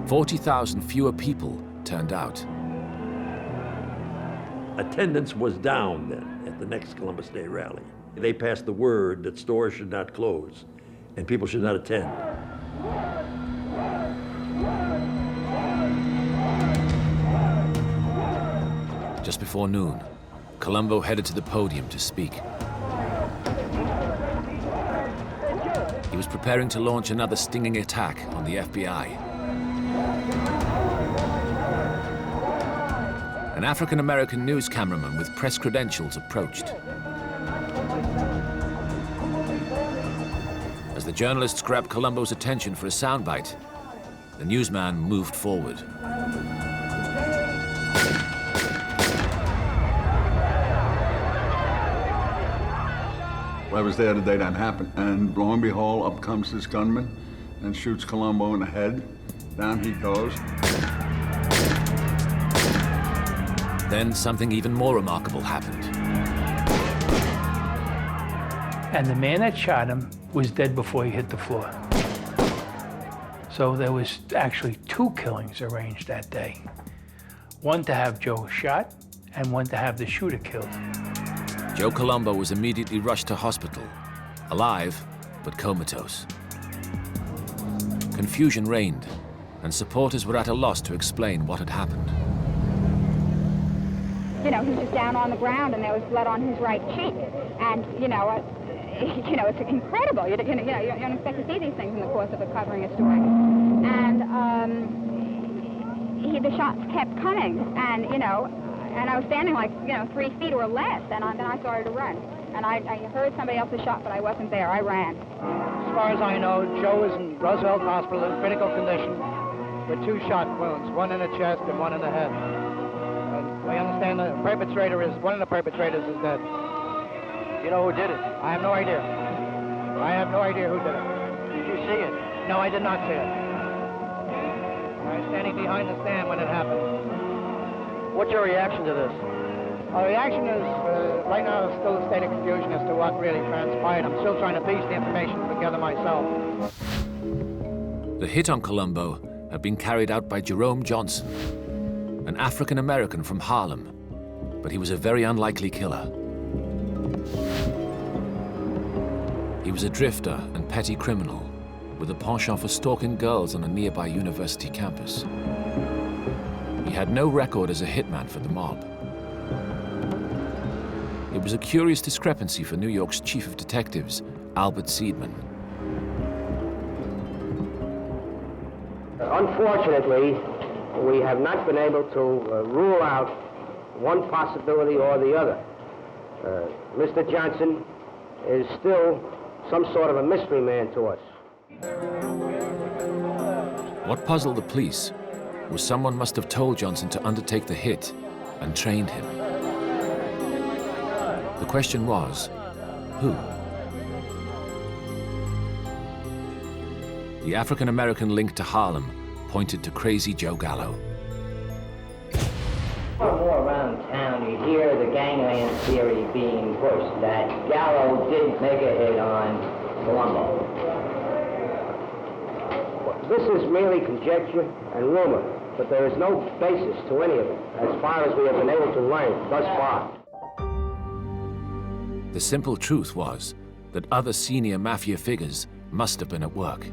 [SPEAKER 1] 40,000 fewer people turned out.
[SPEAKER 15] Attendance was down then at the next Columbus Day rally. They passed the word that stores should not close and people should not attend.
[SPEAKER 1] Just before noon, Colombo headed to the podium to speak. He was preparing to launch another stinging attack on the FBI. An African-American news cameraman with press credentials approached. As the journalists grabbed Colombo's attention for a soundbite, the newsman moved forward.
[SPEAKER 22] I was there the day that happened, and lo and behold, up comes this gunman and shoots Colombo in the head. Down he goes.
[SPEAKER 1] Then something even more remarkable happened.
[SPEAKER 7] And the man that shot him was dead before he hit the floor. So there was actually 2 killings arranged that day. One to have Joe shot, and one to have the shooter killed.
[SPEAKER 1] Joe Colombo was immediately rushed to hospital, alive but comatose. Confusion reigned, and supporters were at a loss to explain what had happened.
[SPEAKER 2] You know, he was down on the ground and there was blood on his right cheek. And, it's incredible. You don't expect to see these things in the course of covering a story. And the shots kept coming. And, and I was standing like, 3 feet or less. And then I started to run. And I heard somebody else's shot, but I wasn't there. I ran.
[SPEAKER 18] As far as I know, Joe is in Roosevelt Hospital in critical condition with 2 shot wounds, one in the chest and one in the head. I understand one of the perpetrators is dead.
[SPEAKER 21] You know who did it?
[SPEAKER 18] I have no idea. I have no idea who did it.
[SPEAKER 21] Did you see it?
[SPEAKER 18] No, I did not see it. I was standing behind the stand when it happened.
[SPEAKER 21] What's your reaction to this?
[SPEAKER 18] Our reaction is, right now, it's still a state of confusion as to what really transpired. I'm still trying to piece the information together myself.
[SPEAKER 1] The hit on Colombo had been carried out by Jerome Johnson, an African-American from Harlem, but he was a very unlikely killer. He was a drifter and petty criminal with a penchant for stalking girls on a nearby university campus. He had no record as a hitman for the mob. It was a curious discrepancy for New York's chief of detectives, Albert Seidman.
[SPEAKER 4] Unfortunately, we have not been able to rule out one possibility or the other. Mr. Johnson is still some sort of a mystery man to us.
[SPEAKER 1] What puzzled the police was someone must have told Johnson to undertake the hit and trained him. The question was, who? The African-American link to Harlem pointed to crazy Joe Gallow.
[SPEAKER 24] More and more around town, you hear the gangland theory being pushed, that Gallow didn't make a hit on Colombo.
[SPEAKER 4] This is merely conjecture and rumor, but there is no basis to any of it, as far as we have been able to learn thus far.
[SPEAKER 1] The simple truth was that other senior Mafia figures must have been at work.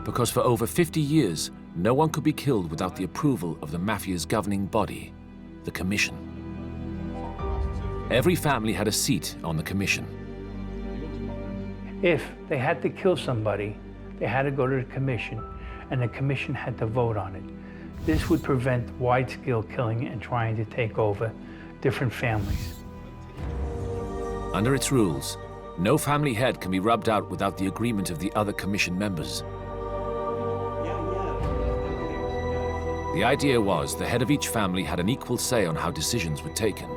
[SPEAKER 1] Because for over 50 years, no one could be killed without the approval of the Mafia's governing body, the Commission. Every family had a seat on the Commission.
[SPEAKER 7] If they had to kill somebody, they had to go to the Commission, and the Commission had to vote on it. This would prevent wide-scale killing and trying to take over different families.
[SPEAKER 1] Under its rules, no family head can be rubbed out without the agreement of the other Commission members. The idea was the head of each family had an equal say on how decisions were taken.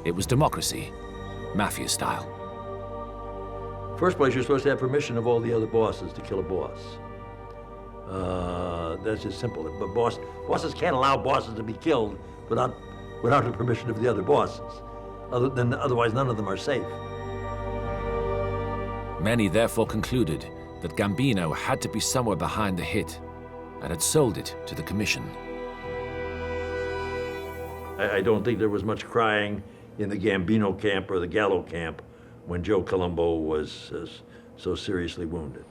[SPEAKER 1] It was democracy, Mafia style.
[SPEAKER 15] First place, you're supposed to have permission of all the other bosses to kill a boss. That's just simple. But bosses can't allow bosses to be killed without the permission of the other bosses. Otherwise, none of them are safe.
[SPEAKER 1] Many therefore concluded that Gambino had to be somewhere behind the hit and had sold it to the commission.
[SPEAKER 15] I don't think there was much crying in the Gambino camp or the Gallo camp when Joe Colombo was so seriously wounded.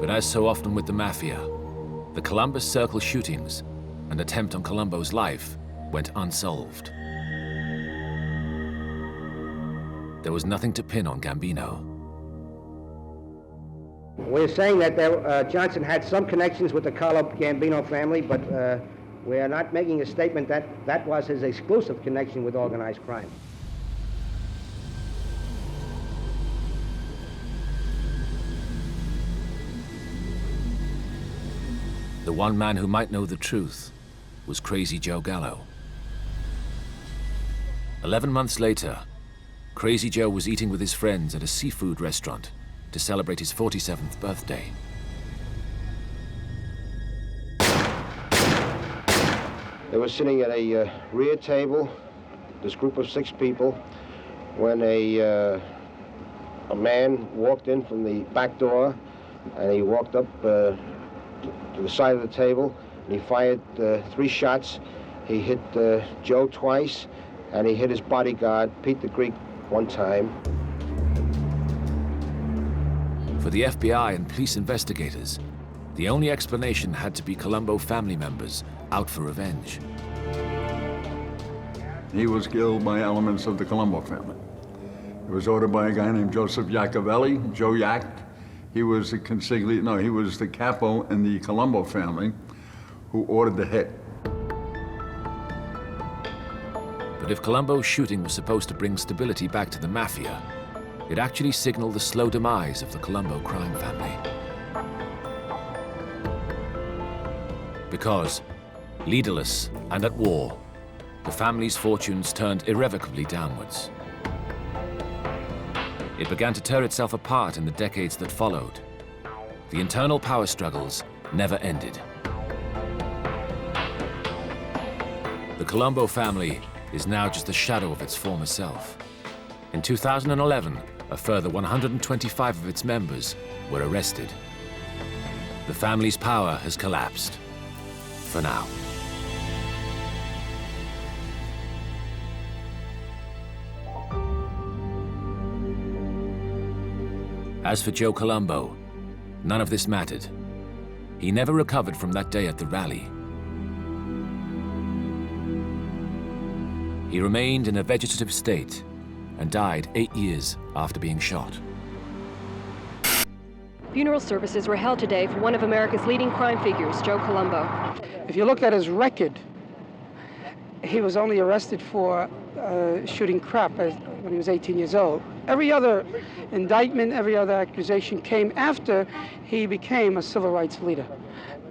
[SPEAKER 1] But as so often with the Mafia, the Columbus Circle shootings and attempt on Colombo's life went unsolved. There was nothing to pin on Gambino.
[SPEAKER 6] We're saying that Johnson had some connections with the Gambino family, but we are not making a statement that that was his exclusive connection with organized crime.
[SPEAKER 1] The one man who might know the truth was Crazy Joe Gallow. 11 months later, Crazy Joe was eating with his friends at a seafood restaurant to celebrate his 47th birthday.
[SPEAKER 6] They were sitting at a rear table, this group of 6 people, when a man walked in from the back door, and he walked up to the side of the table, and he fired 3 shots. He hit Joe twice, and he hit his bodyguard, Pete the Greek, 1 time.
[SPEAKER 1] For the FBI and police investigators, the only explanation had to be Colombo family members out for revenge.
[SPEAKER 22] He was killed by elements of the Colombo family. It was ordered by a guy named Joseph Iacovelli, Joe Yack. He was the consiglio, he was the capo in the Colombo family who ordered the hit.
[SPEAKER 1] But if Colombo's shooting was supposed to bring stability back to the Mafia, it actually signaled the slow demise of the Colombo crime family. Because, leaderless and at war, the family's fortunes turned irrevocably downwards. It began to tear itself apart in the decades that followed. The internal power struggles never ended. The Colombo family is now just a shadow of its former self. In 2011, a further 125 of its members were arrested. The family's power has collapsed, for now. As for Joe Colombo, none of this mattered. He never recovered from that day at the rally. He remained in a vegetative state and died 8 years after being shot.
[SPEAKER 9] Funeral services were held today for one of America's leading crime figures, Joe Colombo.
[SPEAKER 10] If you look at his record, he was only arrested for shooting crap when he was 18 years old. Every other indictment, every other accusation came after he became a civil rights leader.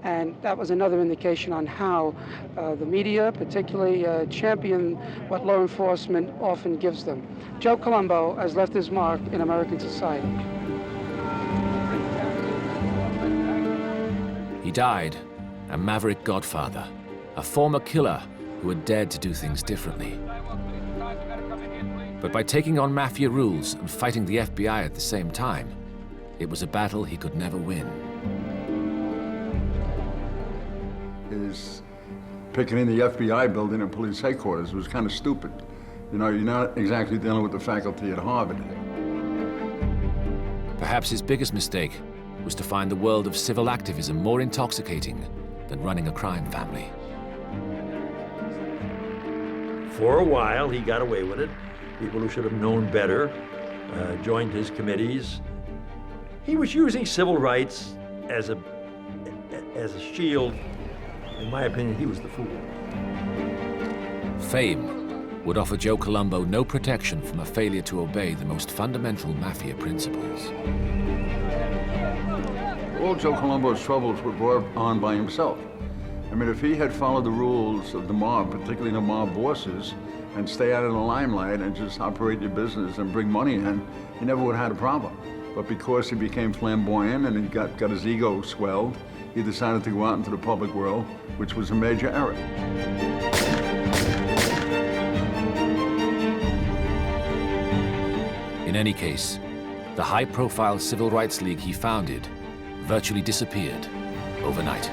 [SPEAKER 10] And that was another indication on how the media, particularly, champion what law enforcement often gives them. Joe Colombo has left his mark in American society.
[SPEAKER 1] He died a maverick godfather, a former killer who had dared to do things differently. But by taking on Mafia rules and fighting the FBI at the same time, it was a battle he could never win.
[SPEAKER 22] His picketing the FBI building at police headquarters was kind of stupid. You know, you're not exactly dealing with the faculty at Harvard.
[SPEAKER 1] Perhaps his biggest mistake was to find the world of civil activism more intoxicating than running a crime family.
[SPEAKER 15] For a while, he got away with it. People who should have known better joined his committees. He was using civil rights as a shield. In my opinion, he was the fool.
[SPEAKER 1] Fame would offer Joe Colombo no protection from a failure to obey the most fundamental Mafia principles.
[SPEAKER 22] All Joe Colombo's troubles were brought on by himself. I mean, if he had followed the rules of the mob, particularly the mob bosses, and stay out of the limelight and just operate your business and bring money in, he never would have had a problem. But because he became flamboyant and he got his ego swelled, he decided to go out into the public world, which was a major error.
[SPEAKER 1] In any case, the high-profile civil rights league he founded virtually disappeared overnight.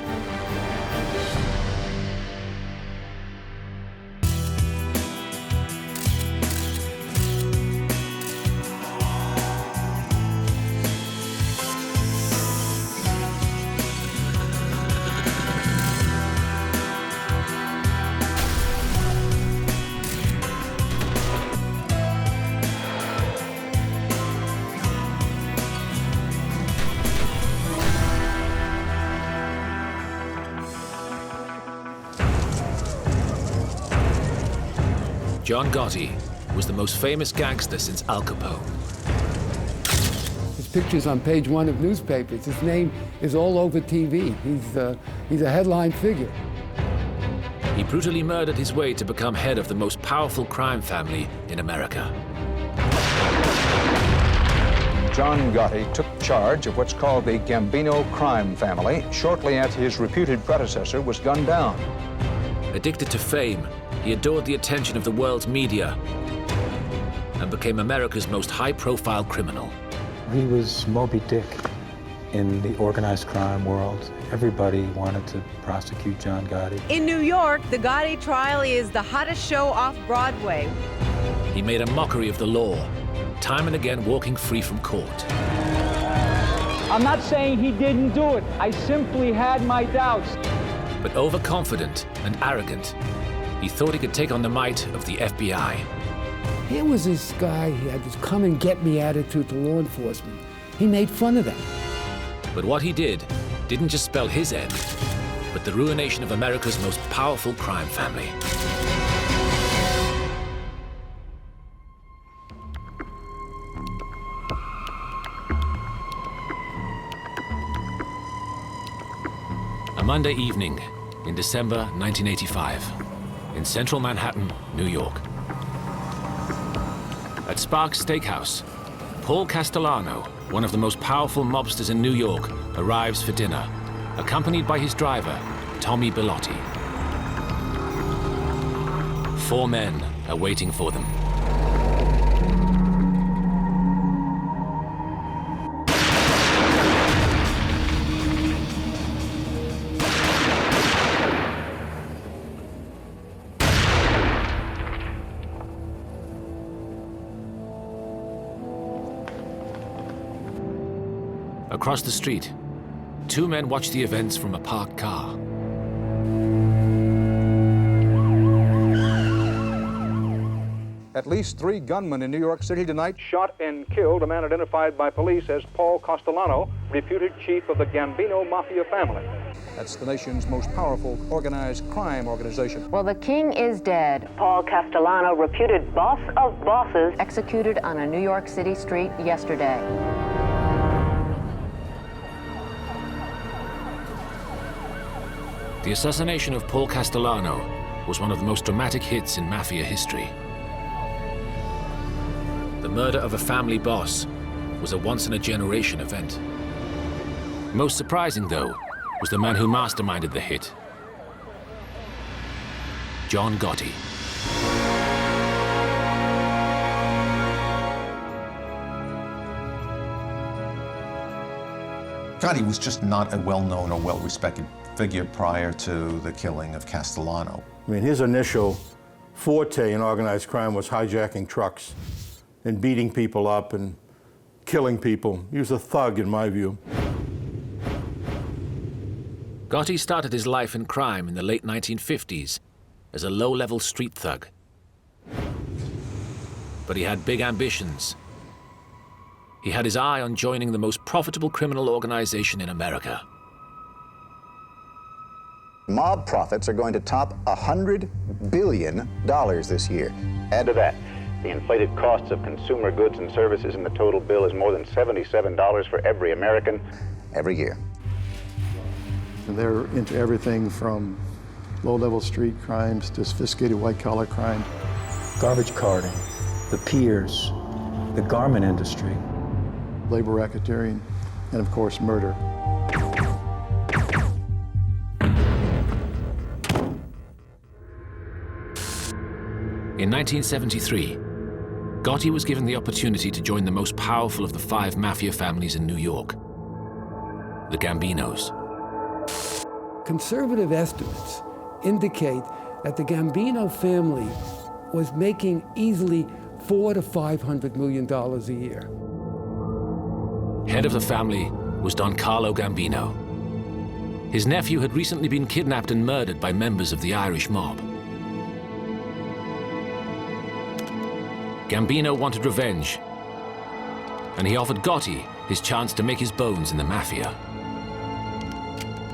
[SPEAKER 1] John Gotti was the most famous gangster since Al Capone.
[SPEAKER 20] His picture's on page 1 of newspapers. His name is all over TV. He's a headline figure.
[SPEAKER 1] He brutally murdered his way to become head of the most powerful crime family in America.
[SPEAKER 5] John Gotti took charge of what's called the Gambino crime family shortly after his reputed predecessor was gunned down.
[SPEAKER 1] Addicted to fame, he adored the attention of the world's media and became America's most high-profile criminal.
[SPEAKER 13] He was Moby Dick in the organized crime world. Everybody wanted to prosecute John Gotti.
[SPEAKER 19] In New York, the Gotti trial is the hottest show off Broadway.
[SPEAKER 1] He made a mockery of the law, time and again walking free from court.
[SPEAKER 23] I'm not saying he didn't do it. I simply had my doubts.
[SPEAKER 1] But overconfident and arrogant, he thought he could take on the might of the FBI.
[SPEAKER 20] Here was this guy, he had this come and get me attitude to law enforcement. He made fun of that.
[SPEAKER 1] But what he did didn't just spell his end, but the ruination of America's most powerful crime family. A Monday evening in December 1985. In central Manhattan, New York. At Sparks Steakhouse, Paul Castellano, one of the most powerful mobsters in New York, arrives for dinner, accompanied by his driver, Tommy Bellotti. 4 men are waiting for them. Across the street, 2 men watch the events from a parked car.
[SPEAKER 5] At least 3 gunmen in New York City tonight shot and killed a man identified by police as Paul Castellano, reputed chief of the Gambino Mafia family. That's the nation's most powerful organized crime organization.
[SPEAKER 25] Well, the king is dead. Paul Castellano, reputed boss of bosses, executed on a New York City street yesterday.
[SPEAKER 1] The assassination of Paul Castellano was one of the most dramatic hits in Mafia history. The murder of a family boss was a once-in-a-generation event. Most surprising, though, was the man who masterminded the hit, John Gotti.
[SPEAKER 26] Gotti was just not a well-known or well-respected figure prior to the killing of Castellano.
[SPEAKER 27] I mean, his initial forte in organized crime was hijacking trucks and beating people up and killing people. He was a thug, in my view.
[SPEAKER 1] Gotti started his life in crime in the late 1950s as a low-level street thug. But he had big ambitions. He had his eye on joining the most profitable criminal organization in America.
[SPEAKER 28] Mob profits are going to top $100 billion this year.
[SPEAKER 8] Add to that, the inflated costs of consumer goods and services in the total bill is more than $77 for every American.
[SPEAKER 28] Every year.
[SPEAKER 2] And they're into everything from low-level street crimes to sophisticated white-collar crime.
[SPEAKER 13] Garbage carting, the piers, the garment industry.
[SPEAKER 2] Labor racketeering, and of course, murder.
[SPEAKER 1] In 1973, Gotti was given the opportunity to join the most powerful of the 5 mafia families in New York, the Gambinos.
[SPEAKER 20] Conservative estimates indicate that the Gambino family was making easily $400 to $500 million a year.
[SPEAKER 1] Head of the family was Don Carlo Gambino. His nephew had recently been kidnapped and murdered by members of the Irish mob. Gambino wanted revenge, and he offered Gotti his chance to make his bones in the Mafia.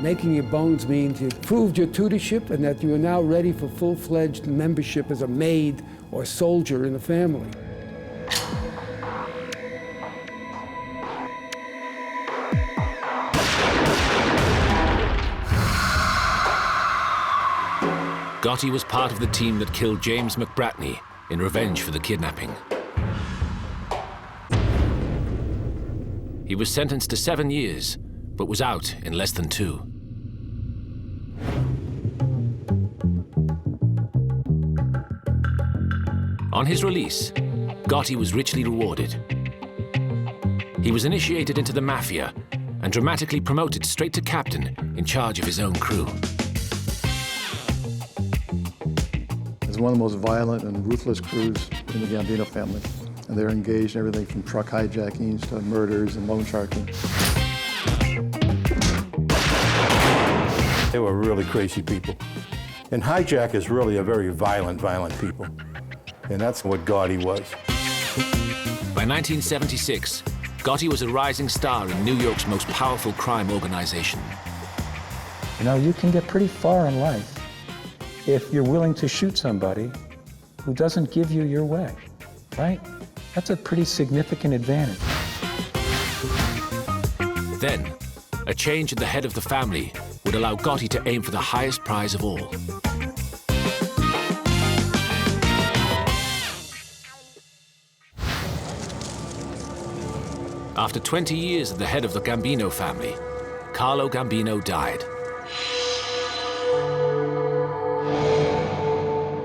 [SPEAKER 20] Making your bones means you've proved your tutorship and that you are now ready for full-fledged membership as a maid or soldier in the family.
[SPEAKER 1] Gotti was part of the team that killed James McBratney in revenge for the kidnapping. He was sentenced to 7 years, but was out in less than 2. On his release, Gotti was richly rewarded. He was initiated into the Mafia and dramatically promoted straight to captain in charge of his own crew.
[SPEAKER 2] It's one of the most violent and ruthless crews in the Gambino family. And they're engaged in everything from truck hijackings to murders and loan sharking.
[SPEAKER 27] They were really crazy people. And hijack is really a very violent people. And that's what Gotti was.
[SPEAKER 1] By 1976, Gotti was a rising star in New York's most powerful crime organization.
[SPEAKER 13] You know, you can get pretty far in life if you're willing to shoot somebody who doesn't give you your way, right? That's a pretty significant advantage.
[SPEAKER 1] Then, a change at the head of the family would allow Gotti to aim for the highest prize of all. After 20 years at the head of the Gambino family, Carlo Gambino died.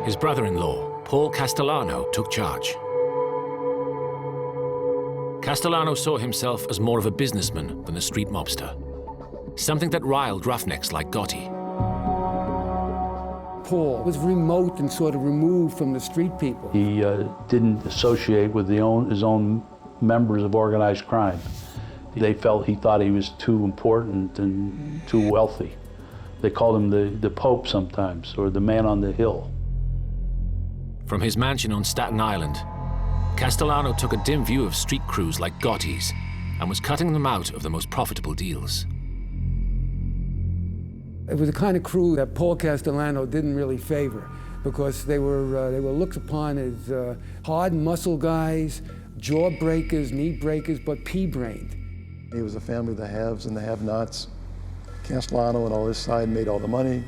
[SPEAKER 1] His brother-in-law, Paul Castellano, took charge. Castellano saw himself as more of a businessman than a street mobster, something that riled roughnecks like Gotti.
[SPEAKER 20] Paul was remote and sort of removed from the street people.
[SPEAKER 3] He didn't associate with his own members of organized crime. They felt he thought he was too important and too wealthy. They called him the Pope sometimes, or the man on the hill.
[SPEAKER 1] From his mansion on Staten Island, Castellano took a dim view of street crews like Gotti's and was cutting them out of the most profitable deals.
[SPEAKER 20] It was the kind of crew that Paul Castellano didn't really favor because they were looked upon as hard muscle guys, jaw breakers, knee breakers, but pea-brained.
[SPEAKER 2] He was a family of the haves and the have-nots. Castellano and all his side made all the money.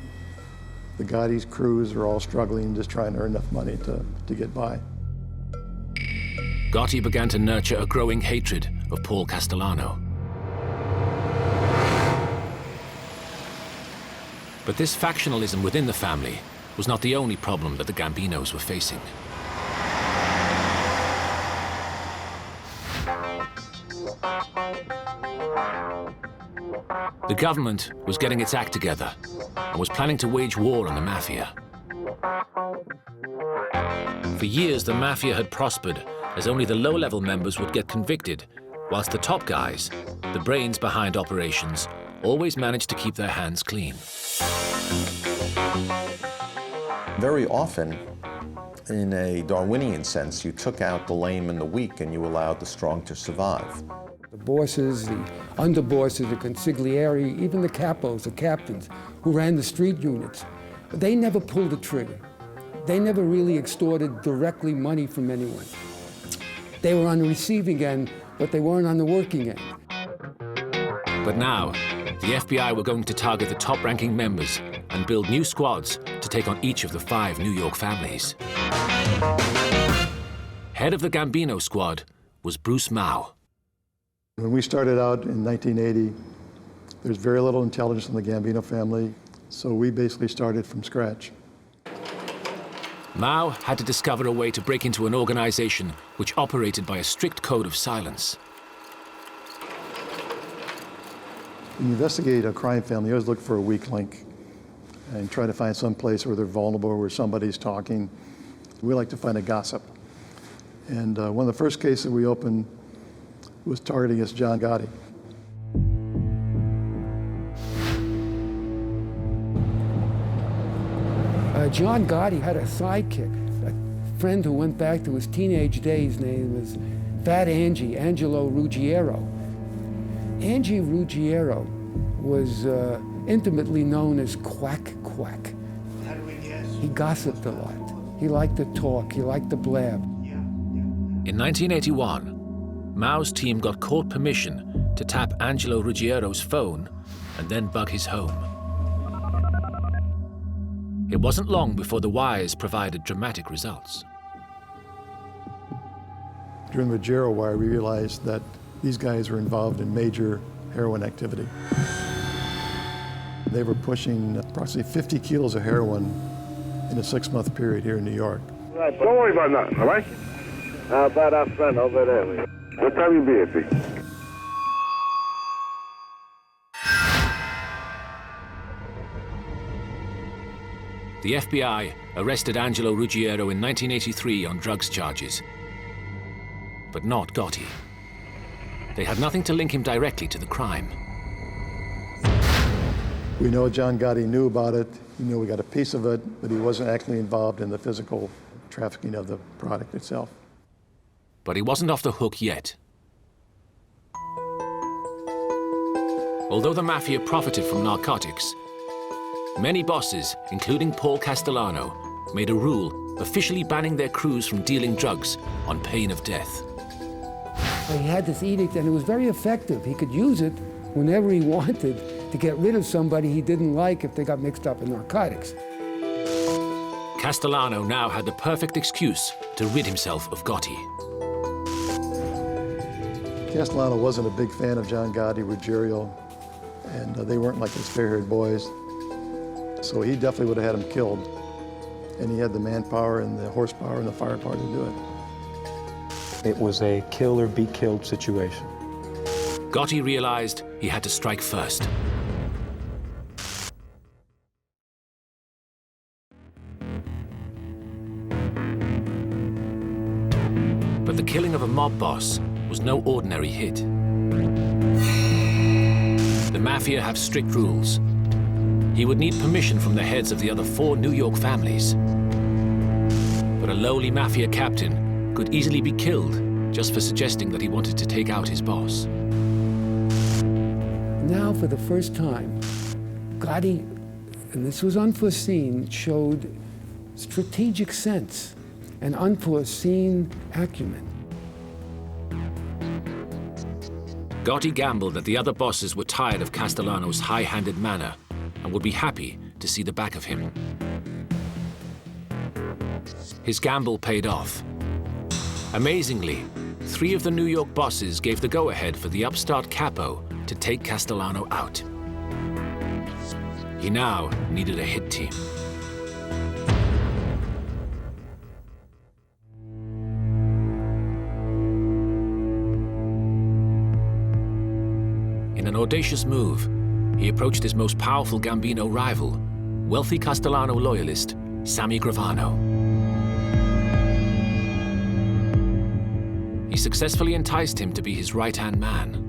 [SPEAKER 2] The Gotti's crews are all struggling, just trying to earn enough money to get by.
[SPEAKER 1] Gotti began to nurture a growing hatred of Paul Castellano. But this factionalism within the family was not the only problem that the Gambinos were facing. The government was getting its act together and was planning to wage war on the Mafia. For years, the Mafia had prospered as only the low-level members would get convicted, whilst the top guys, the brains behind operations, always managed to keep their hands clean.
[SPEAKER 26] Very often, in a Darwinian sense, you took out the lame and the weak and you allowed the strong to survive.
[SPEAKER 20] The bosses, the underbosses, the consiglieri, even the capos, the captains, who ran the street units, they never pulled the trigger. They never really extorted directly money from anyone. They were on the receiving end, but they weren't on the working end.
[SPEAKER 1] But now, the The FBI were going to target the top-ranking members and build new squads to take on each of the 5 New York families. Head of the Gambino squad was Bruce Mao.
[SPEAKER 2] When we started out in 1980, there's very little intelligence on the Gambino family, so we basically started from scratch.
[SPEAKER 1] Mao had to discover a way to break into an organization which operated by a strict code of silence.
[SPEAKER 2] When you investigate a crime family, you always look for a weak link and try to find some place where they're vulnerable, where somebody's talking. We like to find a gossip. And one of the first cases we opened was targeting us John Gotti.
[SPEAKER 20] John Gotti had a sidekick, a friend who went back to his teenage days, named was Fat Angie, Angelo Ruggiero. Angie Ruggiero was intimately known as Quack Quack.
[SPEAKER 11] How do we guess?
[SPEAKER 20] He gossiped a lot. He liked to talk, he liked to blab.
[SPEAKER 1] In 1981, Mao's team got court permission to tap Angelo Ruggiero's phone and then bug his home. It wasn't long before the wires provided dramatic results.
[SPEAKER 2] During the Ruggiero wire, we realized that these guys were involved in major heroin activity. They were pushing approximately 50 kilos of heroin in a 6-month period here in New York.
[SPEAKER 11] Right, don't worry about nothing, all right? How about our friend over there? What time you be at, B?
[SPEAKER 1] The FBI arrested Angelo Ruggiero in 1983 on drugs charges, but not Gotti. They had nothing to link him directly to the crime.
[SPEAKER 2] We know John Gotti knew about it. We knew we got a piece of it, but he wasn't actually involved in the physical trafficking of the product itself.
[SPEAKER 1] But he wasn't off the hook yet. Although the Mafia profited from narcotics, many bosses, including Paul Castellano, made a rule officially banning their crews from dealing drugs on pain of death.
[SPEAKER 20] He had this edict, and it was very effective. He could use it whenever he wanted to get rid of somebody he didn't like if they got mixed up in narcotics.
[SPEAKER 1] Castellano now had the perfect excuse to rid himself of Gotti.
[SPEAKER 2] Castellano wasn't a big fan of John Gotti, Ruggiero, and they weren't like his fair-haired boys. So he definitely would have had him killed. And he had the manpower and the horsepower and the firepower to do it.
[SPEAKER 13] It was a kill or be killed situation.
[SPEAKER 1] Gotti realized he had to strike first. But the killing of a mob boss was no ordinary hit. The Mafia have strict rules. He would need permission from the heads of the other 4 New York families. But a lowly Mafia captain could easily be killed just for suggesting that he wanted to take out his boss.
[SPEAKER 20] Now, for the first time, Gotti, and this was unforeseen, showed strategic sense and unforeseen acumen.
[SPEAKER 1] Gotti gambled that the other bosses were tired of Castellano's high-handed manner and would be happy to see the back of him. His gamble paid off. Amazingly, 3 of the New York bosses gave the go-ahead for the upstart capo to take Castellano out. He now needed a hit team. In an audacious move, he approached his most powerful Gambino rival, wealthy Castellano loyalist, Sammy Gravano. He successfully enticed him to be his right-hand man.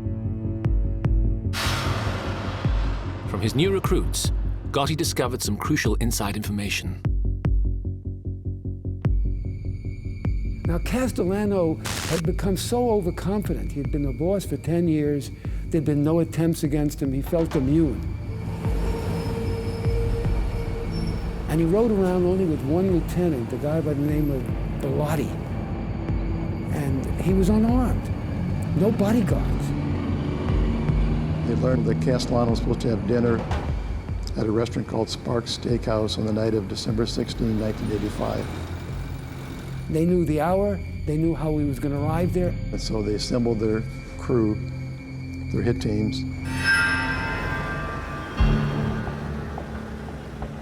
[SPEAKER 1] From his new recruits, Gotti discovered some crucial inside information.
[SPEAKER 20] Now, Castellano had become so overconfident. He'd been a boss for 10 years. There'd been no attempts against him. He felt immune. And he rode around only with one lieutenant, a guy by the name of Bellotti. And he was unarmed, no bodyguards.
[SPEAKER 2] They learned that Castellano was supposed to have dinner at a restaurant called Sparks Steakhouse on the night of December 16, 1985.
[SPEAKER 20] They knew the hour, they knew how he was going to arrive there.
[SPEAKER 2] And so they assembled their crew, their hit teams.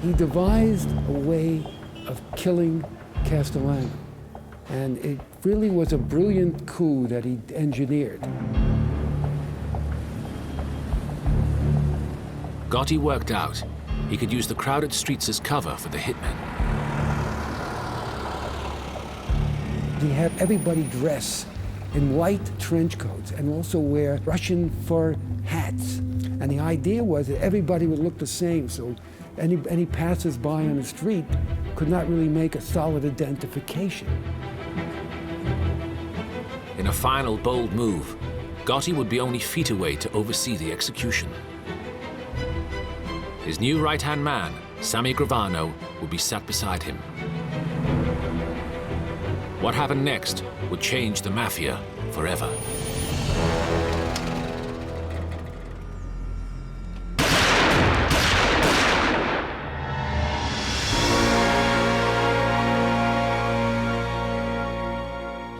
[SPEAKER 20] He devised a way of killing Castellano, and it really was a brilliant coup that he engineered.
[SPEAKER 1] Gotti worked out he could use the crowded streets as cover for the hitmen.
[SPEAKER 20] He had everybody dress in white trench coats and also wear Russian fur hats. And the idea was that everybody would look the same, so any passers-by on the street could not really make a solid identification.
[SPEAKER 1] In a final bold move, Gotti would be only feet away to oversee the execution. His new right-hand man, Sammy Gravano, would be sat beside him. What happened next would change the Mafia forever.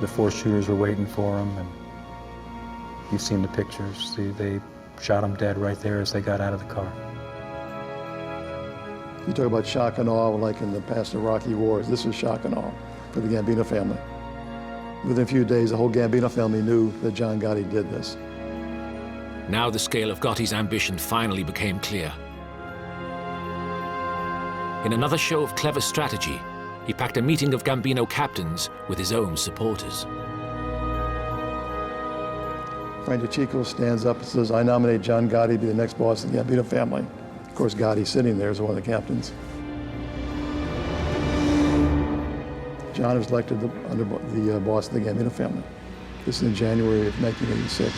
[SPEAKER 13] The four shooters were waiting for him, and you've seen the pictures. They shot him dead right there as they got out of the car.
[SPEAKER 2] You talk about shock and awe like in the past Iraqi wars. This was shock and awe for the Gambino family. Within a few days, the whole Gambino family knew that John Gotti did this.
[SPEAKER 1] Now the scale of Gotti's ambition finally became clear. In another show of clever strategy, he packed a meeting of Gambino captains with his own supporters.
[SPEAKER 2] Frank Chico stands up and says, "I nominate John Gotti to be the next boss of the Gambino family." Of course, Gotti's sitting there as one of the captains. John was elected the boss of the Gambino family. This is in January of 1986.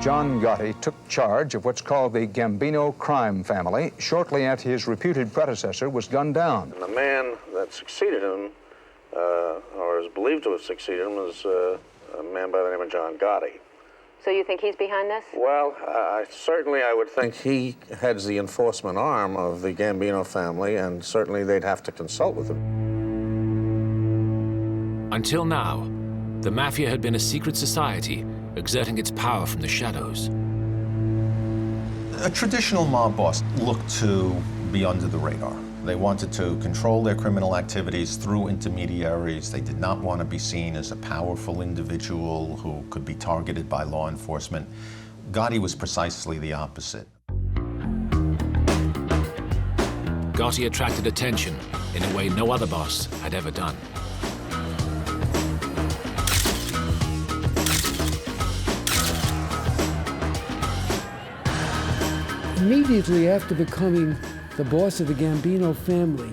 [SPEAKER 5] John Gotti took charge of what's called the Gambino crime family shortly after his reputed predecessor was gunned down.
[SPEAKER 4] And the man that succeeded him, or is believed to have succeeded him, was a man by the name of John Gotti.
[SPEAKER 25] So you think he's behind this?
[SPEAKER 4] Well, certainly I would think he heads the enforcement arm of the Gambino family, and certainly they'd have to consult with him.
[SPEAKER 1] Until now, the Mafia had been a secret society exerting its power from the shadows.
[SPEAKER 26] A traditional mob boss looked to be under the radar. They wanted to control their criminal activities through intermediaries. They did not want to be seen as a powerful individual who could be targeted by law enforcement. Gotti was precisely the opposite.
[SPEAKER 1] Gotti attracted attention in a way no other boss had ever done.
[SPEAKER 20] Immediately after becoming the boss of the Gambino family,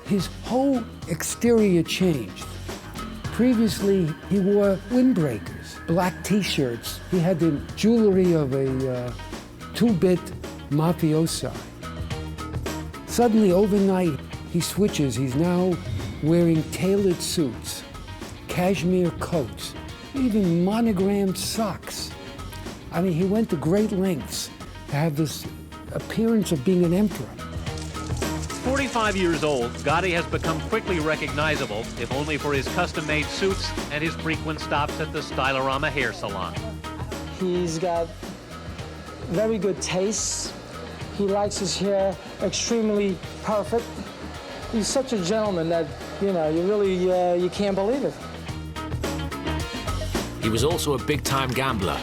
[SPEAKER 20] his whole exterior changed. Previously, he wore windbreakers, black T-shirts. He had the jewelry of a two-bit mafioso. Suddenly, overnight, he switches. He's now wearing tailored suits, cashmere coats, even monogrammed socks. I mean, he went to great lengths to have this appearance of being an emperor.
[SPEAKER 12] 45 years old, Gotti has become quickly recognizable, if only for his custom-made suits and his frequent stops at the Stylorama hair salon.
[SPEAKER 14] He's got very good taste. He likes his hair extremely perfect. He's such a gentleman that, you know, you can't believe it.
[SPEAKER 1] He was also a big-time gambler,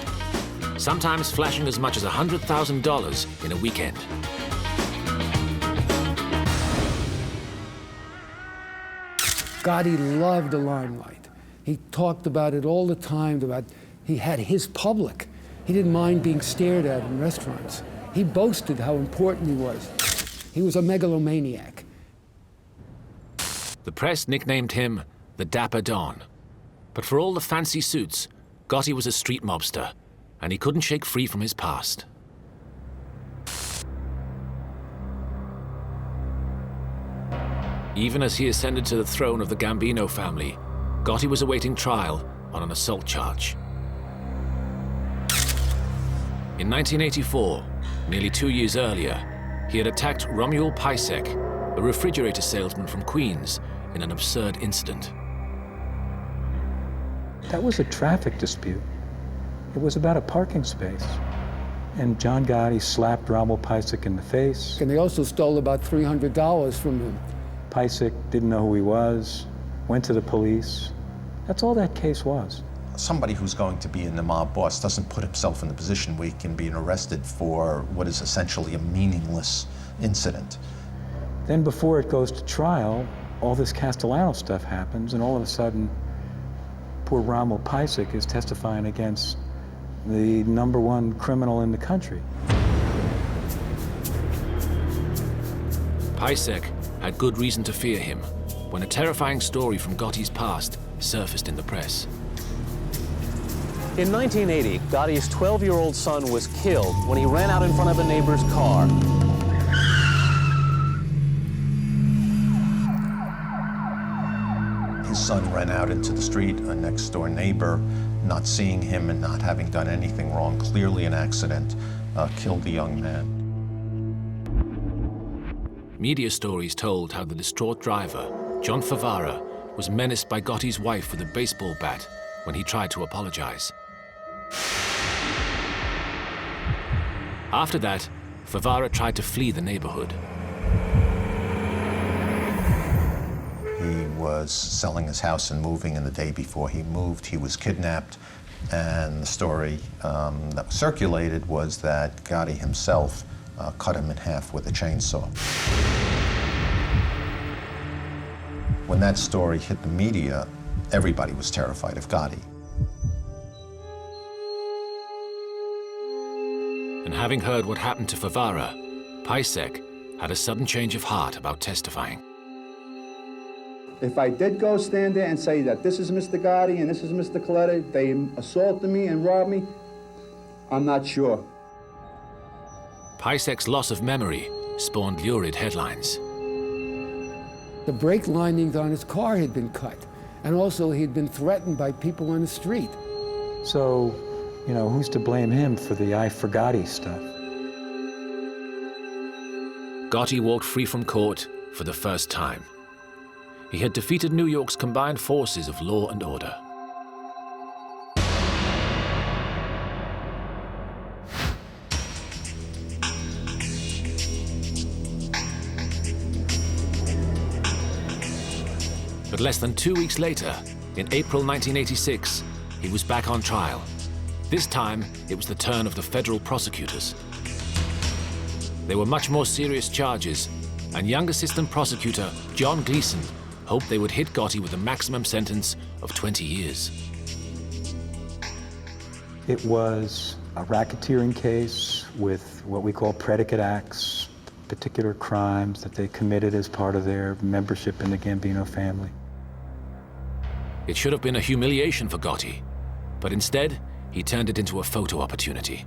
[SPEAKER 1] sometimes flashing as much as $100,000 in a weekend.
[SPEAKER 20] Gotti loved the limelight. He talked about it all the time, about he had his public. He didn't mind being stared at in restaurants. He boasted how important he was. He was a megalomaniac.
[SPEAKER 1] The press nicknamed him the Dapper Don. But for all the fancy suits, Gotti was a street mobster, and he couldn't shake free from his past. Even as he ascended to the throne of the Gambino family, Gotti was awaiting trial on an assault charge. In 1984, nearly 2 years earlier, he had attacked Romuald Pajsek, a refrigerator salesman from Queens, in an absurd incident.
[SPEAKER 13] That was a traffic dispute. It was about a parking space. And John Gotti slapped Romuald Pajsek in the face.
[SPEAKER 6] And they also stole about $300 from him.
[SPEAKER 13] Pajsek didn't know who he was, went to the police. That's all that case was.
[SPEAKER 26] Somebody who's going to be in the mob boss doesn't put himself in the position where he can be arrested for what is essentially a meaningless incident.
[SPEAKER 13] Then before it goes to trial, all this Castellano stuff happens, and all of a sudden, poor Romuald Pajsek is testifying against the #1 criminal in the country.
[SPEAKER 1] Pajsek had good reason to fear him when a terrifying story from Gotti's past surfaced in the press.
[SPEAKER 7] In 1980, Gotti's 12-year-old son was killed when he ran out in front of a neighbor's car.
[SPEAKER 26] His son ran out into the street, a next-door neighbor, not seeing him and not having done anything wrong, clearly an accident, killed the young man.
[SPEAKER 1] Media stories told how the distraught driver, John Favara, was menaced by Gotti's wife with a baseball bat when he tried to apologize. After that, Favara tried to flee the neighborhood.
[SPEAKER 26] He was selling his house and moving, and the day before he moved, he was kidnapped. And the story that was circulated was that Gotti himself cut him in half with a chainsaw. When that story hit the media, everybody was terrified of Gotti.
[SPEAKER 1] And having heard what happened to Favara, Pajsek had a sudden change of heart about testifying.
[SPEAKER 9] If I did go stand there and say that this is Mr. Gotti and this is Mr. Coletta, they assaulted me and robbed me, I'm not sure.
[SPEAKER 1] Pajsek's loss of memory spawned lurid headlines.
[SPEAKER 6] The brake linings on his car had been cut, and also he'd been threatened by people on the street.
[SPEAKER 13] So, you know, who's to blame him for the I Forgotti stuff?
[SPEAKER 1] Gotti walked free from court for the first time. He had defeated New York's combined forces of law and order. But less than 2 weeks later, in April 1986, he was back on trial. This time, it was the turn of the federal prosecutors. They were much more serious charges, and young assistant prosecutor John Gleason hoped they would hit Gotti with a maximum sentence of 20 years.
[SPEAKER 13] It was a racketeering case with what we call predicate acts, particular crimes that they committed as part of their membership in the Gambino family.
[SPEAKER 1] It should have been a humiliation for Gotti, but instead, he turned it into a photo opportunity.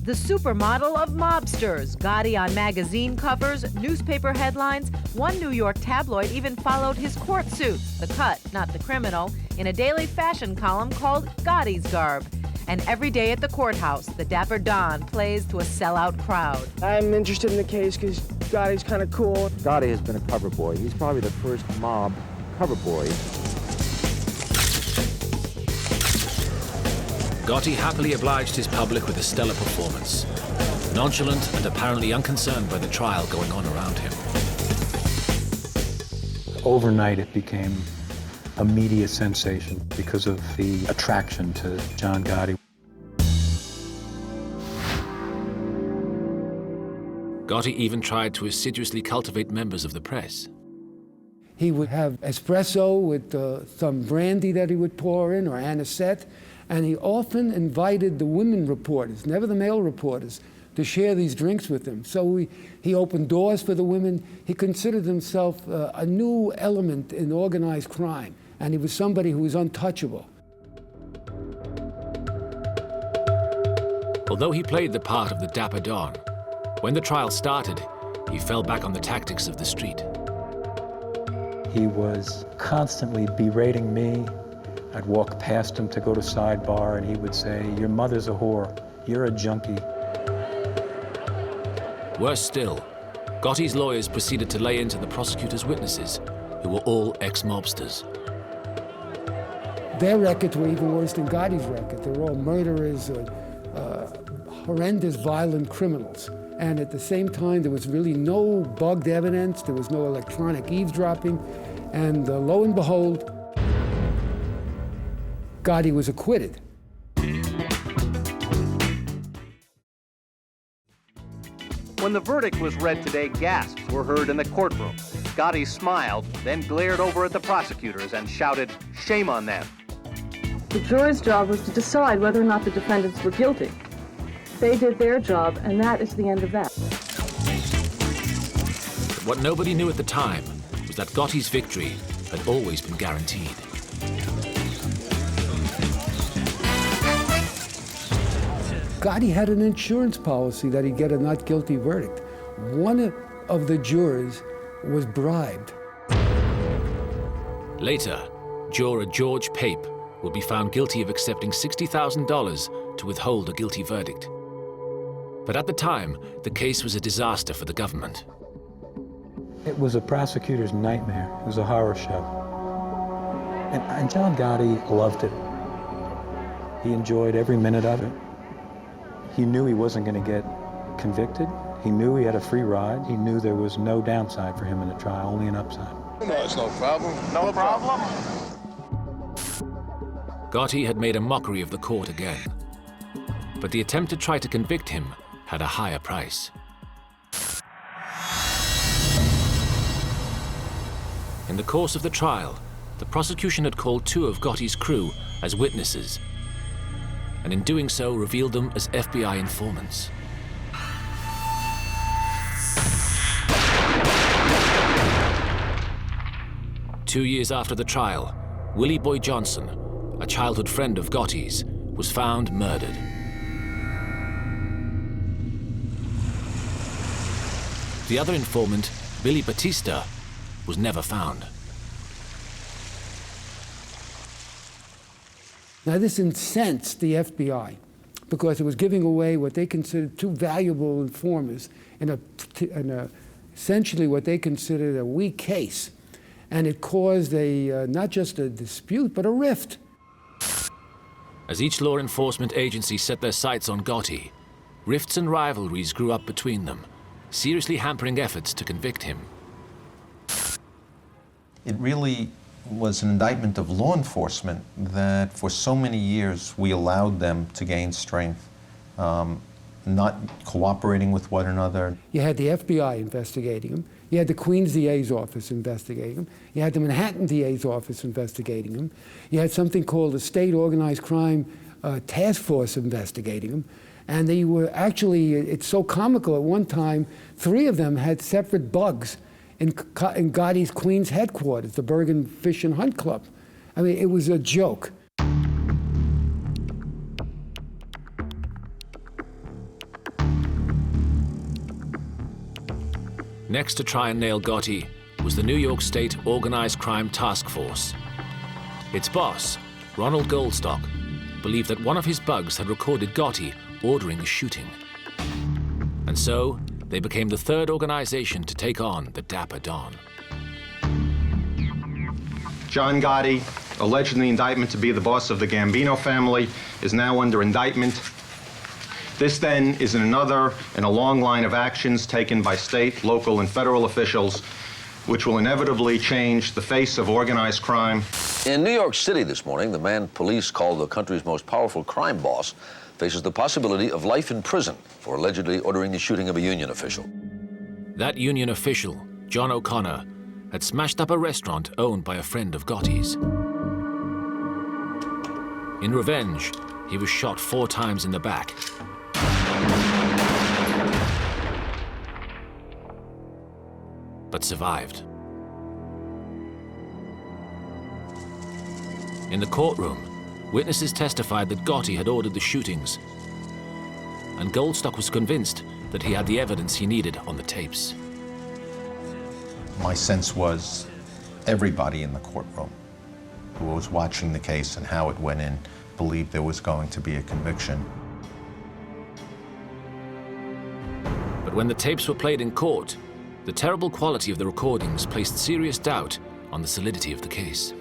[SPEAKER 19] The supermodel of mobsters, Gotti on magazine covers, newspaper headlines. One New York tabloid even followed his court suit, the cut, not the criminal, in a daily fashion column called Gotti's Garb. And every day at the courthouse, the dapper Don plays to a sellout crowd.
[SPEAKER 14] I'm interested in the case because Gotti's kind of cool.
[SPEAKER 16] Gotti has been a cover boy. He's probably the first mob cover boy.
[SPEAKER 1] Gotti happily obliged his public with a stellar performance, nonchalant and apparently unconcerned by the trial going on around him.
[SPEAKER 13] Overnight, it became a media sensation because of the attraction to John Gotti.
[SPEAKER 1] Gotti even tried to assiduously cultivate members of the press.
[SPEAKER 6] He would have espresso with some brandy that he would pour in, or anisette, and he often invited the women reporters, never the male reporters, to share these drinks with him. So he opened doors for the women. He considered himself a new element in organized crime, and he was somebody who was untouchable.
[SPEAKER 1] Although he played the part of the dapper Don, when the trial started, he fell back on the tactics of the street.
[SPEAKER 13] He was constantly berating me. I'd walk past him to go to sidebar, and he would say, "Your mother's a whore. You're a junkie."
[SPEAKER 1] Worse still, Gotti's lawyers proceeded to lay into the prosecutor's witnesses, who were all ex-mobsters.
[SPEAKER 6] Their records were even worse than Gotti's record. They were all murderers or horrendous, violent criminals. And at the same time, there was really no bugged evidence. There was no electronic eavesdropping. And lo and behold, Gotti was acquitted.
[SPEAKER 7] When the verdict was read today, gasps were heard in the courtroom. Gotti smiled, then glared over at the prosecutors and shouted, "Shame on them."
[SPEAKER 10] The jury's job was to decide whether or not the defendants were guilty. They did their job, and that is the end of that.
[SPEAKER 1] But what nobody knew at the time was that Gotti's victory had always been guaranteed.
[SPEAKER 6] Gotti had an insurance policy that he'd get a not guilty verdict. One of the jurors was bribed.
[SPEAKER 1] Later, juror George Pape would be found guilty of accepting $60,000 to withhold a guilty verdict. But at the time, the case was a disaster for the government.
[SPEAKER 13] It was a prosecutor's nightmare. It was a horror show. And John Gotti loved it. He enjoyed every minute of it. He knew he wasn't going to get convicted. He knew he had a free ride. He knew there was no downside for him in the trial, only an upside.
[SPEAKER 11] No, it's no problem.
[SPEAKER 7] No problem?
[SPEAKER 1] Gotti had made a mockery of the court again. But the attempt to try to convict him had a higher price. In the course of the trial, the prosecution had called two of Gotti's crew as witnesses, and in doing so revealed them as FBI informants. Two years after the trial, Willie Boy Johnson, a childhood friend of Gotti's, was found murdered. The other informant, Billy Batista, was never found.
[SPEAKER 6] Now this incensed the FBI because it was giving away what they considered two valuable informers in essentially what they considered a weak case. And it caused not just a dispute, but a rift.
[SPEAKER 1] As each law enforcement agency set their sights on Gotti, rifts and rivalries grew up between them, seriously hampering efforts to convict him.
[SPEAKER 26] It really was an indictment of law enforcement that for so many years we allowed them to gain strength, not cooperating with one another.
[SPEAKER 6] You had the FBI investigating him. You had the Queens DA's office investigating him. You had the Manhattan DA's office investigating him. You had something called the State Organized Crime Task Force investigating him. And they were actually, it's so comical, at one time, 3 of them had separate bugs in Gotti's Queens headquarters, the Bergen Fish and Hunt Club. I mean, it was a joke.
[SPEAKER 1] Next to try and nail Gotti was the New York State Organized Crime Task Force. Its boss, Ronald Goldstock, believed that one of his bugs had recorded Gotti ordering a shooting. And so, they became the third organization to take on the Dapper Don.
[SPEAKER 26] John Gotti, alleged in the indictment to be the boss of the Gambino family, is now under indictment. This then is another in a long line of actions taken by state, local, and federal officials, which will inevitably change the face of organized crime.
[SPEAKER 15] In New York City this morning, the man police call the country's most powerful crime boss faces the possibility of life in prison for allegedly ordering the shooting of a union official.
[SPEAKER 1] That union official, John O'Connor, had smashed up a restaurant owned by a friend of Gotti's. In revenge, he was shot 4 times in the back. But survived. In the courtroom, witnesses testified that Gotti had ordered the shootings. and Goldstock was convinced that he had the evidence he needed on the tapes.
[SPEAKER 26] My sense was everybody in the courtroom who was watching the case and how it went in believed there was going to be a conviction.
[SPEAKER 1] But when the tapes were played in court, the terrible quality of the recordings placed serious doubt on the solidity of the case.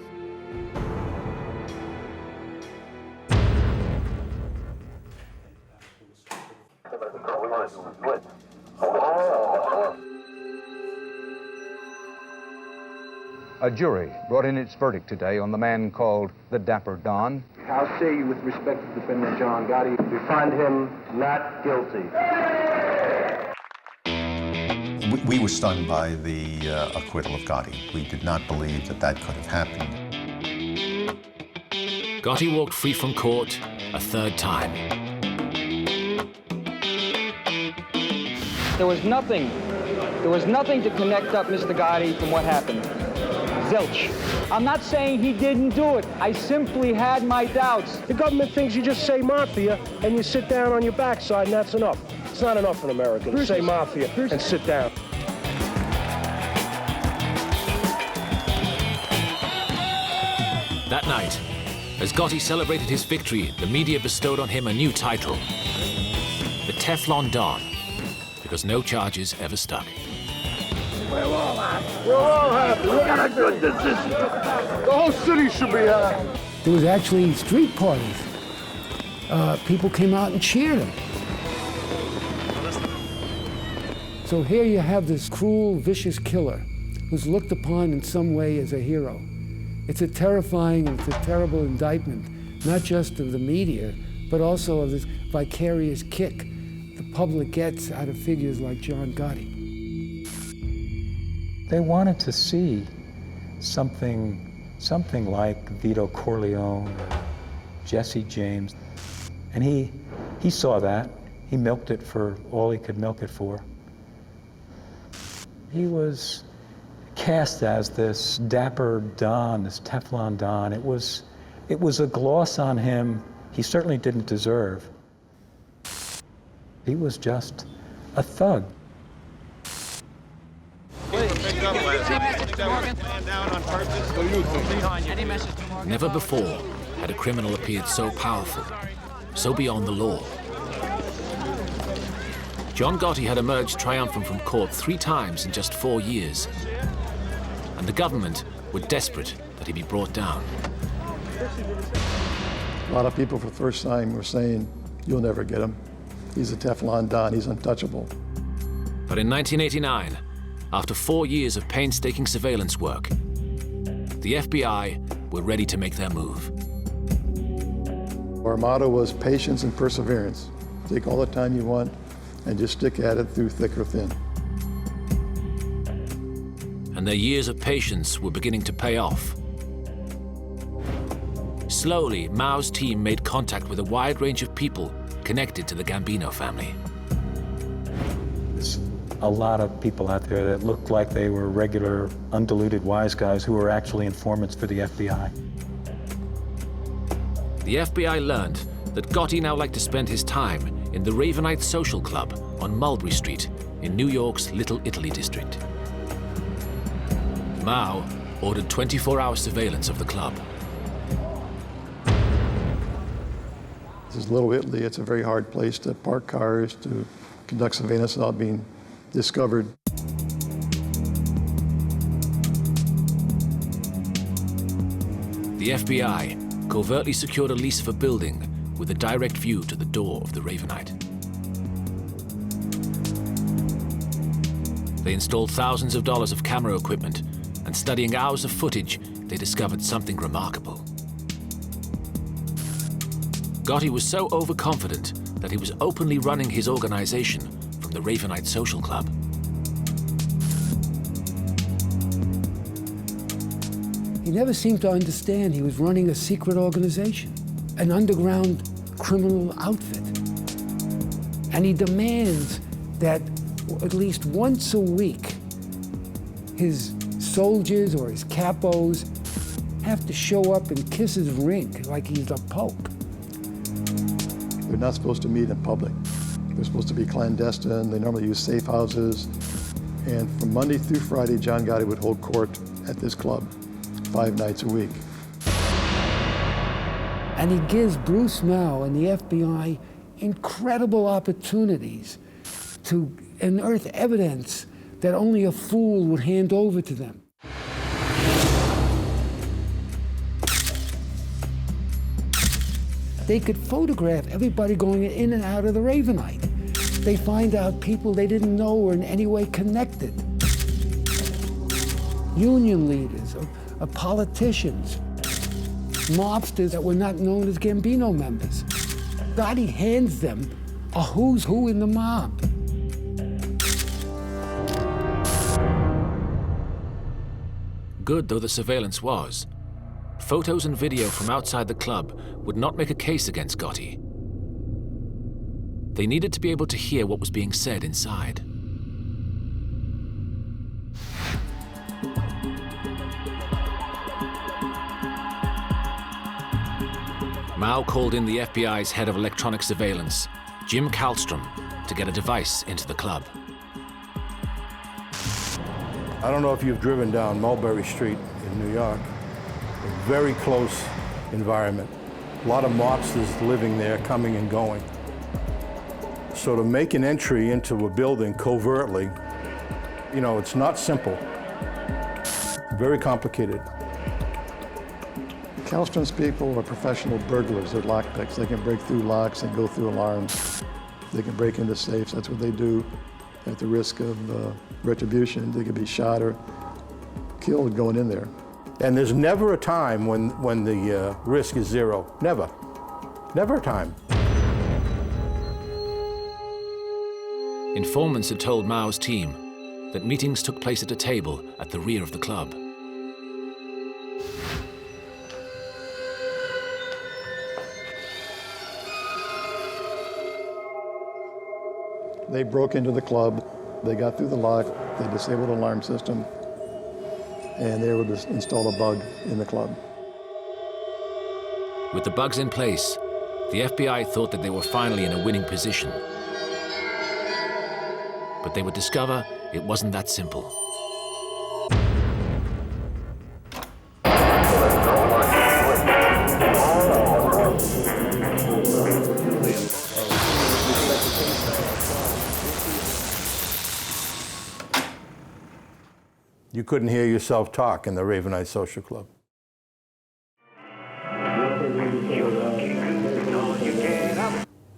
[SPEAKER 5] A jury brought in its verdict today on the man called the Dapper Don.
[SPEAKER 8] How say you with respect to defendant John Gotti? We find him not guilty.
[SPEAKER 26] We were stunned by the acquittal of Gotti. We did not believe that that could have happened.
[SPEAKER 1] Gotti walked free from court a third time.
[SPEAKER 17] There was nothing to connect up Mr. Gotti from what happened. Zilch. I'm not saying he didn't do it. I simply had my doubts.
[SPEAKER 18] The government thinks you just say Mafia and you sit down on your backside and that's enough. It's not enough in America to say Mafia and sit down.
[SPEAKER 1] That night, as Gotti celebrated his victory, the media bestowed on him a new title, the Teflon Don, because no charges ever stuck.
[SPEAKER 18] We're all happy. We're all happy. We got a good decision. The whole city should be happy.
[SPEAKER 6] There was actually street parties. People came out and cheered him. So here you have this cruel, vicious killer who's looked upon in some way as a hero. It's a terrifying and it's a terrible indictment, not just of the media, but also of this vicarious kick the public gets out of figures like John Gotti.
[SPEAKER 13] They wanted to see something like Vito Corleone or Jesse James. And he saw that. He milked it for all he could milk it for. He was cast as this dapper Don, this Teflon Don. It was a gloss on him he certainly didn't deserve. He was just a thug.
[SPEAKER 1] Never before had a criminal appeared so powerful, so beyond the law. John Gotti had emerged triumphant from court 3 times in just 4 years, and the government were desperate that he be brought down.
[SPEAKER 2] A lot of people for the first time were saying, you'll never get him. He's a Teflon Don, he's untouchable.
[SPEAKER 1] But in 1989, after 4 years of painstaking surveillance work, the FBI were ready to make their move.
[SPEAKER 2] Our motto was patience and perseverance. Take all the time you want and just stick at it through thick or thin.
[SPEAKER 1] And their years of patience were beginning to pay off. Slowly, Mao's team made contact with a wide range of people connected to the Gambino family.
[SPEAKER 13] There's a lot of people out there that looked like they were regular, undiluted wise guys who were actually informants for the FBI.
[SPEAKER 1] The FBI learned that Gotti now liked to spend his time in the Ravenite Social Club on Mulberry Street in New York's Little Italy district. Mao ordered 24-hour surveillance of the club.
[SPEAKER 2] This is Little Italy. It's a very hard place to park cars, to conduct surveillance without being discovered.
[SPEAKER 1] The FBI covertly secured a lease of a building with a direct view to the door of the Ravenite. They installed thousands of dollars of camera equipment, and studying hours of footage, they discovered something remarkable. Gotti was so overconfident that he was openly running his organization from the Ravenite Social Club.
[SPEAKER 6] He never seemed to understand he was running a secret organization, an underground criminal outfit. And he demands that at least once a week, his soldiers or his capos have to show up and kiss his ring like he's the Pope.
[SPEAKER 2] They're not supposed to meet in public. They're supposed to be clandestine. They normally use safe houses. And from Monday through Friday, John Gotti would hold court at this club 5 nights a week.
[SPEAKER 6] And he gives Bruce Mao and the FBI incredible opportunities to unearth evidence that only a fool would hand over to them. They could photograph everybody going in and out of the Ravenite. They find out people they didn't know were in any way connected. Union leaders, or politicians, mobsters that were not known as Gambino members. Gotti hands them a who's who in the mob.
[SPEAKER 1] Good though the surveillance was, photos and video from outside the club would not make a case against Gotti. They needed to be able to hear what was being said inside. Mao called in the FBI's head of electronic surveillance, Jim Kallstrom, to get a device into the club.
[SPEAKER 3] I don't know if you've driven down Mulberry Street in New York. A very close environment. A lot of mobsters living there, coming and going. So to make an entry into a building covertly, you know, it's not simple. Very complicated.
[SPEAKER 2] Kallstrom's people are professional burglars. They're lockpicks. They can break through locks and go through alarms. They can break into safes. That's what they do at the risk of retribution. They could be shot or killed going in there.
[SPEAKER 3] And there's never a time when the risk is zero. Never. Never a time.
[SPEAKER 1] Informants had told Mao's team that meetings took place at a table at the rear of the club.
[SPEAKER 2] They broke into the club. They got through the lock. They disabled the alarm system. And they were able to install a bug in the club.
[SPEAKER 1] With the bugs in place, the FBI thought that they were finally in a winning position. But they would discover it wasn't that simple.
[SPEAKER 3] You couldn't hear yourself talk in the Ravenite Social Club.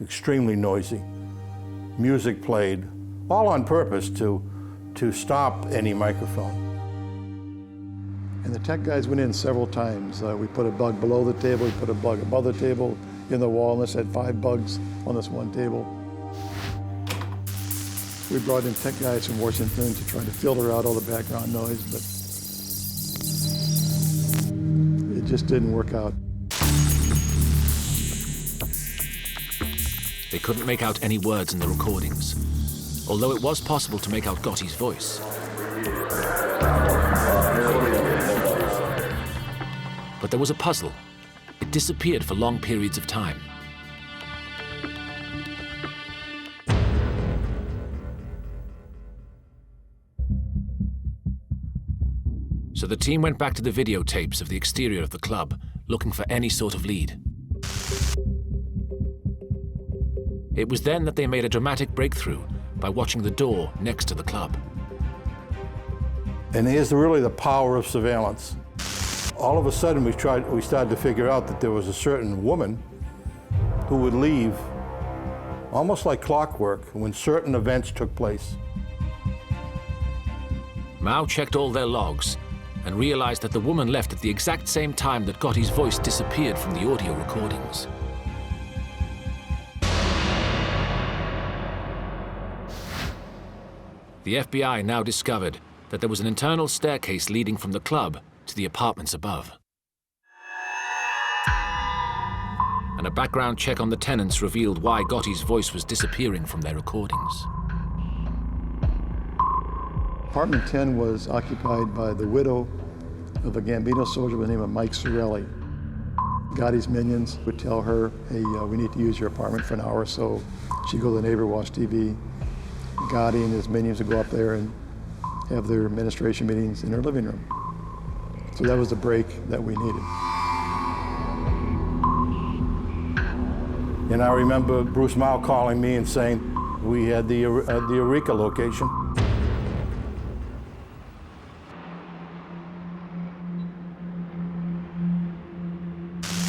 [SPEAKER 3] Extremely noisy. Music played, all on purpose to stop any microphone.
[SPEAKER 2] And the tech guys went in several times. We put a bug below the table, we put a bug above the table, in the wall, and this had 5 bugs on this one table. We brought in tech guys from Washington to try to filter out all the background noise, but it just didn't work out.
[SPEAKER 1] They couldn't make out any words in the recordings, although it was possible to make out Gotti's voice. But there was a puzzle. It disappeared for long periods of time. So the team went back to the videotapes of the exterior of the club, looking for any sort of lead. It was then that they made a dramatic breakthrough by watching the door next to the club.
[SPEAKER 3] And here's really the power of surveillance. All of a sudden, we started to figure out that there was a certain woman who would leave almost like clockwork when certain events took place.
[SPEAKER 1] Mao checked all their logs and realized that the woman left at the exact same time that Gotti's voice disappeared from the audio recordings. The FBI now discovered that there was an internal staircase leading from the club to the apartments above. And a background check on the tenants revealed why Gotti's voice was disappearing from their recordings.
[SPEAKER 2] Apartment 10 was occupied by the widow of a Gambino soldier by the name of Mike Sorelli. Gotti's minions would tell her, hey, we need to use your apartment for an hour or so. She'd go to the neighbor, watch TV. Gotti and his minions would go up there and have their administration meetings in her living room. So that was the break that we needed.
[SPEAKER 3] And I remember Bruce Mao calling me and saying we had the Eureka location.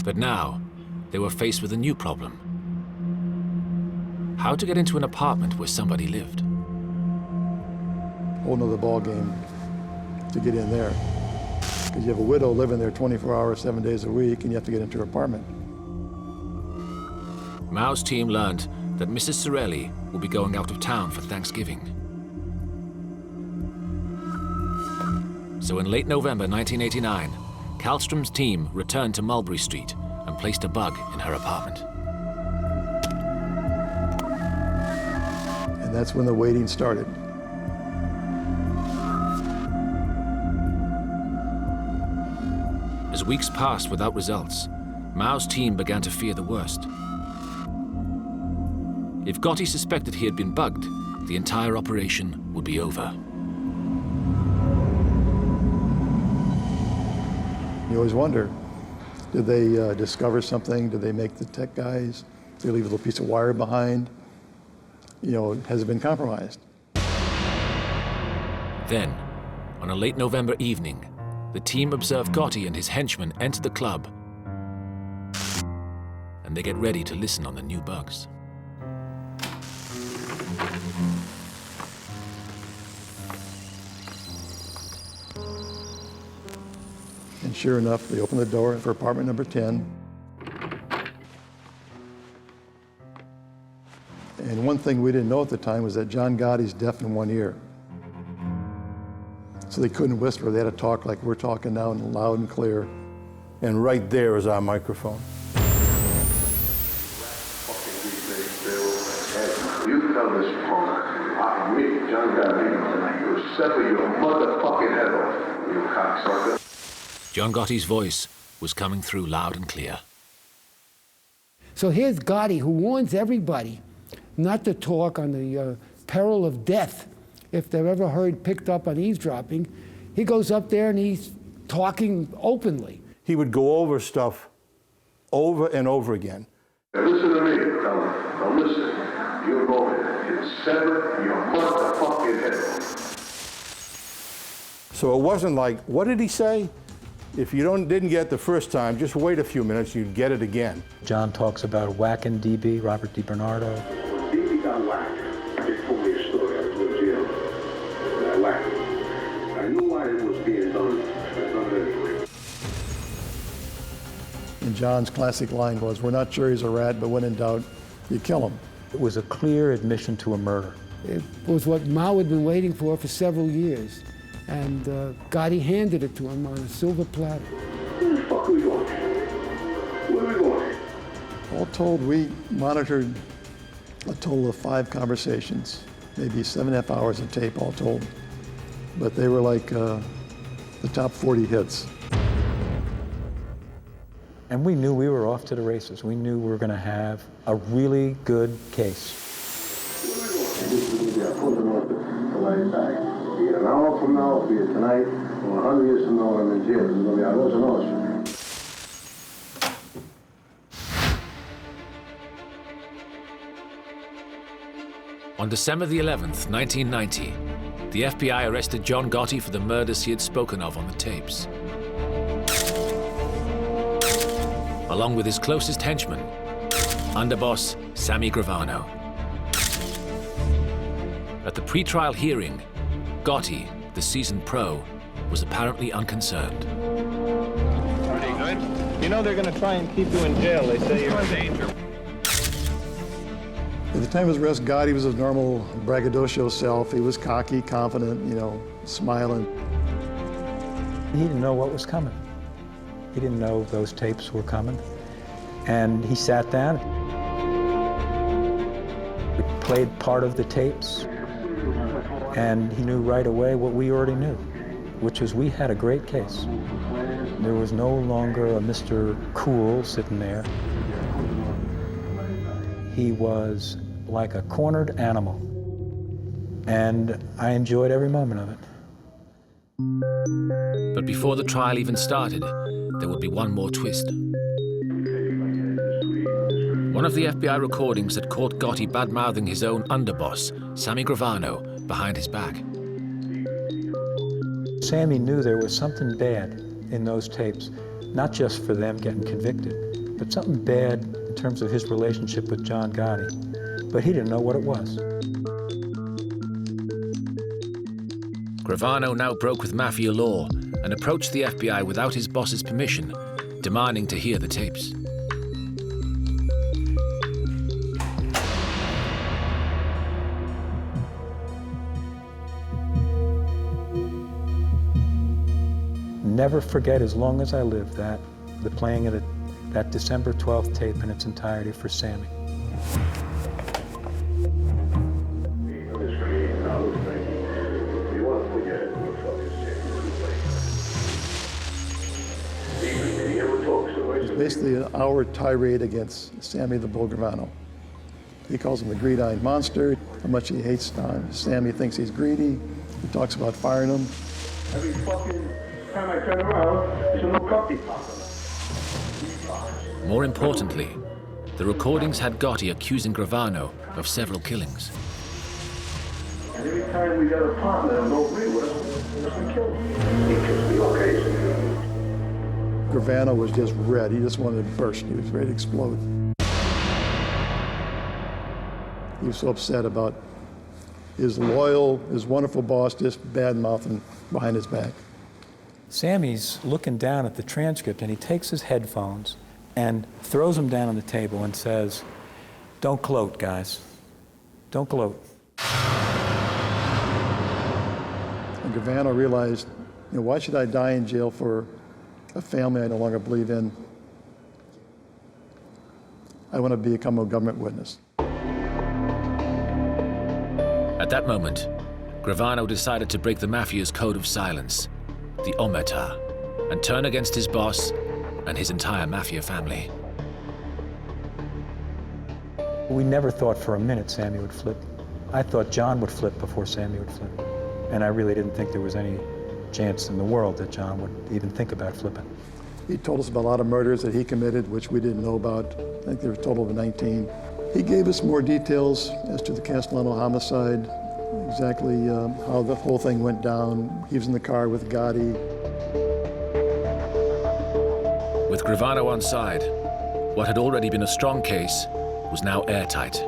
[SPEAKER 1] But now, they were faced with a new problem. How to get into an apartment where somebody lived.
[SPEAKER 2] Whole nother ball game to get in there. Because you have a widow living there 24 hours, 7 days a week, and you have to get into her apartment.
[SPEAKER 1] Mao's team learned that Mrs. Sorelli will be going out of town for Thanksgiving. So in late November 1989, Kallström's team returned to Mulberry Street and placed a bug in her apartment.
[SPEAKER 2] And that's when the waiting started.
[SPEAKER 1] As weeks passed without results, Mao's team began to fear the worst. If Gotti suspected he had been bugged, the entire operation would be over.
[SPEAKER 2] You always wonder, did they discover something? Did they make the tech guys? Did they leave a little piece of wire behind? You know, has it been compromised?
[SPEAKER 1] Then, on a late November evening, the team observed Gotti and his henchmen enter the club, and they get ready to listen on the new bugs.
[SPEAKER 2] And sure enough, they opened the door for apartment number 10. And one thing we didn't know at the time was that John Gotti's deaf in one ear. So they couldn't whisper, they had to talk like we're talking now, and loud and clear.
[SPEAKER 3] And right there is our microphone.
[SPEAKER 11] You tell this punk, me, John Gotti, you sever your motherfucking head off, you cocksucker.
[SPEAKER 1] John Gotti's voice was coming through loud and clear.
[SPEAKER 6] So here's Gotti, who warns everybody not to talk on the peril of death if they're ever heard picked up on eavesdropping. He goes up there and he's talking openly.
[SPEAKER 3] He would go over stuff over and over again.
[SPEAKER 11] Now listen to me, fella. Now listen. You go ahead and sever your motherfucking head off.
[SPEAKER 3] So it wasn't like, what did he say? If you didn't get it the first time, just wait a few minutes, you'd get it again.
[SPEAKER 13] John talks about whacking DB, Robert DiBernardo.
[SPEAKER 11] DB got whacked. They told me a story. I was in jail. And I whacked him. I knew why it was being done. I done it anyway.
[SPEAKER 2] And John's classic line was, we're not sure he's a rat, but when in doubt, you kill him.
[SPEAKER 13] It was a clear admission to a murder.
[SPEAKER 6] It was what Mao had been waiting for several years. And Gotti handed it to him on a silver platter.
[SPEAKER 11] Where the fuck are we going? Where are we going?
[SPEAKER 2] All told, we monitored a total of 5 conversations, maybe 7.5 hours of tape all told. But they were like the top 40 hits.
[SPEAKER 13] And we knew we were off to the races. We knew we were going to have a really good case.
[SPEAKER 11] Where are we going? The light back. Be it an hour from now, be it tonight, or 100 years from now, I'm in jail. There's going to be arroz and orange.
[SPEAKER 1] On December the 11th, 1990, the FBI arrested John Gotti for the murders he had spoken of on the tapes. Along with his closest henchman, underboss Sammy Gravano. At the pre-trial hearing, Gotti, the seasoned pro, was apparently unconcerned.
[SPEAKER 17] Pretty good. You know they're going to try and keep you in jail. They say you're in danger.
[SPEAKER 2] At the time of his arrest, Gotti was his normal braggadocio self. He was cocky, confident, you know, smiling.
[SPEAKER 13] He didn't know what was coming. He didn't know those tapes were coming. And he sat down. We played part of the tapes. And he knew right away what we already knew. which was we had a great case. There was no longer a Mr. Cool sitting there. He was like a cornered animal, and I enjoyed every moment of it.
[SPEAKER 1] But before the trial even started, there would be one more twist. One of the FBI recordings had caught Gotti bad-mouthing his own underboss, Sammy Gravano, behind his back.
[SPEAKER 13] Sammy knew there was something bad in those tapes, not just for them getting convicted, but something bad in terms of his relationship with John Gotti. But he didn't know what it was.
[SPEAKER 1] Gravano now broke with Mafia law and approached the FBI without his boss's permission, demanding to hear the tapes.
[SPEAKER 13] Never forget as long as I live that, the playing of that December 12th tape in its entirety for Sammy.
[SPEAKER 2] It's basically an hour tirade against Sammy the Bull Gravano. He calls him a greed-eyed monster, how much he hates Sammy, thinks he's greedy. He talks about firing him.
[SPEAKER 11] Every fucking time I turn around, there's a new Gotti popping.
[SPEAKER 1] More importantly, the recordings had Gotti accusing Gravano of several killings.
[SPEAKER 11] And every time we got a partner and don't agree with us, we kill him. He kills me, okay?
[SPEAKER 2] Gravano was just red. He just wanted to burst. He was ready to explode. He was so upset about his loyal, his wonderful boss just bad-mouthing behind his back.
[SPEAKER 13] Sammy's looking down at the transcript, and he takes his headphones and throws them down on the table and says, "Don't gloat, guys. Don't gloat."
[SPEAKER 2] And Gravano realized, why should I die in jail for a family I no longer believe in? I want to become a government witness.
[SPEAKER 1] At that moment, Gravano decided to break the Mafia's code of silence, the omerta, and turn against his boss and his entire Mafia family.
[SPEAKER 13] We never thought for a minute Sammy would flip. I thought John would flip before Sammy would flip. And I really didn't think there was any chance in the world that John would even think about flipping.
[SPEAKER 2] He told us about a lot of murders that he committed, which we didn't know about. I think there were a total of 19. He gave us more details as to the Castellano homicide, exactly how the whole thing went down. He was in the car with Gotti.
[SPEAKER 1] With Gravano on side, what had already been a strong case was now airtight.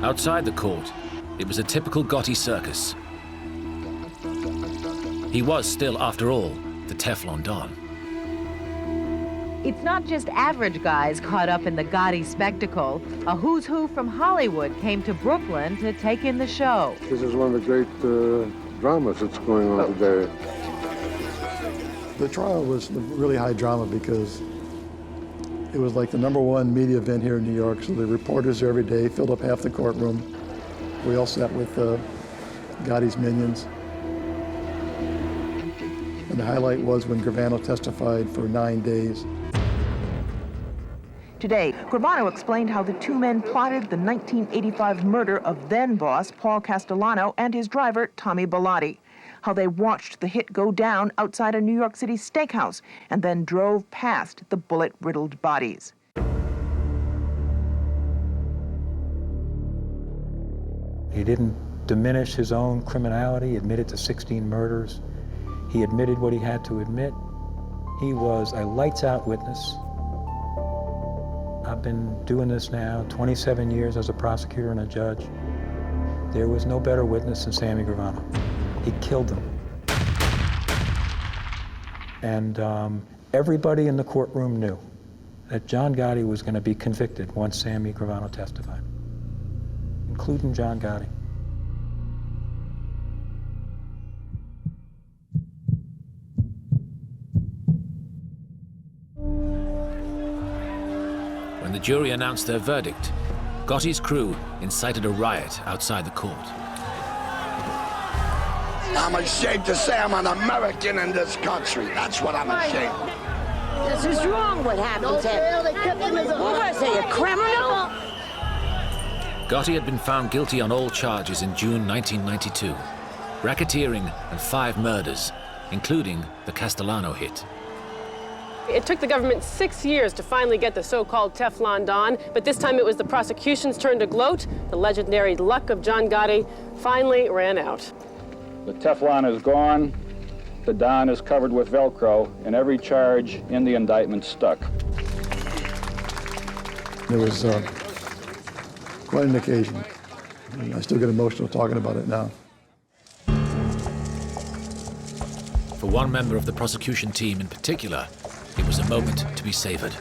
[SPEAKER 1] Outside the court, it was a typical Gotti circus. He was still, after all, the Teflon Don.
[SPEAKER 19] It's not just average guys caught up in the Gotti spectacle. A who's who from Hollywood came to Brooklyn to take in the show.
[SPEAKER 4] This is one of the great dramas that's going on today.
[SPEAKER 2] The trial was really high drama because it was like the #1 media event here in New York, so the reporters there every day filled up half the courtroom. We all sat with Gotti's minions. And the highlight was when Gravano testified for 9 days.
[SPEAKER 21] Today, Gravano explained how the two men plotted the 1985 murder of then-boss Paul Castellano and his driver, Tommy Bellotti. How they watched the hit go down outside a New York City steakhouse and then drove past the bullet-riddled bodies.
[SPEAKER 13] He didn't diminish his own criminality. He admitted to 16 murders. He admitted what he had to admit. He was a lights-out witness. I've been doing this now 27 years as a prosecutor and a judge. There was no better witness than Sammy Gravano. He killed them. And everybody in the courtroom knew that John Gotti was going to be convicted once Sammy Gravano testified, including John Gotti.
[SPEAKER 1] When the jury announced their verdict, Gotti's crew incited a riot outside the court.
[SPEAKER 12] I'm ashamed to say I'm an American in this country. That's what I'm ashamed of.
[SPEAKER 20] This is wrong what happened to him. What was he, a criminal?
[SPEAKER 1] Gotti had been found guilty on all charges in June 1992. Racketeering and 5 murders, including the Castellano hit.
[SPEAKER 22] It took the government 6 years to finally get the so-called Teflon Don, but this time it was the prosecution's turn to gloat. The legendary luck of John Gotti finally ran out.
[SPEAKER 5] The Teflon is gone, the Don is covered with Velcro, and every charge in the indictment stuck.
[SPEAKER 2] It was quite an occasion. And I still get emotional talking about it now.
[SPEAKER 1] For one member of the prosecution team in particular, it was a moment to be savored.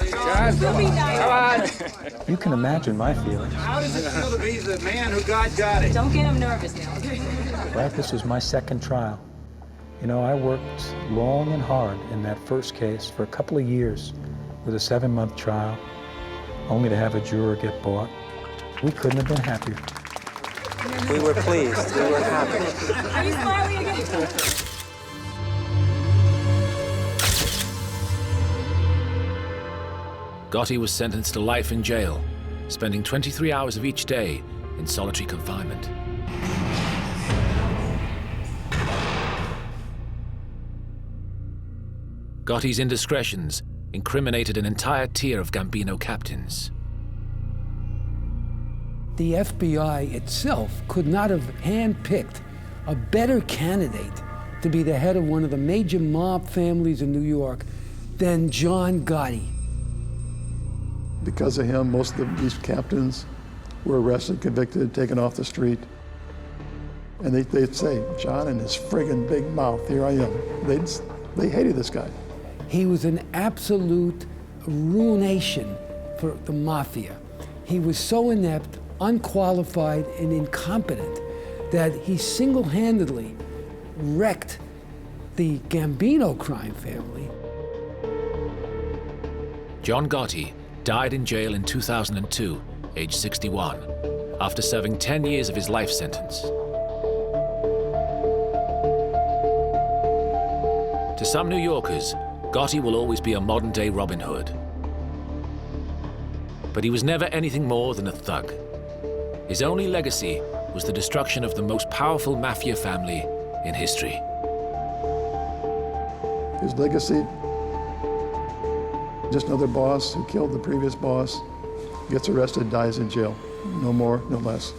[SPEAKER 20] Come on.
[SPEAKER 13] You can imagine my feelings.
[SPEAKER 12] How does it feel to be the man who got Gotti?
[SPEAKER 20] Don't get him nervous now.
[SPEAKER 13] Right, this was my second trial. You know, I worked long and hard in that first case for a couple of years with a 7-month trial, only to have a juror get bought. We couldn't have been happier.
[SPEAKER 16] We were pleased. We were happy.
[SPEAKER 20] Are you smiling again?
[SPEAKER 1] Gotti was sentenced to life in jail, spending 23 hours of each day in solitary confinement. Gotti's indiscretions incriminated an entire tier of Gambino captains.
[SPEAKER 6] The FBI itself could not have handpicked a better candidate to be the head of one of the major mob families in New York than John Gotti.
[SPEAKER 2] Because of him, most of these captains were arrested, convicted, taken off the street. And they'd say, John and his friggin' big mouth, here I am. They hated this guy.
[SPEAKER 6] He was an absolute ruination for the Mafia. He was so inept, unqualified, and incompetent that he single-handedly wrecked the Gambino crime family.
[SPEAKER 1] John Gotti died in jail in 2002, age 61, after serving 10 years of his life sentence. To some New Yorkers, Gotti will always be a modern-day Robin Hood. But he was never anything more than a thug. His only legacy was the destruction of the most powerful Mafia family in history.
[SPEAKER 2] His legacy, just another boss who killed the previous boss, gets arrested, dies in jail. No more, no less.